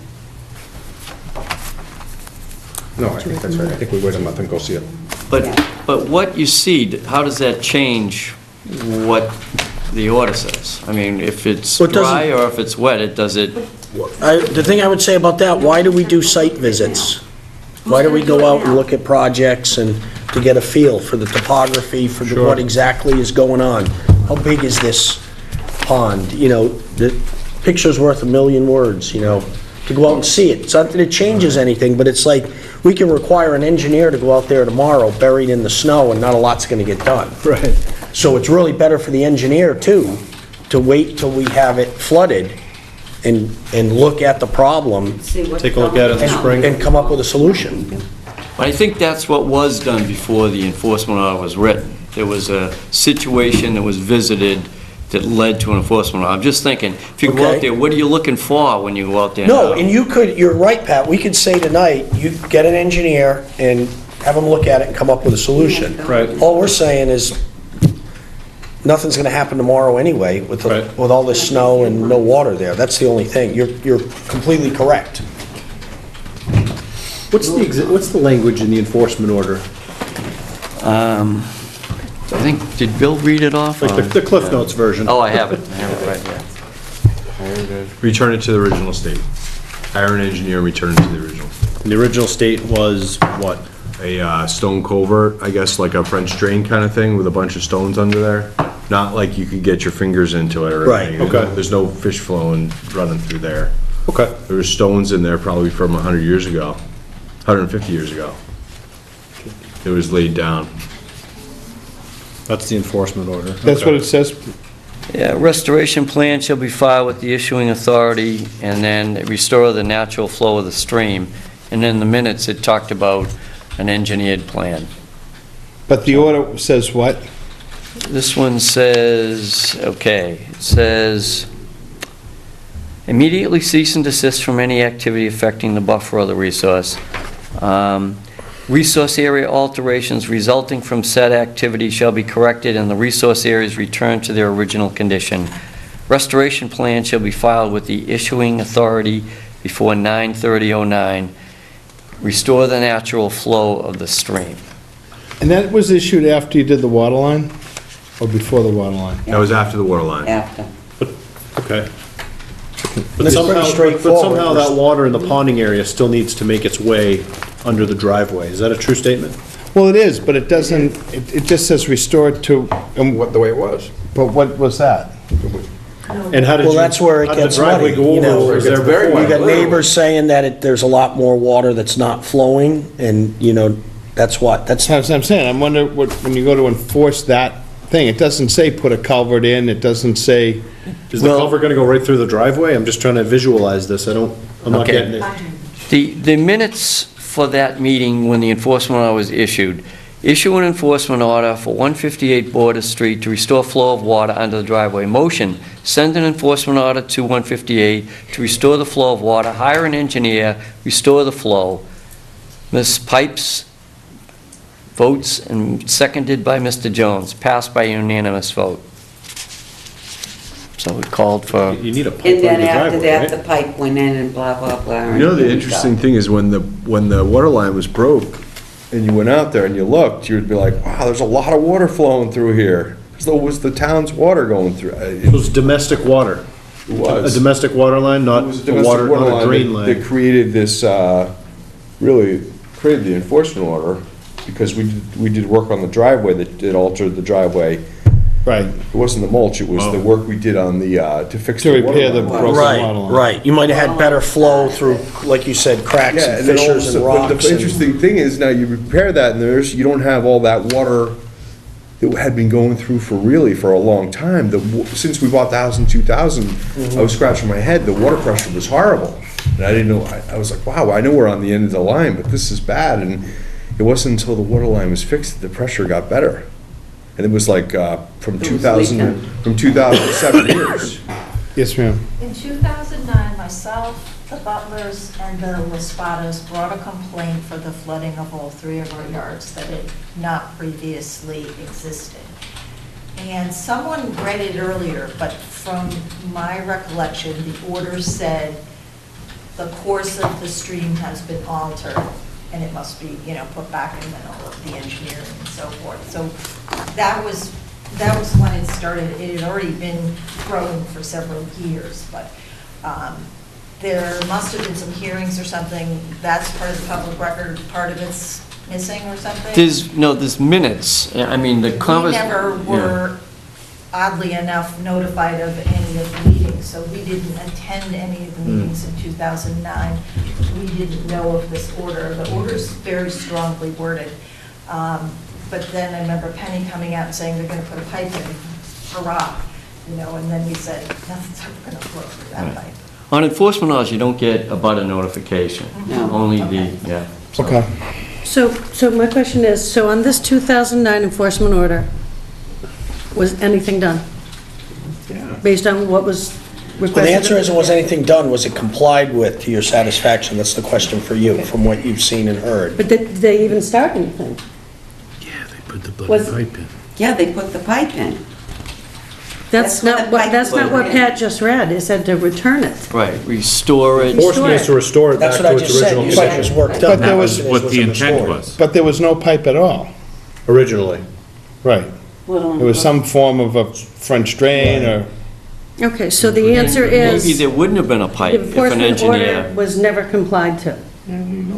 No, I think that's right. I think we wait a month and go see it. But what you see, how does that change what the order says? I mean, if it's Well, it doesn't- dry or if it's wet, does it? The thing I would say about that, why do we do site visits? Why do we go out and look at projects and to get a feel for the topography, for what exactly is going on? How big is this pond? You know, the picture's worth a million words, you know, to go out and see it. It's not that it changes anything, but it's like, we can require an engineer to go out there tomorrow buried in the snow and not a lot's gonna get done. Right. So it's really better for the engineer too, to wait till we have it flooded and look at the problem. Take a look at it in the spring. And come up with a solution. But I think that's what was done before the enforcement order was written. There was a situation that was visited that led to an enforcement order. I'm just thinking, if you go out Okay. there, what are you looking for when you go out there now? No, and you're right, Pat, we could say tonight, you get an engineer and have them look at it and come up with a solution. Right. All we're saying is, nothing's gonna happen tomorrow anyway with all this snow and no water there. That's the only thing. You're completely correct. What's the language in the enforcement order? I think, did Bill read it off? Like the Cliff Notes version? Oh, I have it right here. Return it to the original state. Hire an engineer, and return it to the original state. And the original state was what? A stone culvert, I guess, like a French drain kind of thing with a bunch of stones under there. Not like you could get your fingers into it or Right, anything. okay. There's no fish flowing, running through there. Okay. There were stones in there probably from 100 years ago, 150 years ago. It was laid down. That's the enforcement order. That's what it says? Yeah, restoration plan shall be filed with the issuing authority, and then restore the natural flow of the stream. And in the minutes, it talked about an engineered plan. But the order says what? This one says, okay, it says, immediately cease and desist from any activity affecting the buffer or the resource. Resource area alterations resulting from said activity shall be corrected and the resource areas returned to their original condition. Restoration plan shall be filed with the issuing authority before 9/30/09. Restore the natural flow of the stream. And that was issued after you did the water line, or before the water line? That was after the water line. After. Okay. That's pretty straightforward. But somehow that water in the ponding area still needs to make its way under the driveway. Is that a true statement? Well, it is, but it doesn't, it just says restored to, the way it was. but what was that? And how did Well, you, that's where it how did the gets driveway muddy, go you over? know. Or was there before? You got neighbors saying that there's a lot more water that's not flowing, and, that's That's what I'm saying, I'm wondering, when you go to enforce that thing, it doesn't say put a culvert in, it doesn't say, Is the culvert gonna go right through the driveway? I'm just trying to visualize this, I'm not Okay. getting it. The minutes for that meeting, when the enforcement order was issued, issue an enforcement order for 158 Border Street to restore flow of water under the driveway. Motion, send an enforcement order to 158 to restore the flow of water, hire an engineer, restore the flow. Ms. Pipes votes and seconded by Mr. Jones, passed by unanimous vote. So we called for... You need a pipe And on then the after driveway, that, right? the pipe went in and blah, blah, blah. You and know, the here we interesting go. thing is when the water line was broke and you went out there and you looked, you would be like, wow, there's a lot of water flowing through here. As though it was the town's water going through. It was domestic water. It was. A domestic water line, not It was a a domestic water, water not a drain line that line. created this, really created the enforcement order because we did work on the driveway that altered the driveway. right, It wasn't the mulch, it was the work we did on the, to fix to the water repair the line. broken water Right, line. right. You might have had better flow through, like you said, cracks Yeah, and and then all of a fissures and sudden, but rocks. the and- interesting thing is now you repair that and you don't have all that water that had been going through for a long time. Since we bought the house in 2000, Mm-hmm. I was scratching my head, the water pressure was horrible. And I didn't know, I was like, wow, I know we're on the end of the line, but this is bad. And it wasn't until the water line was fixed that the pressure got better. And it was like, from was 2000, leaking. from 2007 years. Yes, ma'am. In 2009, myself, the Butlers, and the Laspadas brought a complaint for the flooding of all three of our yards that had not previously existed. And someone read it earlier, but from my recollection, the order said the course of the stream has been altered, and it must be, put back in the middle of the engineering and so forth. So that was when it started. It had already been growing for several years, but there must have been some hearings or something. That's part of the public record, part of it's missing or something. There's minutes. I mean, the We conversation... never were, oddly enough, notified of any of the meetings, so we didn't attend any of the meetings in 2009. We didn't know of this order. The order's very strongly worded. But then I remember Penny coming out and saying they're going to put a pipe in, hurrah, and then we said, nothing's ever going to flow through that pipe. On enforcement orders, you don't get a butter notification. No. Only Okay. the, Okay. So my question is, so on this 2009 enforcement order, was anything done? Yeah. Based on what was requested? Well, the answer isn't was anything done, was it complied with to your satisfaction? That's the question for you, from what you've seen and heard. But did they even start anything? Yeah, they put the Was- pipe in. Yeah, they put the pipe in. That's That's what not the what, pipe that's not what was. Pat just read. It said to return it. right, restore it. Enforcement is to restore it back That's what to I its just said, original you said it condition. was worked But up. there The was- question is, What the it intent restored? was. But there was no pipe at all. Originally. Right. It was some form of a French drain or, Okay, so the answer is, Maybe there wouldn't have been a the pipe if an enforcement order engineer... was never complied to.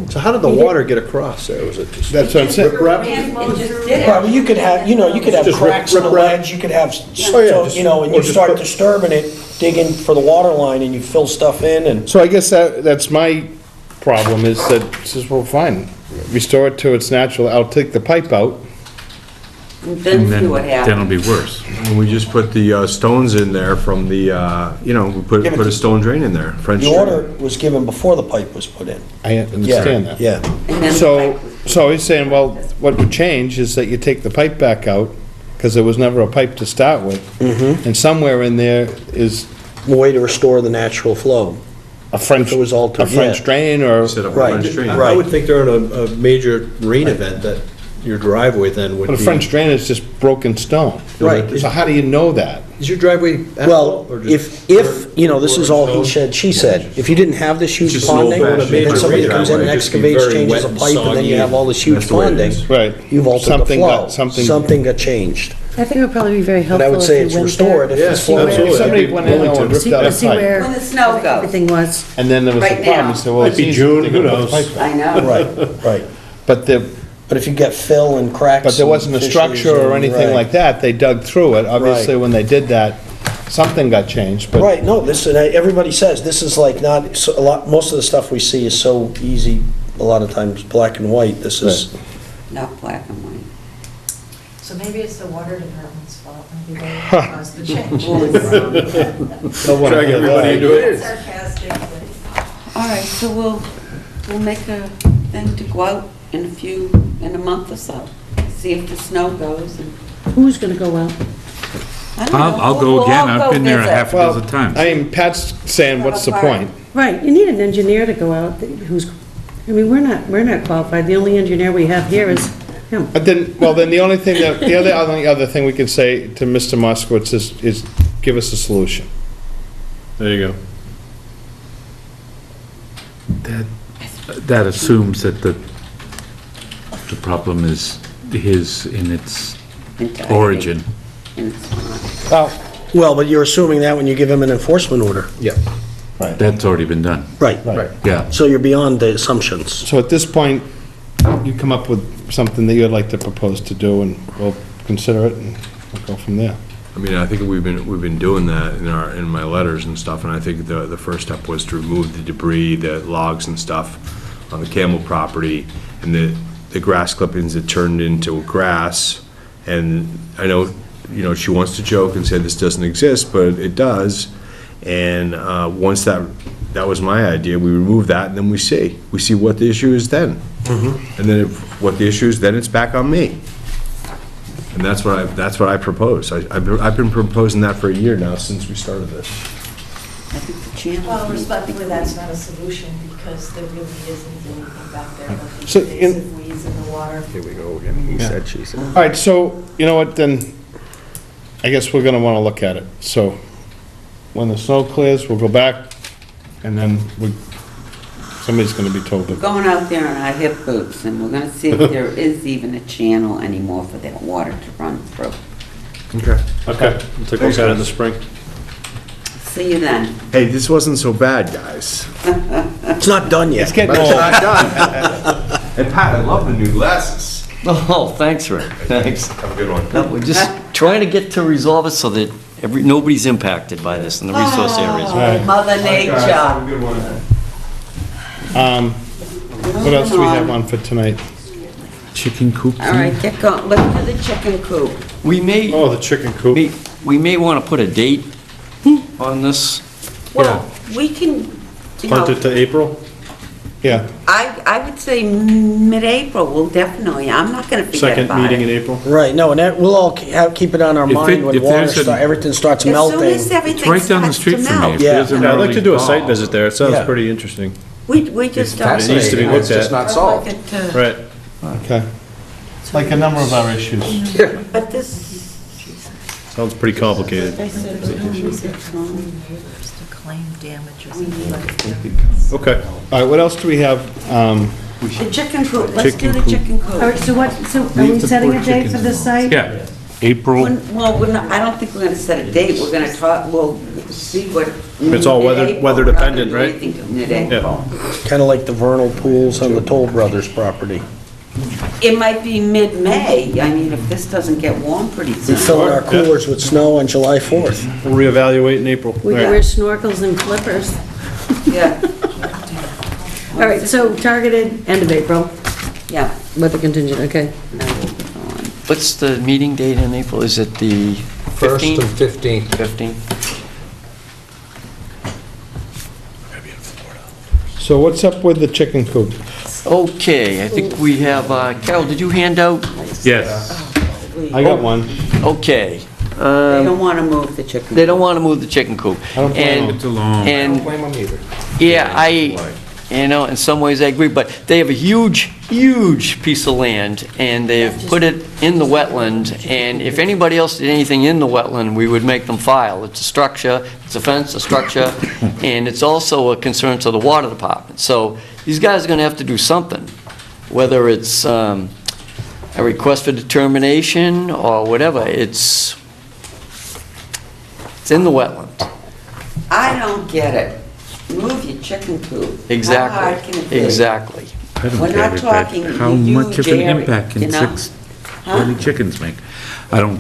So how did the water get across there? Was it just? that's what I'm saying. Riprap? It just did Well, it. you could have, you could have Just cracks in the rip- ledge, you could have, Oh, yeah, so, just- and or you just start put- disturbing it, digging for the water line, and you fill stuff in, and So I guess that's my problem, is that, says, well, fine, restore it to its natural, I'll take the pipe out. And then And see what then it'll happens. be worse. And we just put the stones in there from the, we put Yeah, but a stone drain in there, French the drain. order was given before the pipe was put in. I understand that. Yeah. And then the So, pipe was- so he's saying, well, what would change is that you take the pipe back out, because there was never a pipe to start with. And somewhere in there is A way to restore the natural flow. a French, If it was altered, a French yeah. drain or, Set up a Right. French drain. Right. I would think during a major rain event that your driveway then would but be. a French drain is just broken stone. Right. So how do you know that? Is your driveway Well, asphalt or just? if, this is all he said, she said, if you didn't have this huge Just an ponding, old-fashioned and then somebody rain comes in and driveway, just be excavates, very changes wet a and pipe, and then you soggy, have all this huge that's the way it ponding, is. Right. you've altered the Something flow. got- something- Something got changed. I think it would probably be very But helpful I would if say you it's went restored there. if it's Yes, flowing. absolutely. If somebody I'd be went in willing there to. and ripped See out a see pipe, where When the snow goes. everything was. and then there was a Right problem, now. you said, well, Might it's be easy June, to who put the knows? pipe out. I know. Right, right. But But if you get fill and cracks. But there wasn't a and structure fissures or and- anything right. like that, they dug through it. Obviously, Right. when they did that, something got changed, but. Right, no, this, and everybody says, this is like not, so a lot, most of the stuff we see is so easy, a lot of times black and white, this is. Not black and white. So maybe it's the water department's fault, maybe they caused the change. Drag everybody into it. Sarcastically. All right, so we'll make a thing to go out in a month or so, see if the snow goes and. Who's gonna go out? I don't know. I'll go We'll again. all I've been there a visit. half a dozen times. I mean, Pat's saying, what's the point? Right, you need an engineer to go out who's, I mean, we're not qualified. The only engineer we have here is him. But then, the only thing that, the only other thing we can say to Mr. Moskowitz is give us a solution. There you go. That assumes that the problem is his in its origin. Well, but you're assuming that when you give him an enforcement order. Yeah. Right. That's already been done. Right. Yeah. So you're beyond the assumptions. So at this point, you come up with something that you'd like to propose to do, and we'll consider it, and we'll go from there. I mean, I think we've been doing that in my letters and stuff, and I think the first step was to remove the debris, the logs and stuff on the Campbell property, and the grass clippings that turned into grass. And I know, she wants to joke and say this doesn't exist, but it does. And once that was my idea, we remove that, and then we see what the issue is then. And then what the issue is, then it's back on me. And that's what I propose. I've been proposing that for a year now, since we started this. I think the channel. Well, respectfully, that's not a solution, because there really isn't anything back there but So the in- invasive weeds in the water. Here we go again. He said, she said. All right, so, you know what, then, I guess we're gonna wanna look at it. So, when the snow clears, we'll go back, and then somebody's gonna be told to. Going out there in our hip boots, and we're gonna see if there is even a channel anymore for that water to run through. Okay. Okay, we'll take a look at it in the spring. See you then. Hey, this wasn't so bad, guys. It's not done yet. It's getting But it's old. not done. And Pat, I love the new glasses. Oh, thanks, Rick, thanks. Have a good one. No, we're just trying to get to resolve it so that nobody's impacted by this in the resource areas. Oh, Mother Nature. Have a good one. What else do we have on for tonight? Chicken coop. All right, get going, look for the chicken coop. We may, Oh, the chicken coop. we may want to put a date on this. Well, we can, Punt it to April? Yeah, I would say mid-April, well, definitely, I'm not gonna forget Second about meeting in it. April? Right, no, and that, we'll all keep it on our If mind it- when if water, there's a- everything starts As soon melting. as everything right down the starts street to from me. melt. If Yeah. there's an Yeah, I'd like early to do a call. site visit there. It sounds Yeah. pretty interesting. We just don't. It needs to be It's looked just at. not solved. Like it, Right. okay. Like a number of our issues. But this, Sounds pretty complicated. they said it was To claim damages. Okay. All right, what else do we have? the chicken coop, let's do the chicken All coop. right, so are we setting a date for this site? Yeah, April. Well, I don't think we're gonna set a date, we're gonna talk, we'll see what. It's all weather mid-April, weather we're not dependent, gonna do right? anything till mid-April. Kind of like the vernal pools on the Toll Brothers property. It might be mid-May, I mean, if this doesn't get warm pretty We soon. fill our coolers with snow on July 4th. We'll reevaluate in April. We All can right. wear snorkels and flippers. Yeah, All right, so targeted end of April, yeah. weather contingent, okay. What's the meeting date in April? Is it the 15th? 1st and 15th. 15th? So what's up with the chicken coop? Okay, I think we have, Carol, did you hand out? Yes. I got one. Okay. They don't wanna move the chicken. They don't want to move the chicken coop. I don't blame them. It's a long. And, Blame them either. yeah, in some ways I agree, but they have a huge, huge piece of land, and they've put it in the wetland, and if anybody else did anything in the wetland, we would make them file. It's a structure, it's a fence, a structure, and it's also a concern to the water department. So these guys are gonna have to do something, whether it's a request for determination or whatever, it's in the wetland. I don't get it. Move your chicken coop. How hard can it Exactly, be? exactly. I don't We're get not it, talking but how you, much of an Jerry, impact you can know? 6 Huh? bloody chickens make? I don't,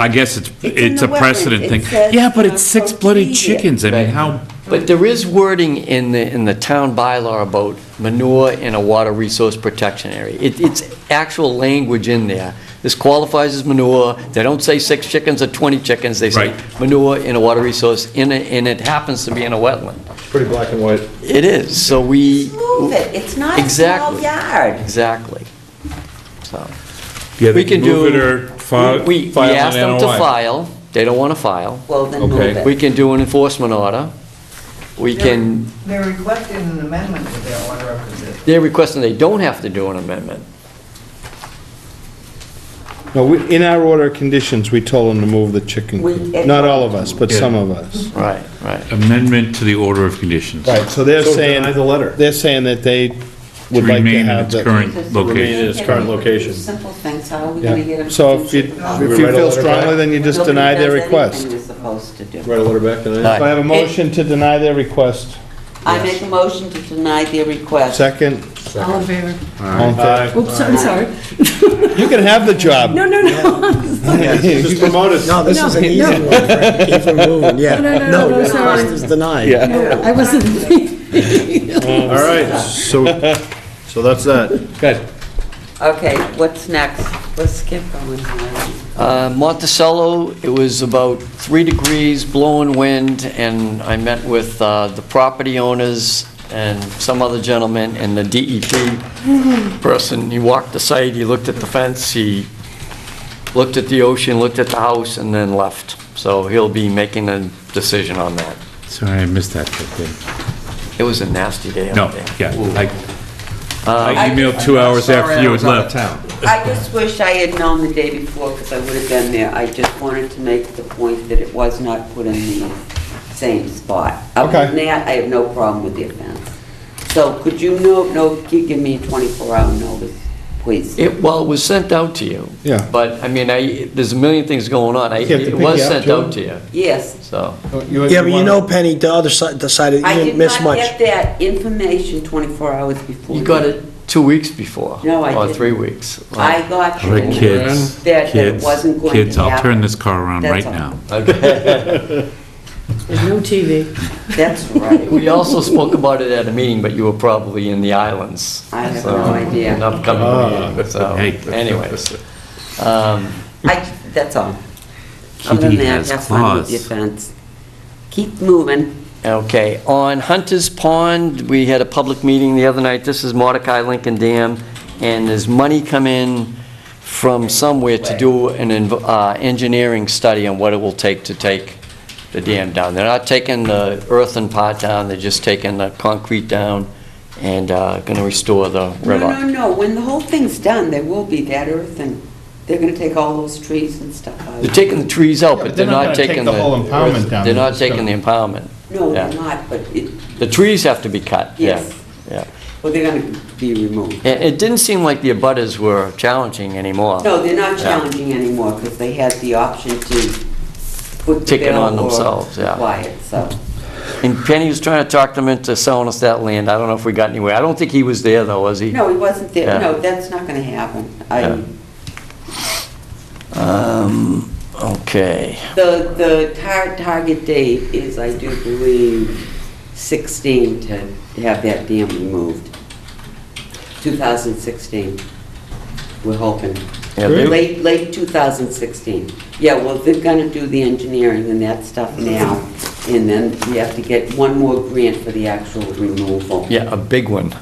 I guess in it's the a precedent wetlands. It thing. says, Yeah, but it's 6 bloody proceed it. chickens, I mean, how, But there is wording in the town bylaw about manure in a water resource protection area. It's actual language in there. This qualifies as manure. They don't say 6 chickens or 20 chickens. They say Right. manure in a water resource, and it happens to be in a wetland. Pretty black and white. It is, so we... Move it, it's not a small Exactly. yard. Exactly. So, yeah, we they can can move do... it or file We an asked them to NOI. file. They don't want to file. Well, then move Okay. it. We can do an enforcement order. We can... They're requesting an amendment to their order of conditions. They're requesting they don't have to do an amendment. No, in our order of conditions, we told them to move the chicken coop. Not all of us, but some of us. Right, right. Amendment to the order of conditions. Right, so they're So saying, deny the letter. they're saying that they To would like to remain in have its the... current Just Remain in location. its current location. Simple things, how are we gonna get Yeah, them? so if you feel strongly, then you just deny their request. Nobody does anything we're supposed to do. Write a letter back tonight. So I have a motion to deny their request. I make a motion to deny their request. Second? All in favor? All in favor? Oops, I'm sorry. You can have the job. No, no, no. Just promote it. No, this is an easy one, Frank. Keep it moving, yeah. No, your sorry. request is denied. No, I wasn't. All right, so that's that. Good. Okay, what's next? Let's skip going. Monticello, it was about 3 degrees, blowing wind, and I met with the property owners and some other gentleman and the DEP person. He walked the site, he looked at the fence, he looked at the ocean, looked at the house, and then left. So he'll be making a decision on that. Sorry, I missed that bit. It was a nasty day No, out there. yeah, Ooh. I emailed 2 hours after you had left. I just wish I had known the day before, because I would have been there. I just wanted to make the point that it was not put in the same spot. Other than that, I have no problem with the offense. So could you give me a 24-hour notice, please? It was sent out to you. Yeah. But, I mean, there's a million things going on. You have to It pick was you up, sent too? out to you, Yes. so. Yeah, but you know, Penny, the other side, decided you I didn't did miss not much. get that information 24 hours before. You got it 2 weeks before. No, I Or didn't. 3 weeks. I got All right, you kids, that it wasn't going to happen. kids, I'll turn this car around That's right all. now. Okay. There's no TV. That's right. We also spoke about it at a meeting, but you were probably in the islands. I have so, no idea. An upcoming meeting, so, Hey. anyways. That's all. Other than Kitty that, has have fun with claws. your fence. Keep moving. Okay, on Hunter's Pond, we had a public meeting the other night. This is Mordecai Lincoln Dam, and there's money come in from somewhere to do an engineering study on what it will take to take the dam down. They're not taking the earthen part down, they're just taking the concrete down and gonna restore the river. No. When the whole thing's done, there will be that earth, and they're gonna take all those trees and stuff out. They're taking the trees out, but they're not gonna taking take the whole impoundment down. They're not taking the impoundment. No, Yeah. they're not, but The trees have to be cut, yeah, Yes. yeah. well, they're gonna be removed. It didn't seem like the abutters were challenging anymore. No, they're not Yeah. challenging anymore, because they had the option to put the Take it bill on or themselves, yeah. quiet, so. And Penny was trying to talk them into selling us that land. I don't know if we got anywhere. I don't think he was there, though, was he? No, he wasn't there. Yeah. No, that's not gonna happen. Okay. The target date is, I do believe, 16 to have that dam removed. 2016, we're hoping. Yeah, they- Late 2016. Yeah, well, they're gonna do the engineering and that stuff now, and then we have to get one more grant for the actual removal. Yeah, a big one.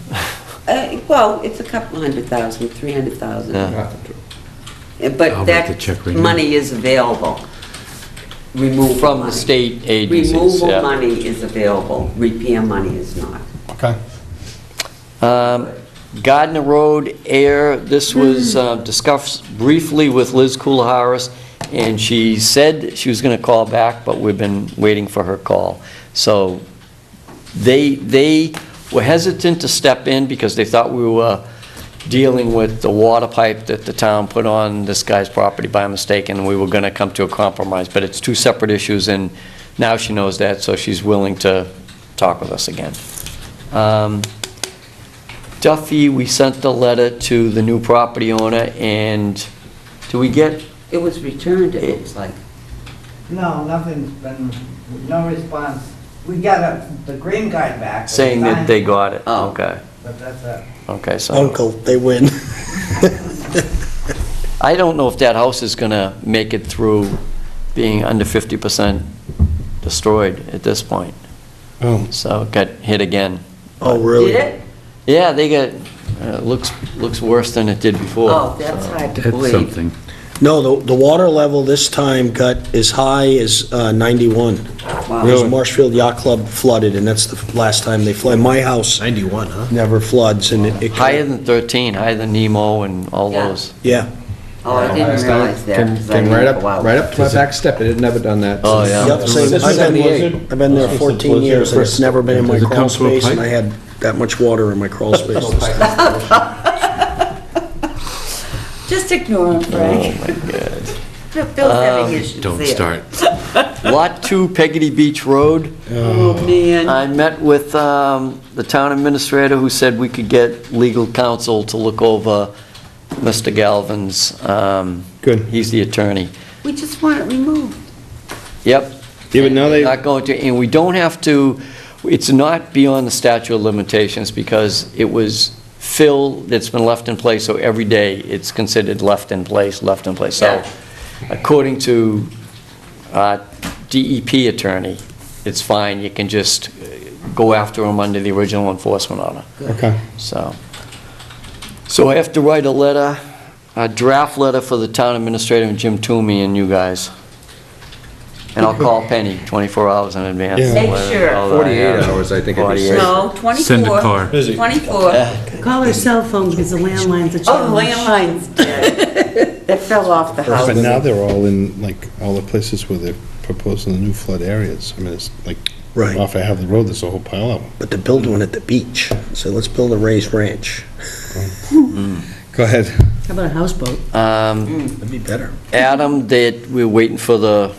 Well, it's a couple $100,000, $300,000. Yeah. But I'll write that the check right now. money is available. Removal From the money. state agencies, Removal yeah. money is available, repair money is not. Okay. Gardner Road Air, this was discussed briefly with Liz Coolaharis, and she said she was going to call back, but we've been waiting for her call. So they were hesitant to step in because they thought we were dealing with the water pipe that the town put on this guy's property by mistake, and we were going to come to a compromise. But it's two separate issues, and now she knows that, so she's willing to talk with us again. Duffy, we sent the letter to the new property owner, and do we get, It was returned, it looks like. No, nothing's been, no response. We got the green card back. but saying that they signed- got it? Oh. Okay, But that's it. okay, so. Uncle, they win. I don't know if that house is gonna make it through being under 50% destroyed at this point. Oh. So it got hit again. Oh, really? Did it? Yeah, they got, looks worse than it did before. Oh, that's so. hard to That's believe. something. No, the water level this time got as high as 91. Wow. Because Marshfield Yacht Club flooded, and that's the last time they flooded. My house 91, huh? never floods, and it... Higher than 13, higher than Nemo and all Yeah. those. Yeah. Oh, I didn't realize that. 'cause I Came right didn't go out. up, right up to my back step, it had never done that. Oh, yeah. Yep, same. Since I've been- 78. I've been there 14 years, and it's never been in my Does it crawl come through a space, and pipe? I had that much water in my crawl space. Just ignore him, Oh, Frank. my God. Bill's having issues Don't there. start. Lot 2, Peggotty Beach Road. Oh, man. I met with the town administrator, who said we could get legal counsel to look over Mr. Galvin's. Good. He's the attorney. We just want it removed. Yep. Even though they- Not going to, and we don't have to, it's not beyond the statute of limitations, because it was fill that's been left in place, so every day it's considered left in place. So, Yeah. according to DEP attorney, it's fine, you can just go after him under the original enforcement order. Okay. So I have to write a letter, a draft letter for the town administrator and Jim Toomey and you guys. And I'll call Penny 24 hours in advance. Yeah. Make sure. 48 hours, I think it'd be 48. safe. No, 24. Send a car. 24. Call her cell phone because the landline's a Oh, the challenge. landline's dead. That fell off the house. But now they're all in, like, all the places where they're proposing the new flood areas. I mean, it's like, Right. off I have the road, there's a whole pile of them. But they're building one at the beach, so let's build a raised ranch. Go ahead. How about a houseboat? That'd be better. Adam, we're waiting for the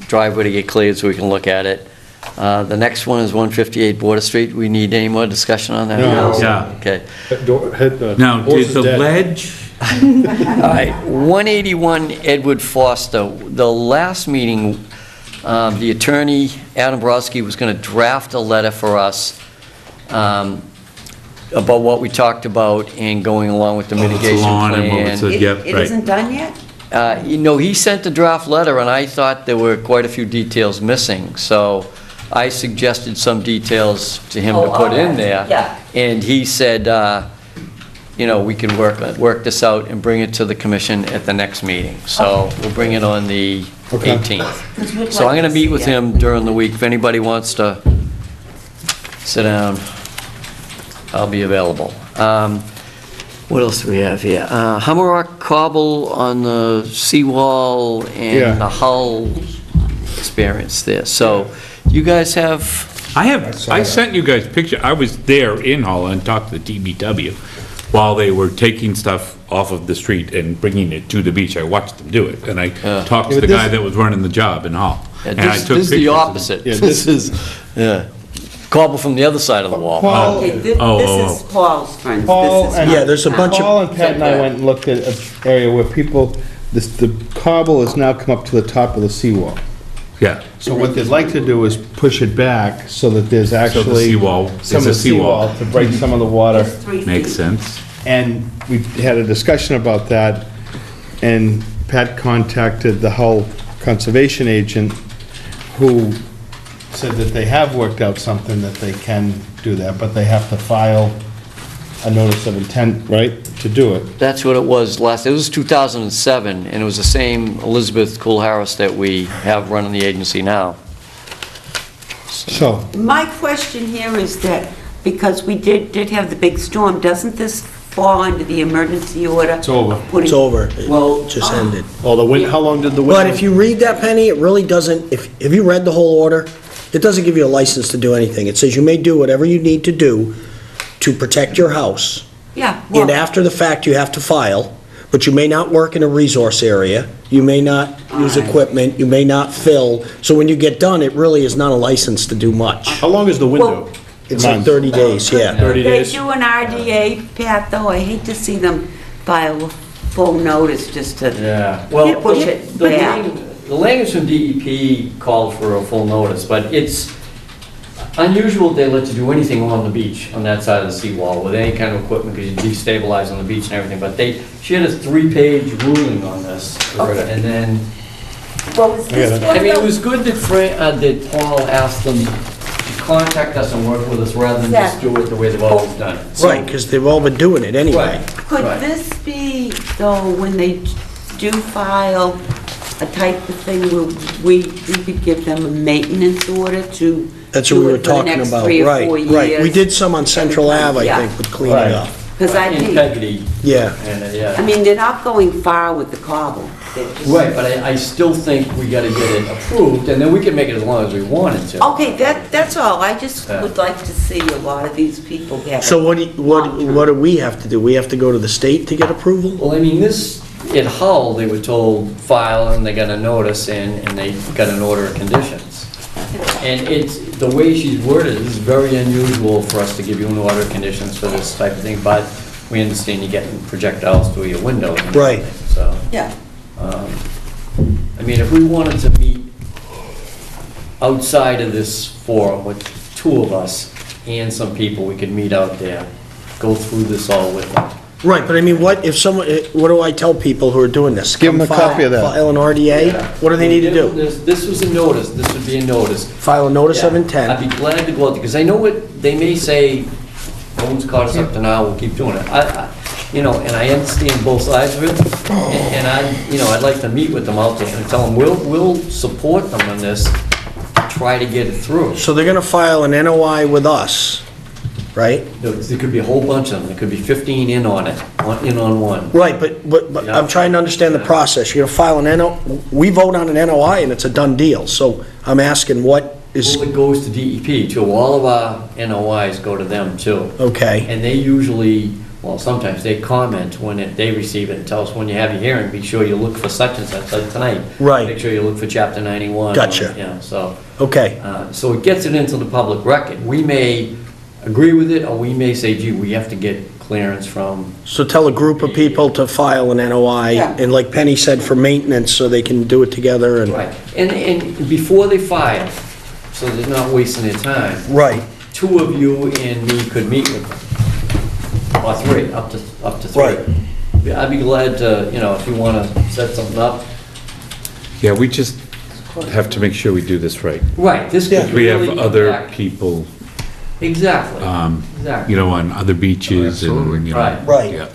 driveway to get cleared so we can look at it. The next one is 158 Border Street. We need any more discussion on that? No. Yeah. Okay. Now, did the ledge, All right, 181 Edward Foster. The last meeting, the attorney, Adam Brodsky, was going to draft a letter for us about what we talked about and going along with the mitigation lawn and what was plan. it? Yep, It right. isn't done yet? He sent a draft letter, and I thought there were quite a few details missing, so I suggested some details to him to Oh, put in okay. there. Yeah. And he said, we can work this out and bring it to the commission at the next meeting. So we'll bring it on the Okay. 18th. 'Cause we'd So like I'm going to to meet see with it. him during the week. If anybody wants to sit down, I'll be available. What else do we have here? Hummerock cobble on the seawall Yeah. and the hull experience there. So you guys have, I sent you guys picture, I was there in Hull and talked to the DBW while they were taking stuff off of the street and bringing it to the beach. I watched them do it, and I talked to Yeah, the but guy this- that was running the job in Hull. And I this took is the pictures of- opposite. Yeah, This is, cobble from the other side of the wall. Paul, Okay, this Oh. is Paul's friends. Paul This is and... Yeah, there's a bunch of- Paul and Pat and I went and looked at an area where people, the cobble has now come up to the top of the seawall. Yeah, So what they'd like to do is push it back so that there's so the actually seawall some is of a the seawall seawall. to break some of the water. Just 3 feet. Makes sense. And we had a discussion about that, and Pat contacted the Hull Conservation agent, who said that they have worked out something that they can do that, but they have to file a notice of intent, right, to do it. That's what it was it was 2007, and it was the same Elizabeth Cool Harris that we have running the agency now. So, My question here is that, because we did have the big storm, doesn't this fall under the emergency order? it's over. It's over. Well, It just ended. Oh, the wind, how long did the wind? But if you read that, Penny, it really doesn't, if you read the whole order, it doesn't give you a license to do anything. It says you may do whatever you need to do to protect your house, Yeah, and well, after the fact, you have to file, but you may not work in a resource area, you may not use Alright. equipment, you may not fill, so when you get done, it really is not a license to do much. How long is the window? It's like 30 days, yeah. 30 They days? do an RDA, Pat, though, I hate to see them file a full notice just to Yeah, well, push it the back. the language from DEP called for a full notice, but it's unusual they let you do anything on the beach, on that side of the seawall, with any kind of equipment, because you destabilize on the beach and everything, but she had a 3-page ruling on this, and then, What was this I mean, it one? was good that Paul asked them to contact us and work with us rather than just do it the way they've always done it. So- Right, because they've all been doing it anyway. Could this be, though, when they do file a type of thing where we could give them a maintenance order to That's what do we it were for the talking next about, 3 or right, 4 right. We years? did some on Central Ave, I Yeah. think, with cleaning Right. up. Because I think, Integrity, Yeah. and, I yeah. mean, they're not going far with the cobble. They're just- Right, but I still think we gotta get it approved, and then we can make it as long as we wanted to. Okay, that's all. I just Yeah. would like to see a lot of these people get. So what do we have to do? We have to go to the state to get approval? Well, I mean, at Hull, they were told file, and they got a notice in, and they got an order of conditions. And the way she's worded is very unusual for us to give you an order of conditions for this type of thing, but we understand you're getting projectiles through your windows and Right. everything, so. Yeah. I mean, if we wanted to meet outside of this forum with 2 of us and some people, we could meet out there, go through this all with them. Right, but I mean, what do I tell people who are doing this? Give 'em a Come copy of that. File an RDA? What do they need to do? This was a notice, this would be a notice. File a notice of Yeah. intent? I'd be glad to go out there, because I know what, they may say, no one's caught us up to now, we'll keep doing it. And I understand both sides of it, and I'd like to meet with them out there and tell them, we'll support them on this, try to get it through. So they're gonna file an NOI with us, right? There could be a whole bunch of them, there could be 15 in on it, in on one. Right, but Yeah. I'm trying to understand the process. You're gonna file an we vote on an NOI and it's a done deal. So I'm asking what is, Well, it goes to DEP too, all of our NOIs go to them too. okay, And they usually, well, sometimes they comment when they receive it and tell us, when you have your hearing, be sure you look for such and such, like tonight. Right. Make sure you look for chapter 91. Gotcha. So, okay. so it gets it into the public record. We may agree with it, or we may say, gee, we have to get clearance from, So tell a group of people to file an NOI, Yeah. and like Penny said, for maintenance, so they can do it together and... right. And before they file, so they're not wasting their time, Right, 2 of you and me could meet with them. Or 3, up to 3. Right. I'd be glad to, if you want to set something up. Yeah, we just have to make sure we do this right. Right, this could We have really other impact- people, Exactly, exactly. on other beaches and, Right. right. yeah.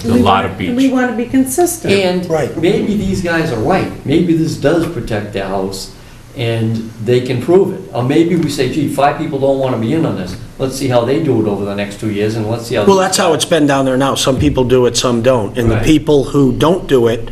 A lot of And we beach. want to be consistent. And Right. maybe these guys are right. Maybe this does protect their house, and they can prove it. Or maybe we say, gee, 5 people don't want to be in on this. Let's see how they do it over the next 2 years, and let's see how... Well, that's how it's been down there now. Some people do it, some don't. And the Right. people who don't do it,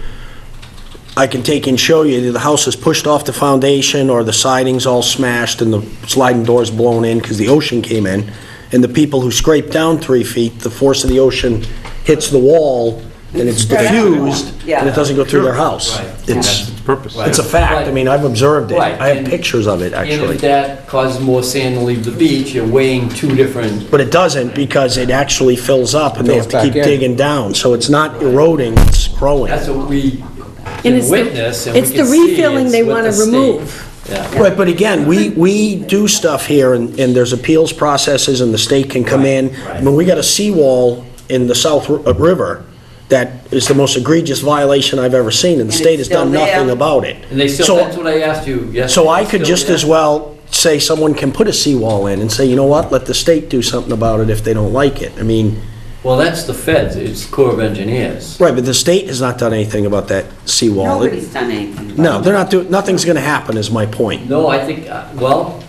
I can take and show you, the house is pushed off the foundation, or the siding's all smashed, and the sliding door's blown in because the ocean came in. And the people who scrape down 3 feet, the force of the ocean hits the wall, and it's diffused, and it doesn't go through their house. Right. That's It's, its purpose. Right. it's a fact. I mean, I've observed it. Right. I have And- pictures of it, And actually. if that causes more sand to leave the beach, you're weighing 2 different... But it doesn't, because it actually fills up, and they Fills have to keep back in. digging down. So it's not eroding, it's growing. That's what we And can it's the- witness, and we it's can the see refilling it's they with wanna the state. remove. Yeah. Right, but again, we do stuff here, and there's appeals processes, and the state can come in. I mean, we got a seawall in the South River that is the most egregious violation I've ever seen, and the And state it's has done still there. nothing about it. And they still, So- that's what I asked you yesterday. So I It's could still just there. as well say someone can put a seawall in and say, you know what, let the state do something about it if they don't like it. I mean, Well, that's the feds, it's Corps of Engineers. right, but the state has not done anything about that seawall. Nobody's done anything. No, they're not doing, nothing's gonna happen, is my point. No, I think, well,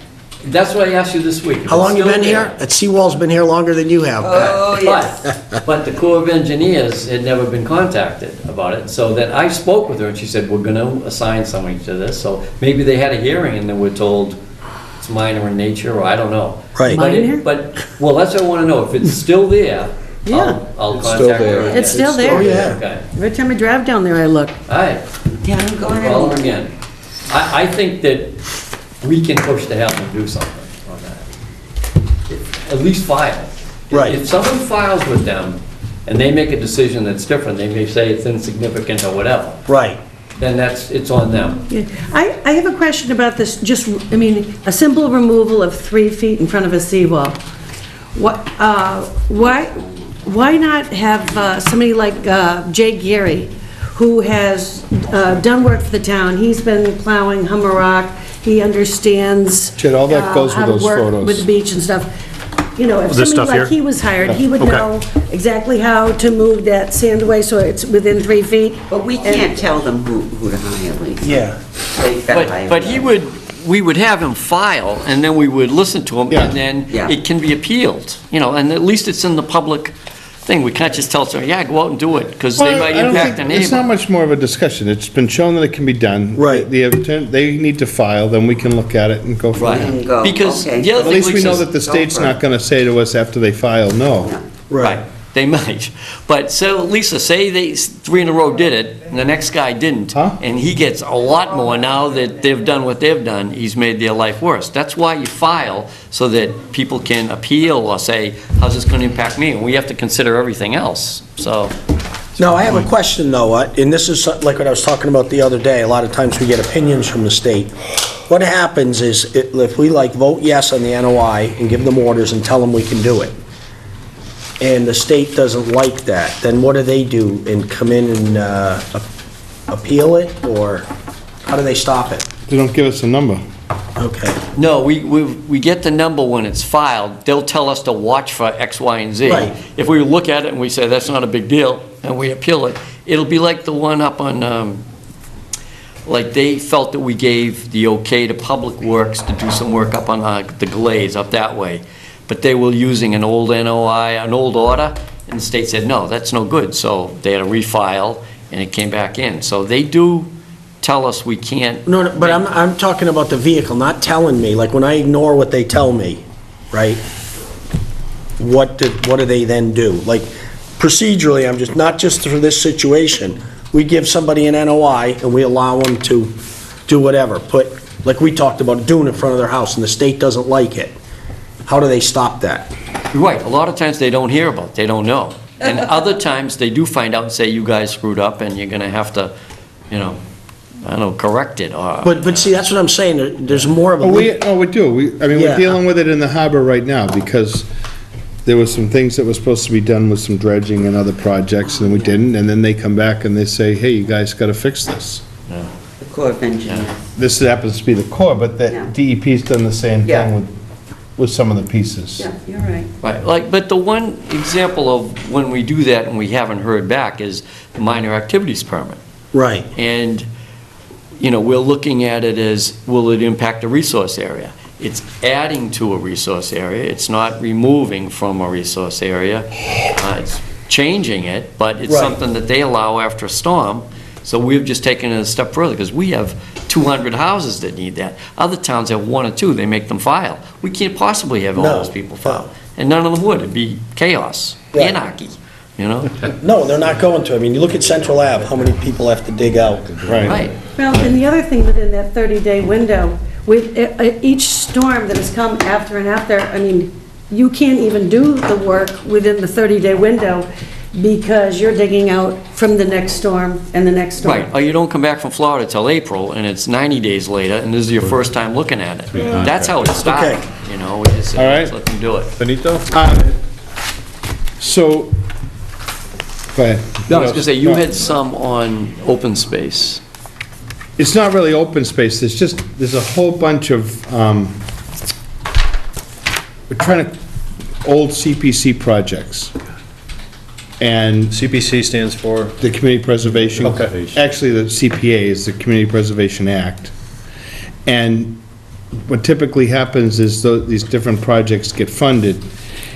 that's what I asked you this week. How long you It's been still here? there. That seawall's been here longer than you have, Pat. Oh, yes. But the Corps of Engineers had never been contacted about it, so then I spoke with her, and she said, we're gonna assign somebody to this, so maybe they had a hearing and they were told it's minor in nature, or I don't know. Right. But Minor? But, well, that's what I wanna know, if it's still there, Yeah. I'll It's still contact her. there. again. It's still there. Oh, yeah. Okay, Every time I drive down there, I look. all right. Yeah, I'm going Call them in. again. I think that we can push to have them do something on that. at least file. Right. If someone files with them and they make a decision that's different, they may say it's insignificant or whatever, Right. then it's on them. Yeah. I have a question about this, just, I mean, a simple removal of 3 feet in front of a seawall. Why not have somebody like Jay Geary, who has done work for the town? He's been plowing Hummerock, he understands Chad, all that goes with how to those work photos. with the beach and stuff. You know, if This somebody stuff here? like he was hired, he would Okay. know exactly how to move that sand away so it's within 3 feet. But we can't tell them who to hire, Lisa. Yeah. They've got to hire But we would have him file, and then we would listen to him, and then Yeah. it can be appealed, you know, and at least it's in the public thing. We can't just tell someone, yeah, go out and do it, because they Well, might I don't impact the think- It's not neighbor. much more of a discussion. It's been shown that it can be done. Right. They need to file, then we can look at it and go from there. Right, Go, because okay. the other At thing, least we know Lisa, that the Go state's for it. not gonna say to us after they file, no. right, they might. But so, Lisa, say 3 in a row did it, and the next guy didn't, Huh? and he gets a lot more now that they've done what they've done, he's made their life worse. That's why you file, so that people can appeal or say, how's this gonna impact me? And we have to consider everything else, so. Now, I have a question, though, and this is like what I was talking about the other day. A lot of times we get opinions from the state. What happens is, if we vote yes on the NOI and give them orders and tell them we can do it, and the state doesn't like that, then what do they do? And come in and appeal it, or how do they stop it? They don't give us a number. Okay. No, we get the number when it's filed. They'll tell us to watch for X, Y, and Z. Right. If we look at it and we say, that's not a big deal, and we appeal it, it'll be like the one up on, like they felt that we gave the okay to Public Works to do some work up on the Glades, up that way. But they were using an old NOI, an old order, and the state said, no, that's no good. So they had to refile, and it came back in. So they do tell us we can't. No, but I'm talking about the vehicle, not telling me, like when I ignore what they tell me, right? What do they then do? Like procedurally, not just for this situation, we give somebody an NOI and we allow them to do whatever, like we talked about, doing it in front of their house, and the state doesn't like it. How do they stop that? Right, a lot of times they don't hear about it, they don't know. And other times, they do find out and say, you guys screwed up, and you're gonna have to, you know, I don't know, correct it, or... But see, that's what I'm saying, there's more of a... We do. I mean, Yeah. we're dealing with it in the harbor right now, because there was some things that were supposed to be done with some dredging and other projects, and we didn't, and then they come back and they say, hey, you guys gotta fix this. The Corps of Engineers. This happens to be the Corps, but Yeah. the DEP's done the same Yeah. thing with some of the pieces. Yeah, you're right. Right, like, but the one example of when we do that and we haven't heard back is the minor activities permit. Right. And, you know, we're looking at it as, will it impact a resource area? It's adding to a resource area, it's not removing from a resource area. It's changing it, but it's Right. something that they allow after a storm. So we've just taken it a step further, because we have 200 houses that need that. Other towns have 1 or 2, they make them file. We can't possibly have all No, those people file. And none of them would, it'd be chaos, Right. anarchy, you know? No, they're not going to. I mean, you look at Central Ave, how many people have to dig out? Right. Well, and the other thing within that 30-day window, with each storm that has come after and after, I mean, you can't even do the work within the 30-day window because you're digging out from the next storm and the next storm. Right, or you don't come back from Florida till April, and it's 90 days later, and this is your first time looking at it. That's how it started, Okay. you know, we just All right. said, let's let them do it. Benito? So, go ahead. No, I was gonna say, you had some on open space. It's not really open space, there's a whole bunch of, we're trying to, old CPC projects. And CPC stands for? the Community Preservation. Okay. Actually, the CPA is the Community Preservation Act. And what typically happens is these different projects get funded.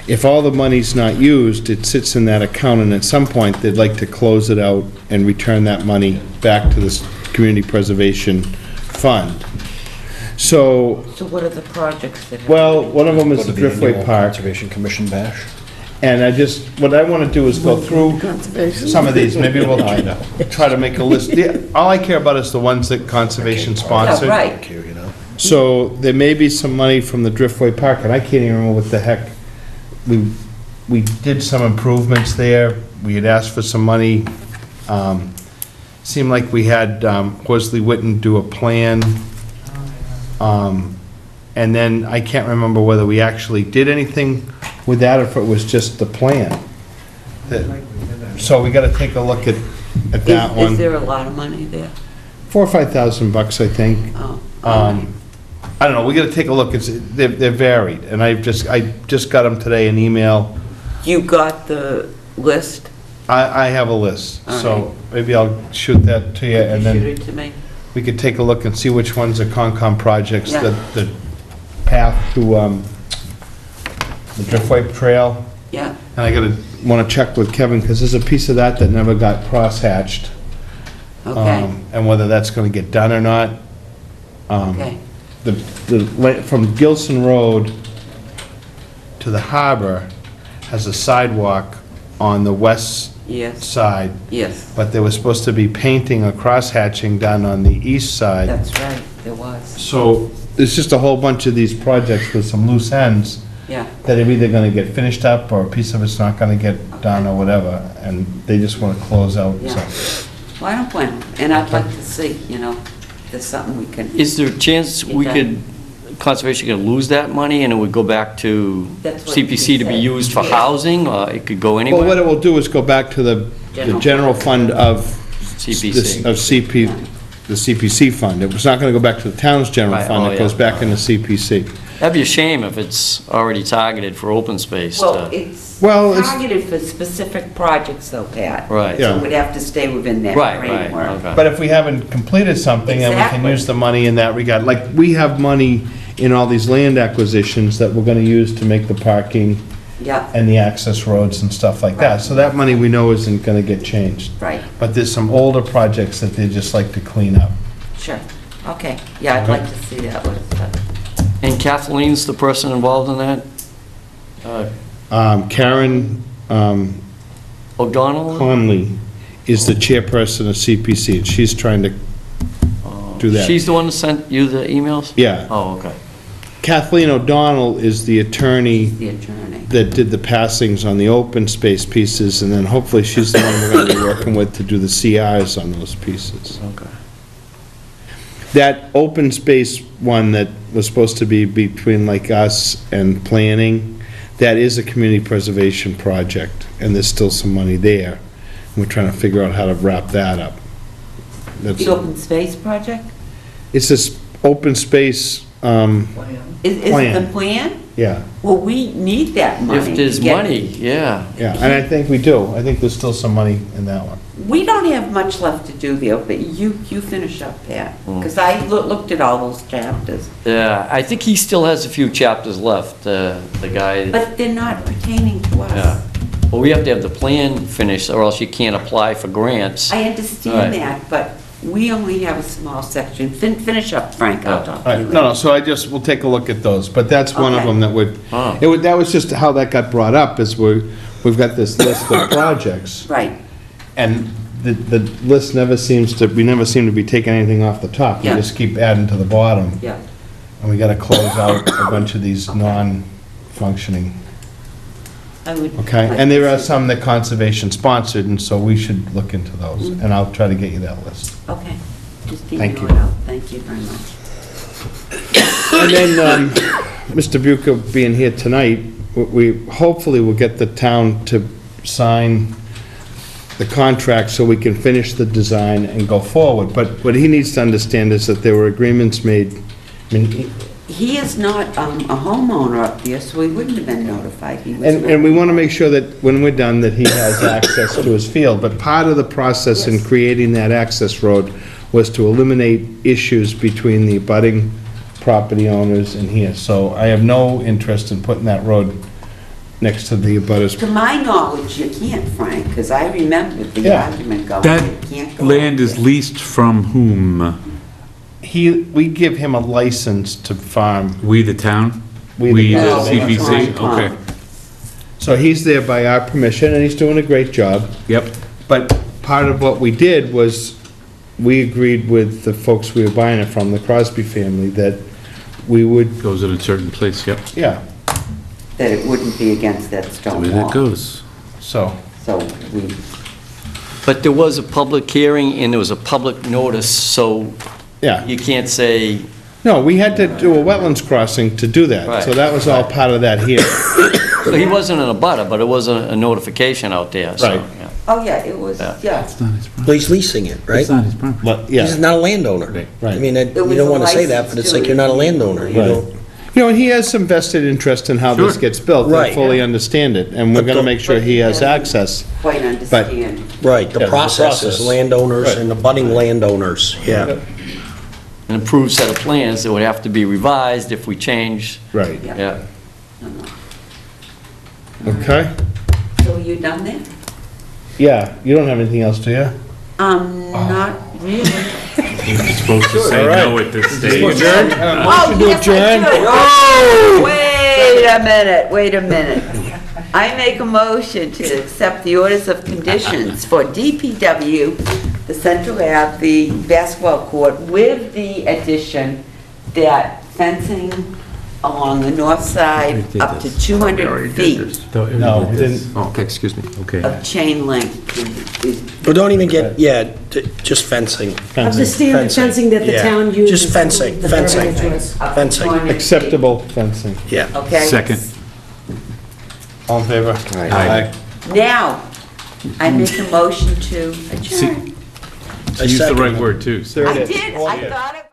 If all the money's not used, it sits in that account, and at some point, they'd like to close it out and return that money back to this Community Preservation Fund. So, So what are the projects that? well, one of them is Go to the the Driftway annual Park. Conservation Commission bash. And what I want to do is go through some of these, maybe we'll try to make a list. All I care about is the ones that conservation sponsored. Yeah, right. So there may be some money from the Driftway Park, and I can't even remember what the heck we did some improvements there. We had asked for some money. Seemed like we had Horsley Witten do a plan. And then I can't remember whether we actually did anything with that or if it was just the plan. So we gotta take a look at that one. Is there a lot of money there? $4,000 or $5,000, I think. Oh, I don't know, we gotta take a look, they're varied, and I just got them today, an email. You got the list? I have a list, All so right. maybe I'll shoot that to you, and Shoot then it to me. we could take a look and see which ones are Concom projects, Yeah. the path to, the Driftway Trail. Yeah. And I wanna check with Kevin, because there's a piece of that never got cross-hatched. Okay. And whether that's gonna get done or not. Okay. From Gilson Road to the harbor has a sidewalk on the west Yes. side, Yes, but there was supposed to be painting or cross-hatching done on the east side. that's right, there was. So there's just a whole bunch of these projects with some loose ends Yeah. that are either gonna get finished up or a piece of it's not gonna get done or whatever, and they just wanna close out, so. Yeah. Well, I don't blame them, and I'd like to see, if there's something we can. Is there a chance we could, Conservation could lose that money and it would go back to That's what CPC to be he said. used for Yeah. housing, or it could go Well, what anywhere? it will do is go back to the general fund of CPC. of CP, the CPC fund. It was not gonna go back to the town's general Right, fund, oh, it goes yeah. back into CPC. That'd be a shame if it's already targeted for open space. Well, it's Well, it's- targeted for specific projects though, Pat. Right. Yeah. So we'd have to stay within that Right, framework. right, okay. But if we haven't completed something, and we can Exactly. use the money in that regard, like, we have money in all these land acquisitions that we're gonna use to make the parking Yeah, and the access roads and stuff like that. So that money we know isn't gonna get changed. right, But there's some older projects that they just like to clean up. sure. Okay, yeah, I'd like to see that list. And Kathleen's the person involved in that? Karen O'Donnell? Conley is the chairperson of CPC, and she's trying to do that. She's the one that sent you the emails? Yeah. Oh, okay. Kathleen O'Donnell is the attorney The attorney. that did the passings on the open space pieces, and then hopefully she's the one we're gonna be working with to do the CRs on those pieces. Okay. That open space one that was supposed to be between like us and planning, that is a community preservation project, and there's still some money there. We're trying to figure out how to wrap that up. That's- The open space project? It's this open space, Is it Plan. the plan? yeah, Well, we need that money. If there's to get- money, yeah. yeah, and I think we do. I think there's still some money in that one. We don't have much left to do there, but you finish up, Pat, because I looked at all those chapters, Yeah, I think he still has a few chapters left, the guy. but they're not pertaining to Yeah. us. Well, we have to have the plan finished, or else you can't apply for grants. I Right. understand that, but we only have a small section. Finish up, Frank, I'll talk All to you right, no, later. no, so we'll take a look at those, but that's one of Okay. them that would, Oh. that was just how that got brought up, is we've got this list of projects, Right, and the list never seems to, we never seem to be taking anything off the top. We Yeah. just keep adding to the bottom, yeah. and we gotta close out a bunch of these non-functioning, I would. okay? like And there to are see- some that conservation sponsored, and so we should look into those, Mm-hmm. and I'll try to get you that list. Okay, just Thank email you. it out. Thank you very much. And then, Mr. Buca being here tonight, we hopefully will get the town to sign the contract so we can finish the design and go forward. But what he needs to understand is that there were agreements made, I mean, He is not a homeowner up there, so he wouldn't have been notified. He was and we want to make sure that when we're done, that he has access to his field. But part of the process in Yes. creating that access road was to eliminate issues between the abutting property owners and here. So I have no interest in putting that road next to the abutters. To my knowledge, you can't, Frank, because I remember the Yeah. argument going, That you can't go. land up is there. leased from whom? We give him a license to farm. We, the town? We, the We, the town. CPC? Okay. So he's there by our permission, and he's doing a great job. Yep. But part of what we did was, we agreed with the folks we were buying it from, the Crosby family, that we would, Goes in a certain place, yep. yeah, that it wouldn't be against that The stone way wall. that goes. So, So we, But there was a public hearing and there was a public notice, so yeah. you can't say, No, we had to do a wetlands crossing to do that, so Right. that was all part of that here. so he wasn't in a butter, but it was a notification out there, so. Right. yeah. oh yeah, it was, Yeah. yeah. It's not his property. But he's leasing it, right? It's not his property. But, He's yeah, not a landowner. Right. I mean, It you was don't a want to say that, license but it's to like you're not a landowner, you Right. know? you know, and he has some vested interest in how this Sure. gets built, I Right. fully understand it, and we're But gonna the- make sure he has access. Quite understand. Right, the Yeah, the process is process. landowners Right. and the budding landowners, yeah. An approved set of plans that would have to be revised if we change, Right, yeah. okay? So you done there? Yeah, you don't have anything else, do you? Not really. You're supposed to say All right. no at this stage. Adjourn? Oh, Motion to yes, adjourn? I do. Wait a minute. I make a motion to accept the orders of conditions for DPW, the Central Ave, the basketball court, with the addition that fencing along the north side up to 200 feet No, didn't. Oh, okay, excuse me. Okay. of chain link is But don't even get, yeah, just fencing. Of the standard fencing that the Yeah. town uses. Just fencing, the fencing. verbiage was. up to Fencing. 200 feet. Acceptable fencing. Yeah. Okay? Second. All in favor? Aye. Now, I make a motion to adjourn. Use the right word, too. Third I it. did, I thought it.